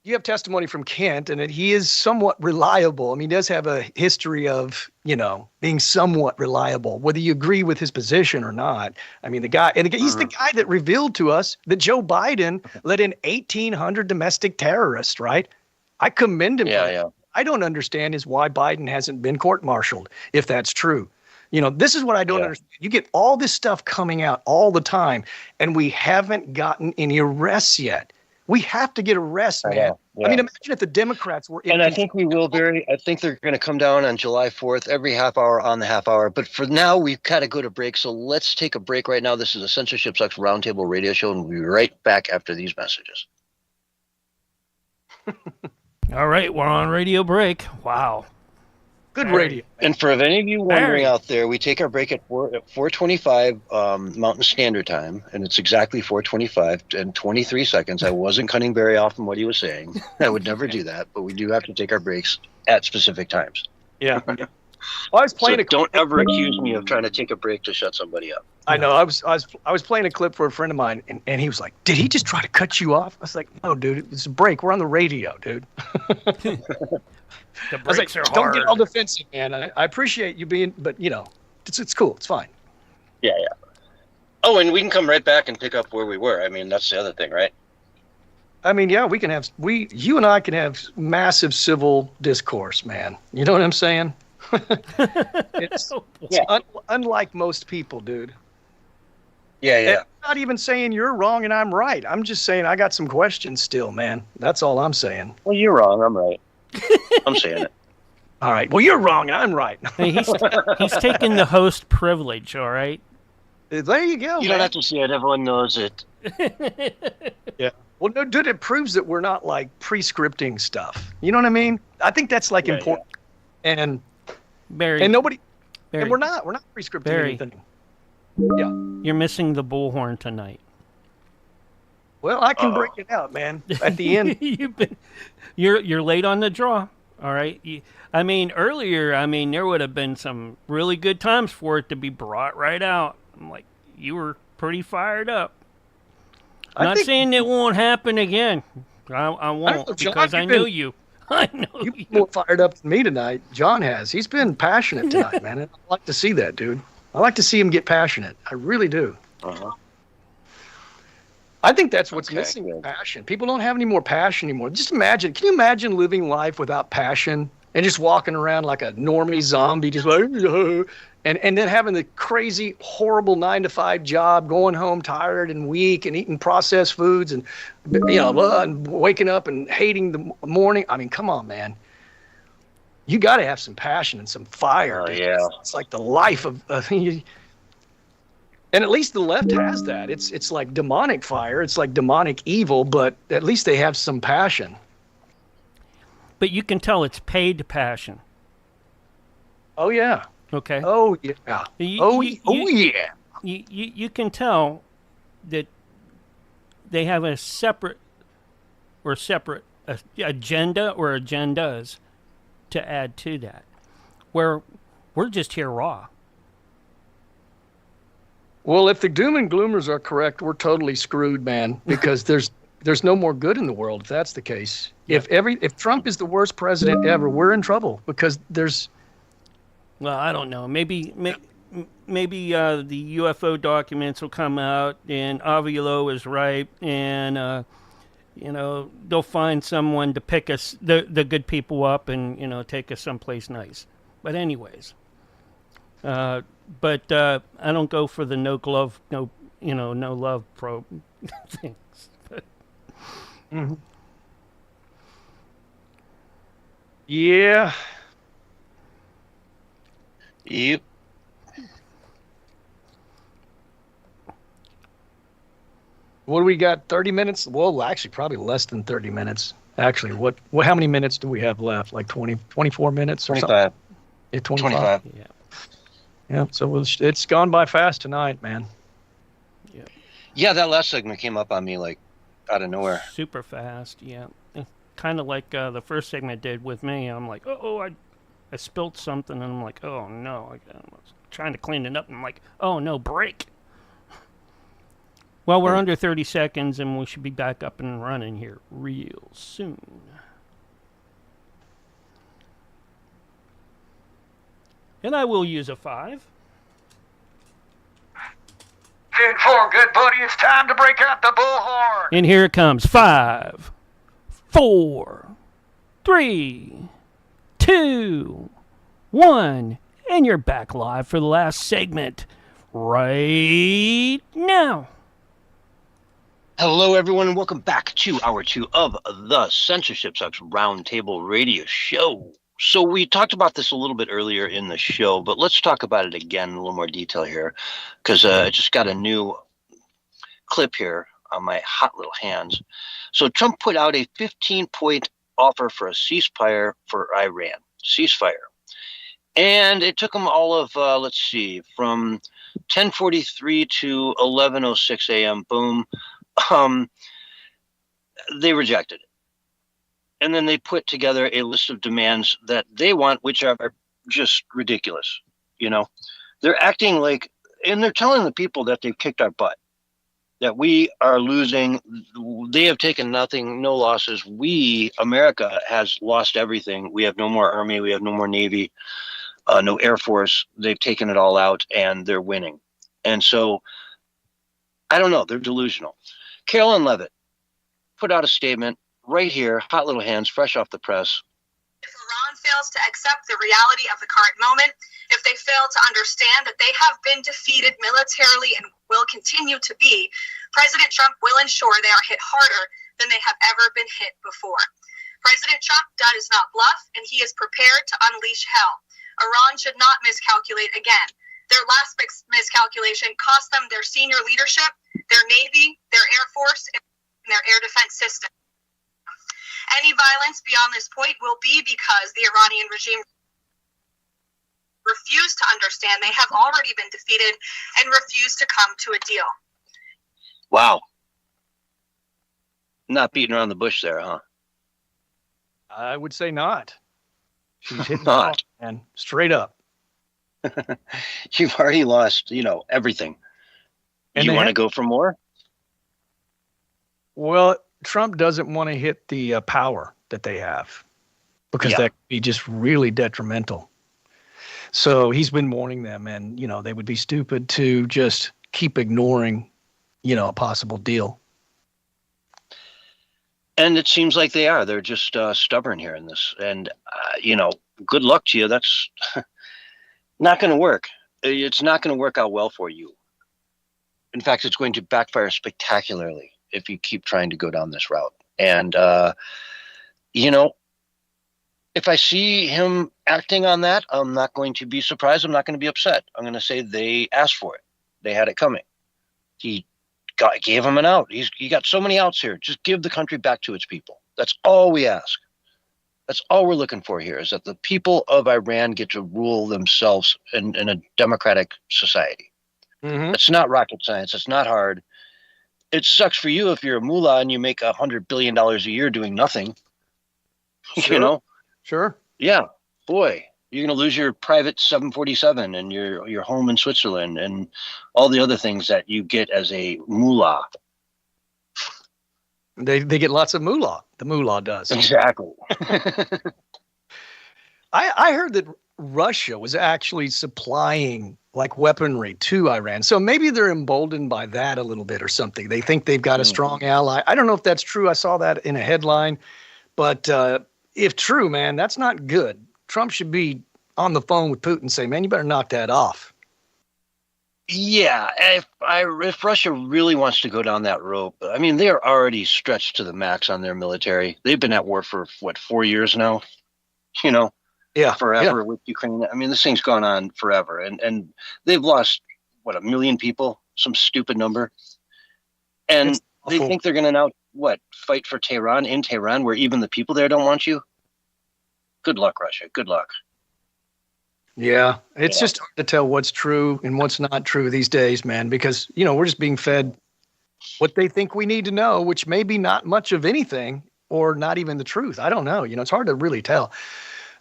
You have testimony from Kent, and he is somewhat reliable. I mean, he does have a history of, being somewhat reliable, whether you agree with his position or not. I mean, he's the guy that revealed to us that Joe Biden let in 1,800 domestic terrorists, right? I commend him for that. Yeah. I don't understand is why Biden hasn't been court-martialed, if that's true. This is what I don't understand. You get all this stuff coming out all the time, and we haven't gotten any arrests yet. We have to get arrests, man. Yeah. I mean, imagine if the Democrats were in. And I think we will, Barry. I think they're going to come down on July 4th, every half hour on the half hour. But for now, we've got to go to break. So let's take a break right now. This is a Censorship Sucks Roundtable radio show, and we'll be right back after these messages. All right, we're on radio break. Wow. Good radio. And for any of you wondering out there, we take our break at 4:25 Mountain Standard Time, and it's exactly 4:25 and 23 seconds. I wasn't cutting Barry off from what he was saying. I would never do that, but we do have to take our breaks at specific times. Yeah. Well, I was playing don't ever accuse me of trying to take a break to shut somebody up. I know. I was playing a clip for a friend of mine, and he was like, "Did he just try to cut you off?" I was like, "No, dude. It's a break. We're on the radio, dude." The breaks are hard. Don't get all defensive, man. I appreciate you being, but it's cool. It's fine. Yeah. Oh, and we can come right back and pick up where we were. I mean, that's the other thing, right? I mean, yeah, you and I can have massive civil discourse, man. You know what I'm saying? It's unlike most people, dude. Yeah. And I'm not even saying you're wrong and I'm right. I'm just saying I got some questions still, man. That's all I'm saying. Well, you're wrong. I'm right. I'm saying it. All right. Well, you're wrong. I'm right. Hey, he's taking the host privilege, all right? There you go. You don't have to see it. Everyone knows it. Yeah. Well, no, dude, it proves that we're not like pre-scripting stuff. You know what I mean? I think that's important. Yeah. And Barry, and nobody, Barry, and we're not pre-scripting anything. Yeah. You're missing the bullhorn tonight. Well, I can break it out, man. At the end, you're late on the draw. All right. Earlier, there would have been some really good times for it to be brought right out. I'm like, you were pretty fired up. I'm not saying it won't happen again. I won't, because I know you. I know you've been more fired up than me tonight. John has. He's been passionate tonight, man. I like to see that, dude. I like to see him get passionate. I really do. Uh-huh. I think that's what's missing, passion. People don't have any more passion anymore. Just imagine. Can you imagine living life without passion and just walking around like a normie zombie, just like, and then having the crazy, horrible 9-to-5 job, going home tired and weak and eating processed foods and, and waking up and hating the morning. I mean, come on, man. You got to have some passion and some fire. Oh, yeah. It's like the life of and at least the left has that. It's like demonic fire. It's like demonic evil, but at least they have some passion. But you can tell it's paid passion. Oh, yeah. Okay. Oh, yeah. Yeah. You can tell that they have a separate agenda or agendas to add to that, where we're just here raw. Well, if the doom and gloomers are correct, we're totally screwed, man, because there's no more good in the world if that's the case. Yeah. If Trump is the worst president ever, we're in trouble because there's. Well, I don't know. Maybe the UFO documents will come out and Avilo is right, and they'll find someone to pick us the good people up and take us someplace nice. But anyways. But I don't go for the no love probe things. But. Mm-hmm. Yeah. Yep. What do we got? 30 minutes? Well, actually, probably less than 30 minutes. Actually, how many minutes do we have left? Like 20, 24 minutes or 25. something? Yeah, 25. Yeah. Yeah, so it's gone by fast tonight, man. Yeah, that last segment came up on me like out of nowhere. Super fast, yeah. Kind of like the first segment did with me. I'm like, I spilled something, and I'm like, oh no. I was trying to clean it up, and I'm like, oh no, break. Well, we're under 30 seconds, and we should be back up and running here real soon. And I will use a 5. 10-4, good buddy. It's time to break out the bullhorn. And here it comes. 5, 4, 3, 2, 1. And you're back live for the last segment right now. Hello, everyone, and welcome back to Hour 2 of the Censorship Sucks Roundtable Radio Show. So we talked about this a little bit earlier in the show, but let's talk about it again in a little more detail here, because I just got a new clip here on my hot little hands. So Trump put out a 15-point offer for a ceasefire for Iran. Ceasefire. And it took them all of, from 10:43 to 11:06 a.m. Boom. They rejected it. And then they put together a list of demands that they want, which are just ridiculous. You know, they're acting like, and they're telling the people that they've kicked our butt, that we are losing. They have taken nothing, no losses. We, America, has lost everything. We have no more army. We have no more navy, no air force. They've taken it all out, and they're winning. And so, I don't know. They're delusional. Carolyn Levitt put out a statement right here, hot little hands, fresh off the press. If Iran fails to accept the reality of the current moment, if they fail to understand that they have been defeated militarily and will continue to be, President Trump will ensure they are hit harder than they have ever been hit before. President Trump does not bluff, and he is prepared to unleash hell. Iran should not miscalculate again. Their last miscalculation cost them their senior leadership, their Navy, their Air Force, and their air defense system. Any violence beyond this point will be because the Iranian regime refused to understand they have already been defeated and refused to come to a deal. Wow. Not beating around the bush there, huh? I would say not. She's hitting not. And straight up. You've already lost, everything. And you want to go for more? Well, Trump doesn't want to hit the power that they have because that could be just really detrimental. So he's been warning them, and, they would be stupid to just keep ignoring, a possible deal. And it seems like they are. They're just stubborn here in this. And, good luck to you. That's not going to work. It's not going to work out well for you. In fact, it's going to backfire spectacularly if you keep trying to go down this route. And, if I see him acting on that, I'm not going to be surprised. I'm not going to be upset. I'm going to say they asked for it. They had it coming. He gave him an out. He got so many outs here. Just give the country back to its people. That's all we ask. That's all we're looking for here, is that the people of Iran get to rule themselves in a democratic society. Mm-hmm. It's not rocket science. It's not hard. It sucks for you if you're a mullah and you make $100 billion a year doing nothing. Sure. Sure. Yeah. Boy, you're going to lose your private 747 and your home in Switzerland and all the other things that you get as a mullah. They get lots of moolah. The moolah does. Exactly. I heard that Russia was actually supplying weaponry to Iran. So maybe they're emboldened by that a little bit or something. They think they've got a strong ally. I don't know if that's true. I saw that in a headline. But if true, man, that's not good. Trump should be on the phone with Putin and say, man, you better knock that off. Yeah, if Russia really wants to go down that road, I mean, they're already stretched to the max on their military. They've been at war for, 4 years now? forever with Ukraine. I mean, this thing's gone on forever, and they've lost, 1 million people, some stupid number. And they think they're going to now, fight for Tehran in Tehran, where even the people there don't want you? Good luck, Russia. Good luck. Yeah, it's just hard to tell what's true and what's not true these days, man, because, we're just being fed what they think we need to know, which may be not much of anything or not even the truth. I don't know. It's hard to really tell,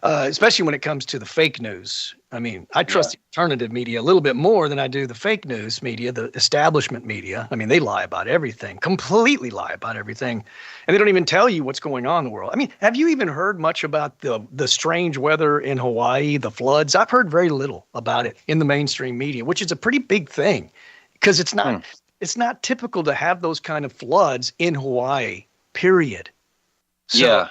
especially when it comes to the fake news. I mean, I trust the alternative media a little bit more than I do the fake news media, the establishment media. I mean, they lie about everything, completely lie about everything. And they don't even tell you what's going on in the world. I mean, have you even heard much about the strange weather in Hawaii, the floods? I've heard very little about it in the mainstream media, which is a pretty big thing because it's not typical to have those kind of floods in Hawaii, period. So,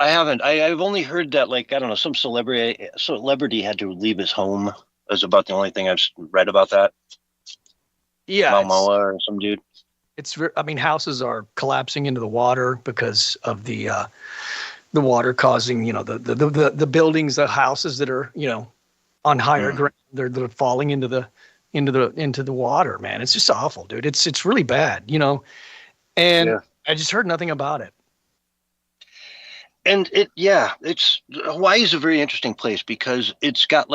I haven't. I've only heard that, I don't know, some celebrity had to leave his home. Is about the only thing I've read about that. Yeah. Maumoa or some dude. Houses are collapsing into the water because of the water causing, the buildings, the houses that are, on higher ground, they're falling into the water, man. It's just awful, dude. It's really bad, and I just heard nothing about it. And Hawaii is a very interesting place because it's got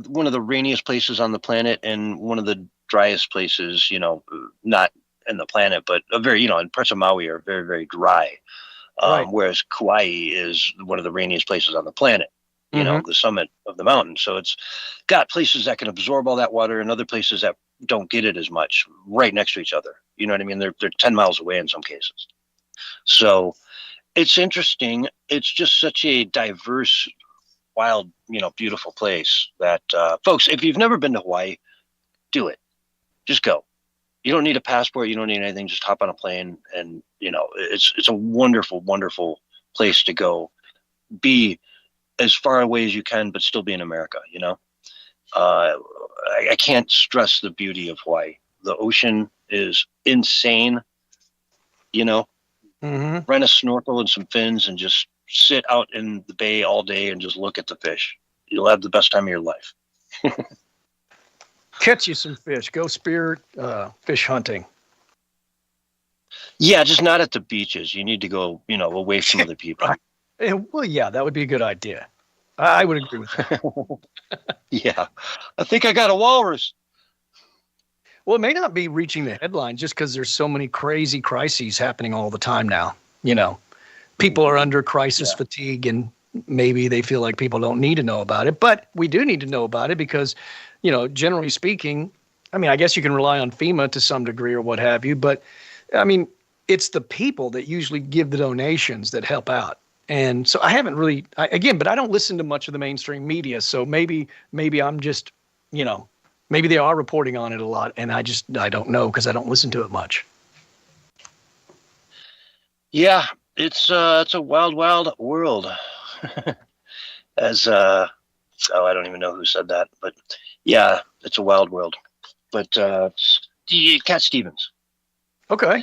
one of the rainiest places on the planet and one of the driest places, not in the planet, but a very, and parts of Maui are very, very dry. Whereas Kauai is one of the rainiest places on the planet, the summit of the mountain. So it's got places that can absorb all that water and other places that don't get it as much right next to each other. You know what I mean? They're 10 miles away in some cases. So it's interesting. It's just such a diverse, wild, beautiful place that, folks, if you've never been to Hawaii, do it. Just go. You don't need a passport. You don't need anything. Just hop on a plane. And, it's a wonderful, wonderful place to go. Be as far away as you can, but still be in America, I can't stress the beauty of Hawaii. The ocean is insane, Rent a snorkel and some fins and just sit out in the bay all day and just look at the fish. You'll have the best time of your life. Catch you some fish. Go spear fish hunting. Yeah, just not at the beaches. You need to go, away from other people. Well, yeah, that would be a good idea. I would agree with that. Yeah. I think I got a walrus. Well, it may not be reaching the headlines just because there's so many crazy crises happening all the time now. People are under crisis fatigue and maybe they feel like people don't need to know about it. But we do need to know about it because, generally speaking, I guess you can rely on FEMA to some degree or what have you. But, it's the people that usually give the donations that help out. And so I haven't really, but I don't listen to much of the mainstream media. So maybe I'm just, maybe they are reporting on it a lot, and I don't know because I don't listen to it much. Yeah, it's a wild, wild world. As I don't even know who said that, but yeah, it's a wild world. But Cat Stevens. Okay.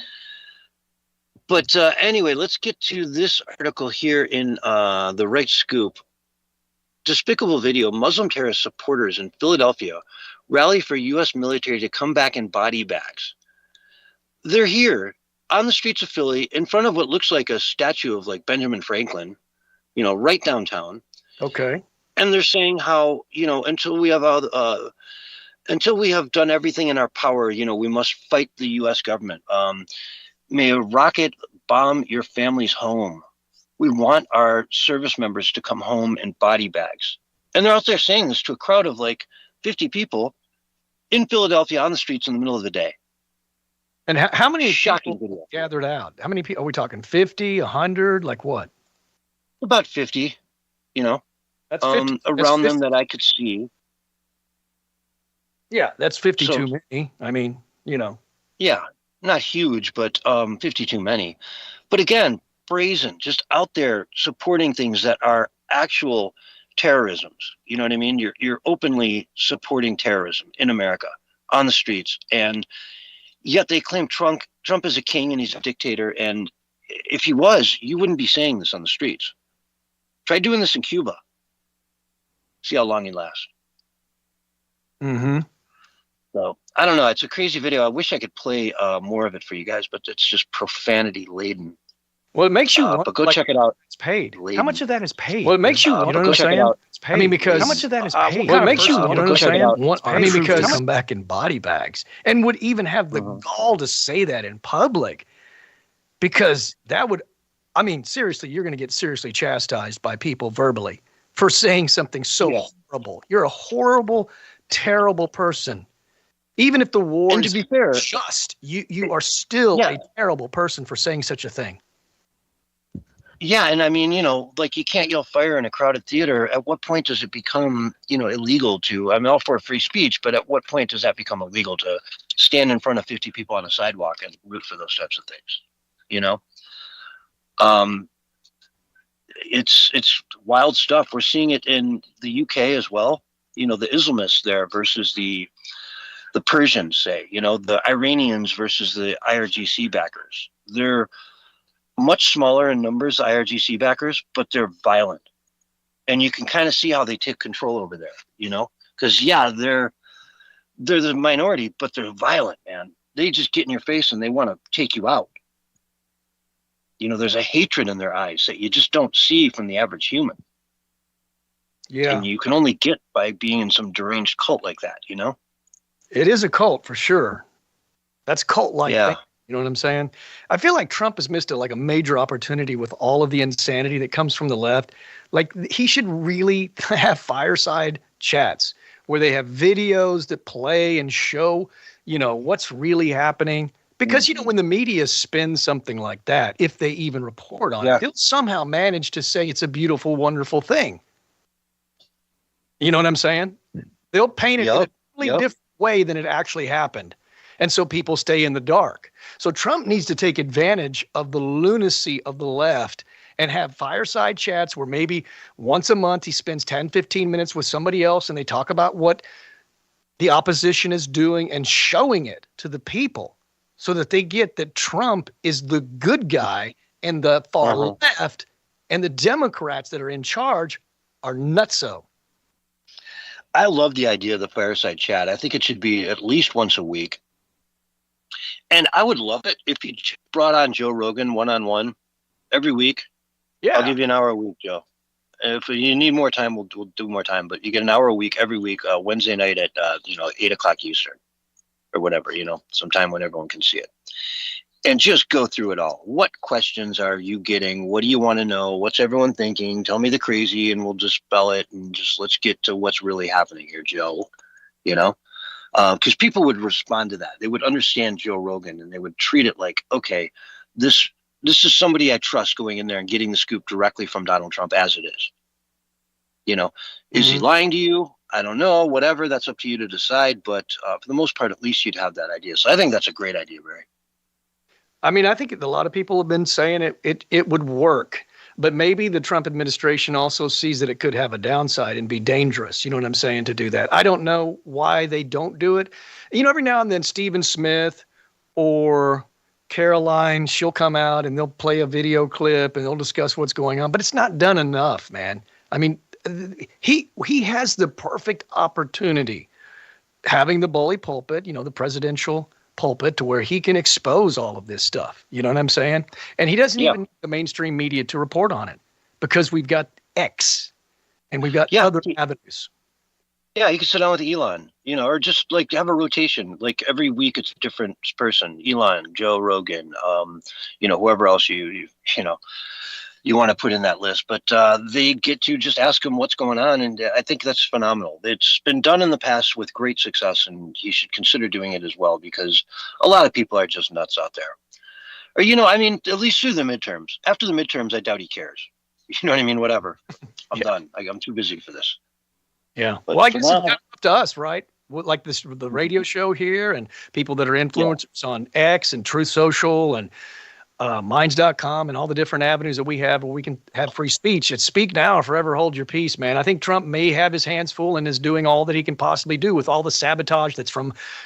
But anyway, let's get to this article here in the Right Scoop. Despicable video: Muslim terrorist supporters in Philadelphia rally for U.S. military to come back in body bags. They're here on the streets of Philly in front of what looks like a statue of Benjamin Franklin, right downtown. Okay. And they're saying how, until we have done everything in our power, we must fight the U.S. government. May a rocket bomb your family's home. We want our service members to come home in body bags. And they're out there saying this to a crowd of 50 people in Philadelphia on the streets in the middle of the day. And how many shocking people gathered out? How many people are we talking? 50, 100, what? About 50, That's 50. Around them that I could see. Yeah, that's 50 too many. Yeah, not huge, but 50 too many. But again, brazen, just out there supporting things that are actual terrorisms. You know what I mean? You're openly supporting terrorism in America on the streets, and yet they claim Trump is a king and he's a dictator. And if he was, you wouldn't be saying this on the streets. Try doing this in Cuba. See how long you last. Mm-hmm. So I don't know. It's a crazy video. I wish I could play more of it for you guys, but it's just profanity laden. Well, it makes you want, but go check it out. It's paid. Laden. How much of that is paid? Well, it makes you. You know what I'm saying? It's paid. I mean, because how much of that is paid? Well, it makes you. You know what I'm saying? I mean, because come back in body bags and would even have the gall to say that in public, because that would. I mean, seriously, you're going to get seriously chastised by people verbally for saying something so horrible. You're a horrible, terrible person. Even if the war and is to be fair, just, you are still a terrible person for saying such a thing. Yeah, and I mean, you know, like you can't yell fire in a crowded theater. At what point does it become, you know, illegal to? I'm all for free speech, but at what point does that become illegal to stand in front of 50 people on a sidewalk and root for those types of things? You know, it's wild stuff. We're seeing it in the UK as well. You know, the Islamists there versus the Persians, say. You know, the Iranians versus the IRGC backers. They're much smaller in numbers, IRGC backers, but they're violent. And you can kind of see how they take control over there, you know? Because, they're the minority, but they're violent, man. They just get in your face and they want to take you out. You know, there's a hatred in their eyes that you just don't see from the average human. Yeah. And you can only get by being in some deranged cult like that, you know? It is a cult for sure. That's cult-like Yeah. thing. You know what I'm saying? I feel like Trump has missed a major opportunity with all of the insanity that comes from the left. Like, he should really have fireside chats where they have videos that play and show, you know, what's really happening. Because, you know, when the media spins something like that, if they even report on it, they'll somehow manage to say it's a beautiful, wonderful thing. You know what I'm saying? They'll paint it in a totally different way than it actually happened. And so people stay in the dark. So Trump needs to take advantage of the lunacy of the left and have fireside chats where maybe once a month he spends 10, 15 minutes with somebody else and they talk about what the opposition is doing and showing it to the people so that they get that Trump is the good guy and the far left and the Democrats that are in charge are nutso. I love the idea of the fireside chat. I think it should be at least once a week. And I would love it if you brought on Joe Rogan one-on-one every week. Yeah. I'll give you an hour a week, Joe. If you need more time, we'll do more time. But you get an hour a week every week, Wednesday night at 8 o'clock Eastern or whatever, you know, sometime when everyone can see it. And just go through it all. What questions are you getting? What do you want to know? What's everyone thinking? Tell me the crazy and we'll just spell it and just let's get to what's really happening here, Joe. You know? Because people would respond to that. They would understand Joe Rogan and they would treat it like, okay, this is somebody I trust going in there and getting the scoop directly from Donald Trump as it is. You know, is he lying to you? I don't know, whatever. That's up to you to decide. But for the most part, at least you'd have that idea. So I think that's a great idea, Barry. I mean, I think a lot of people have been saying it would work. But maybe the Trump administration also sees that it could have a downside and be dangerous. You know what I'm saying, to do that. I don't know why they don't do it. You know, every now and then Stephen Smith or Caroline, she'll come out and they'll play a video clip and they'll discuss what's going on. But it's not done enough, man. I mean, he has the perfect opportunity having the bully pulpit, you know, the presidential pulpit, to where he can expose all of this stuff. You know what I'm saying? And he doesn't even need the mainstream media to report on it because we've got X and we've got other avenues. Yeah, you can sit down with Elon, you know, or just like have a rotation. Like every week it's a different person. Elon, Joe Rogan, you know, whoever else you want to put in that list. But they get to just ask him what's going on. And I think that's phenomenal. It's been done in the past with great success, and he should consider doing it as well, because a lot of people are just nuts out there. Or, you know, I mean, at least through the midterms. After the midterms, I doubt he cares. You know what I mean? Whatever. I'm done. I'm too busy for this. Yeah. But well, I guess it's up to us, right? Like the radio show here and people that are influencers on X and Truth Social and Minds.com and all the different avenues that we have where we can have free speech. It's speak now or forever hold your peace, man. I think Trump may have his hands full and is doing all that he can possibly do with all the sabotage that's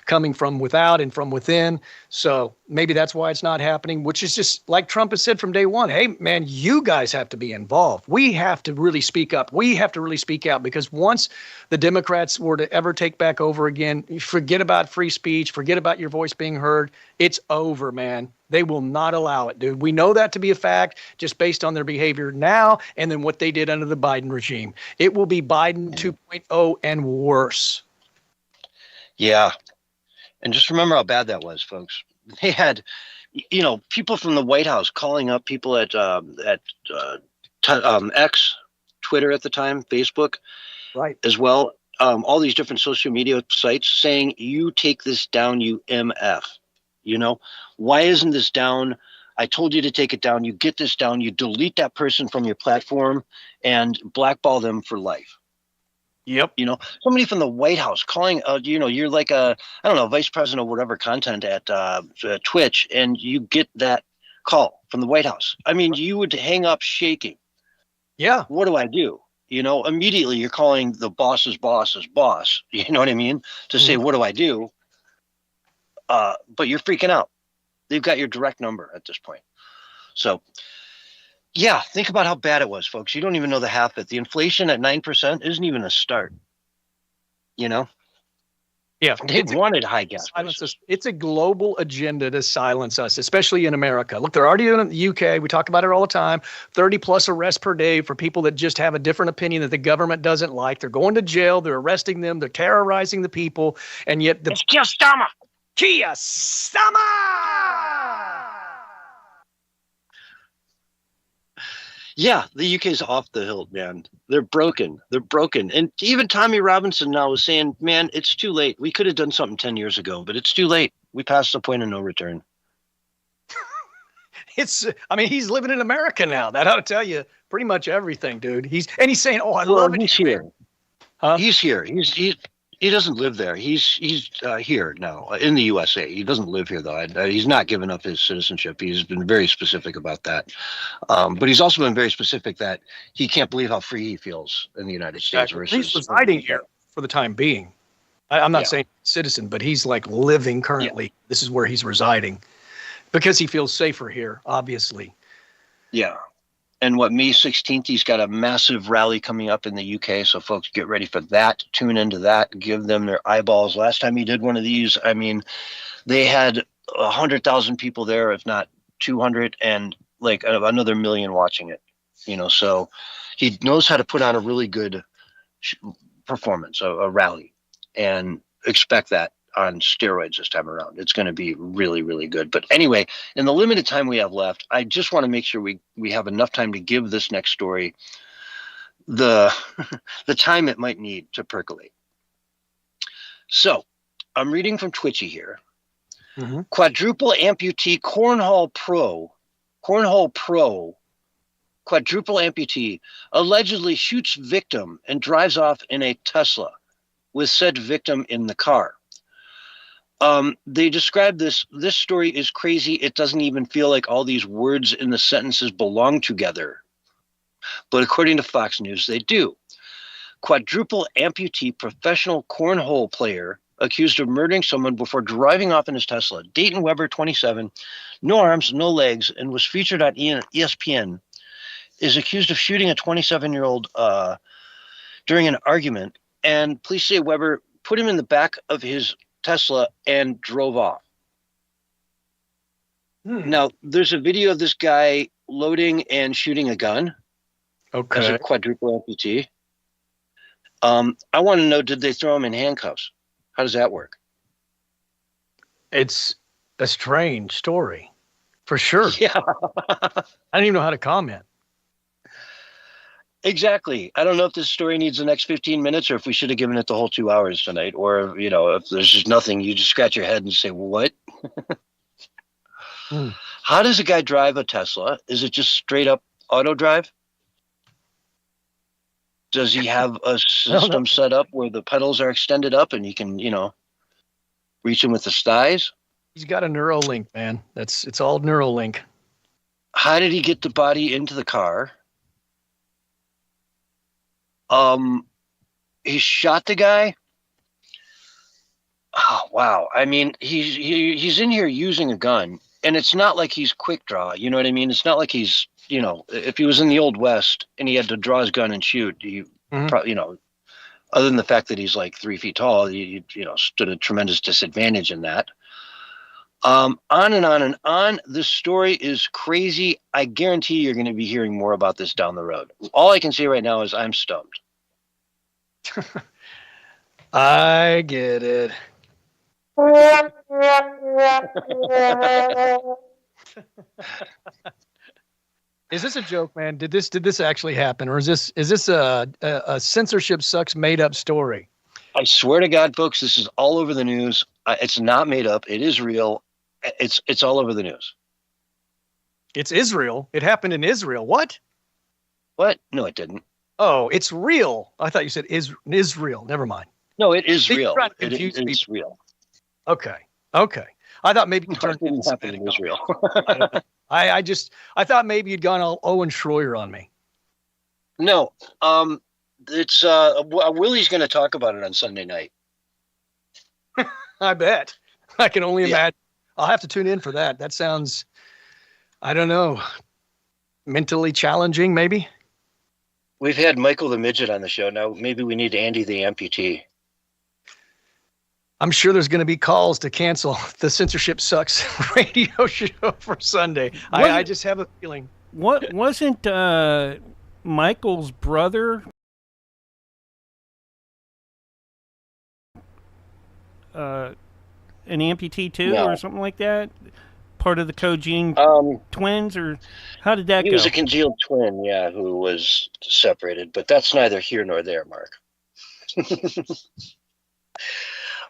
coming from without and from within. So maybe that's why it's not happening, which is just like Trump has said from day one. Hey, man, you guys have to be involved. We have to really speak up. We have to really speak out, because once the Democrats were to ever take back over again, forget about free speech, forget about your voice being heard. It's over, man. They will not allow it, dude. We know that to be a fact just based on their behavior now and then what they did under the Biden regime. It will be Biden 2.0 and worse. Yeah. And just remember how bad that was, folks. They had, people from the White House calling up people at X, Twitter at the time, Facebook, right, as well. All these different social media sites saying, "You take this down, you MF." Why isn't this down? I told you to take it down. You get this down. You delete that person from your platform and blackball them for life. Yep. Somebody from the White House calling, you're like vice president or whatever content at Twitch, and you get that call from the White House. I mean, you would hang up shaking. Yeah. What do I do? Immediately you're calling the boss's boss's boss. You know what I mean? To say, what do I do? But you're freaking out. They've got your direct number at this point. So, yeah, think about how bad it was, folks. You don't even know the half of it. The inflation at 9% isn't even a start. Yeah. They wanted high gas prices. It's a global agenda to silence us, especially in America. Look, they're already doing it in the UK. We talk about it all the time. 30+ arrests per day for people that just have a different opinion that the government doesn't like. They're going to jail. They're arresting them. They're terrorizing the people. And yet it's just summer. Kia Sama! Yeah, the UK's off the hilt, man. They're broken. They're broken. And even Tommy Robinson now is saying, man, it's too late. We could have done something 10 years ago, but it's too late. We passed the point of no return. He's living in America now. That ought to tell you pretty much everything, dude. He's saying, oh, I love it. He's here. Huh? He's here. He doesn't live there. He's here now in the USA. He doesn't live here, though. He's not given up his citizenship. He's been very specific about that. But he's also been very specific that he can't believe how free he feels in the United States. Versus he's residing here for the time being. I'm not saying citizen, but he's like living currently. Yeah. This is where he's residing because he feels safer here, obviously. Yeah. And May 16th, he's got a massive rally coming up in the UK. So folks, get ready for that. Tune into that. Give them their eyeballs. Last time he did one of these, I mean, they had 100,000 people there, if not 200, and like another million watching it. So he knows how to put on a really good performance, a rally, and expect that on steroids this time around. It's going to be really, really good. But anyway, in the limited time we have left, I just want to make sure we have enough time to give this next story the time it might need to percolate. So I'm reading from Twitchy here. Mm-hmm. Quadruple amputee cornhole pro, quadruple amputee allegedly shoots victim and drives off in a Tesla with said victim in the car. They describe this story is crazy. It doesn't even feel like all these words in the sentences belong together. But according to Fox News, they do. Quadruple amputee professional cornhole player accused of murdering someone before driving off in his Tesla. Dayton Weber, 27, no arms, no legs, and was featured on ESPN, is accused of shooting a 27-year-old during an argument. And police say Weber put him in the back of his Tesla and drove off. Now, there's a video of this guy loading and shooting a gun as a quadruple amputee. I want to know, did they throw him in handcuffs? How does that work? It's a strange story, for sure. Yeah. I don't even know how to comment. Exactly. I don't know if this story needs the next 15 minutes or if we should have given it the whole 2 hours tonight. Or, if there's just nothing, you just scratch your head and say, what? How does a guy drive a Tesla? Is it just straight up auto drive? Does he have a system set up where the pedals are extended up and you can, reach him with the thighs? He's got a Neuralink, man. It's all Neuralink. How did he get the body into the car? He shot the guy. Oh, wow. I mean, he's in here using a gun, and it's not like he's quick draw. You know what I mean? It's not like he's, if he was in the Old West and he had to draw his gun and shoot, he probably, other than the fact that he's like 3 feet tall, he stood a tremendous disadvantage in that. On and on and on. This story is crazy. I guarantee you're going to be hearing more about this down the road. All I can say right now is I'm stumped. I get it. Is this a joke, man? Did this actually happen, or is this a censorship sucks made up story? I swear to God, folks, this is all over the news. It's not made up. It is real. It's all over the news. It's Israel. It happened in Israel. What? What? No, it didn't. Oh, it's real. I thought you said Israel. Never mind. No, it is real. It's real. Okay. I thought maybe you turned it didn't happen in Israel. I thought maybe you'd gone all Owen Schroyer on me. No. It's Willie's going to talk about it on Sunday night. I bet. I can only imagine. I'll have to tune in for that. That sounds, I don't know, mentally challenging, maybe. We've had Michael the Midget on the show. Now maybe we need Andy the Amputee. I'm sure there's going to be calls to cancel the Censorship Sucks radio show for Sunday. I just have a feeling. What wasn't Michael's brother an amputee too, or something like that? Part of the Cogene twins, or how did that go? He was a congealed twin, who was separated, but that's neither here nor there, Mark.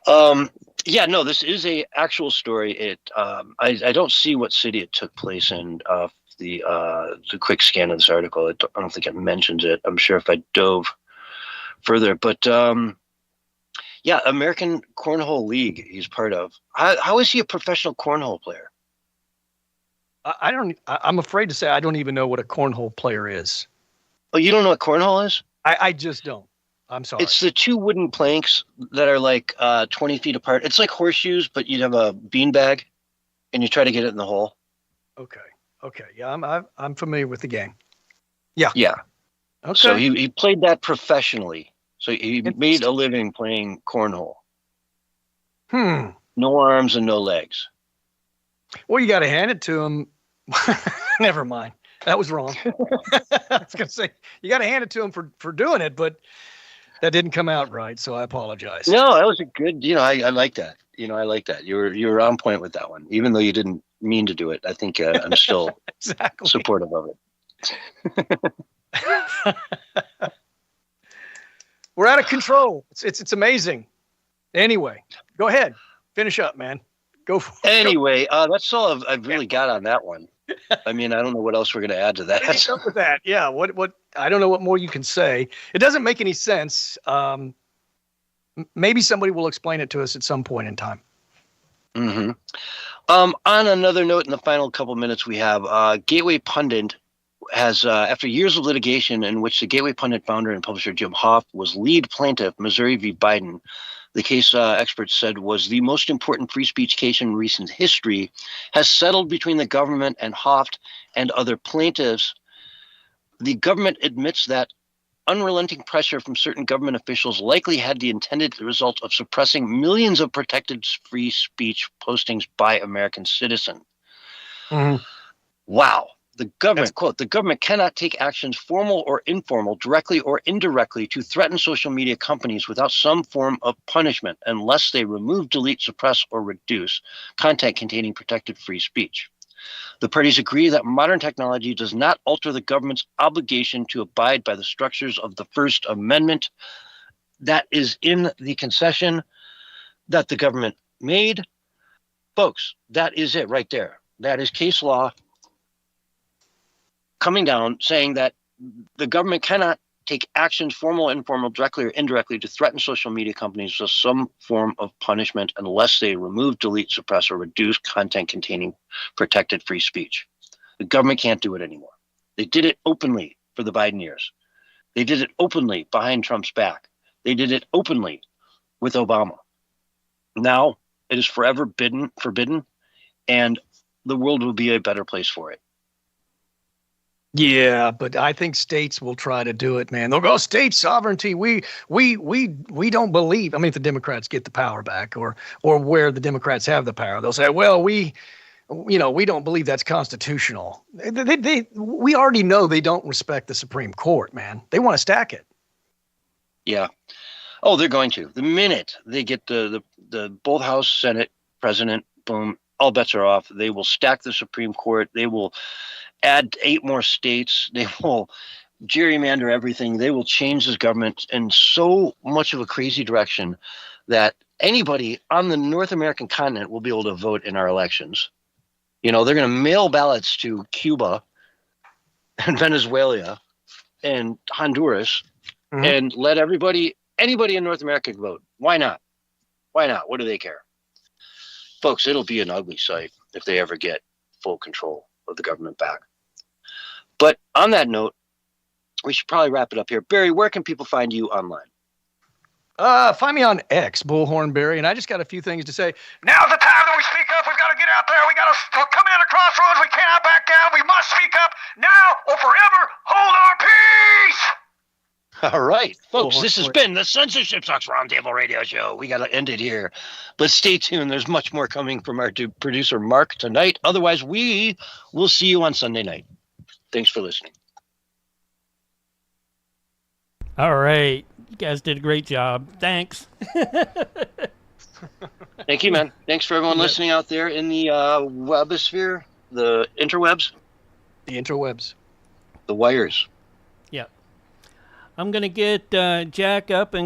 No, this is a actual story. I don't see what city it took place in. The quick scan of this article, I don't think it mentions it. I'm sure if I dove further, but American Cornhole League he's part of. How is he a professional cornhole player? I'm afraid to say I don't even know what a cornhole player is. Oh, you don't know what cornhole is? I just don't. I'm sorry. It's the two wooden planks that are like 20 feet apart. It's like horseshoes, but you'd have a beanbag, and you try to get it in the hole. Okay. Yeah, I'm familiar with the game. Yeah. Okay. So he played that professionally. So he made a living playing cornhole. No arms and no legs. Well, you got to hand it to him. Never mind. That was wrong. I was going to say, you got to hand it to him for doing it, but that didn't come out right, so I apologize. No, that was a good, I like that. I like that. You were on point with that one. Even though you didn't mean to do it, I think I'm still supportive of it. We're out of control. It's amazing. Anyway, go ahead. Finish up, man. Go for it. Anyway, that's all I've really got on that one. I mean, I don't know what else we're going to add to that. What's up with that? Yeah. What? I don't know what more you can say. It doesn't make any sense. Maybe somebody will explain it to us at some point in time. Mm-hmm. On another note, in the final couple minutes we have, Gateway Pundit has, after years of litigation in which the Gateway Pundit founder and publisher Jim Hoft was lead plaintiff, Missouri v. Biden, the case experts said was the most important free speech case in recent history, has settled between the government and Hoft and other plaintiffs. The government admits that unrelenting pressure from certain government officials likely had the intended result of suppressing millions of protected free speech postings by American citizens. Mm-hmm. Wow. The government, quote, the government cannot take actions, formal or informal, directly or indirectly, to threaten social media companies without some form of punishment unless they remove, delete, suppress, or reduce content containing protected free speech. The parties agree that modern technology does not alter the government's obligation to abide by the structures of the First Amendment. That is in the concession that the government made. Folks, that is it right there. That is case law coming down saying that the government cannot take actions, formal, informal, directly or indirectly, to threaten social media companies with some form of punishment unless they remove, delete, suppress, or reduce content containing protected free speech. The government can't do it anymore. They did it openly for the Biden years. They did it openly behind Trump's back. They did it openly with Obama. Now it is forever forbidden, and the world will be a better place for it. Yeah, but I think states will try to do it, man. They'll go state sovereignty. We don't believe. I mean, if the Democrats get the power back, or where the Democrats have the power, they'll say, well, we don't believe that's constitutional. We already know they don't respect the Supreme Court, man. They want to stack it. Yeah. Oh, they're going to. The minute they get the both House, Senate, President, boom, all bets are off. They will stack the Supreme Court. They will add 8 more states. They will gerrymander everything. They will change this government in so much of a crazy direction that anybody on the North American continent will be able to vote in our elections. They're going to mail ballots to Cuba and Venezuela and Honduras and let anybody in North America vote. Why not? Why not? What do they care? Folks, it'll be an ugly sight if they ever get full control of the government back. But on that note, we should probably wrap it up here. Barry, where can people find you online? Find me on X, Bullhorn Barry, and I just got a few things to say. Now's the time that we speak up. We've got to get out there. We got to come in at a crossroads. We cannot back down. We must speak up now or forever hold our peace. All right, folks, this has been the Censorship Sucks Roundtable Radio Show. We got to end it here, but stay tuned. There's much more coming from our producer, Mark, tonight. Otherwise, we will see you on Sunday night. Thanks for listening. All right. You guys did a great job. Thanks. Thank you, man. Thanks for everyone listening out there in the webosphere, the interwebs. The interwebs. The wires. Yeah. I'm going to get Jack up and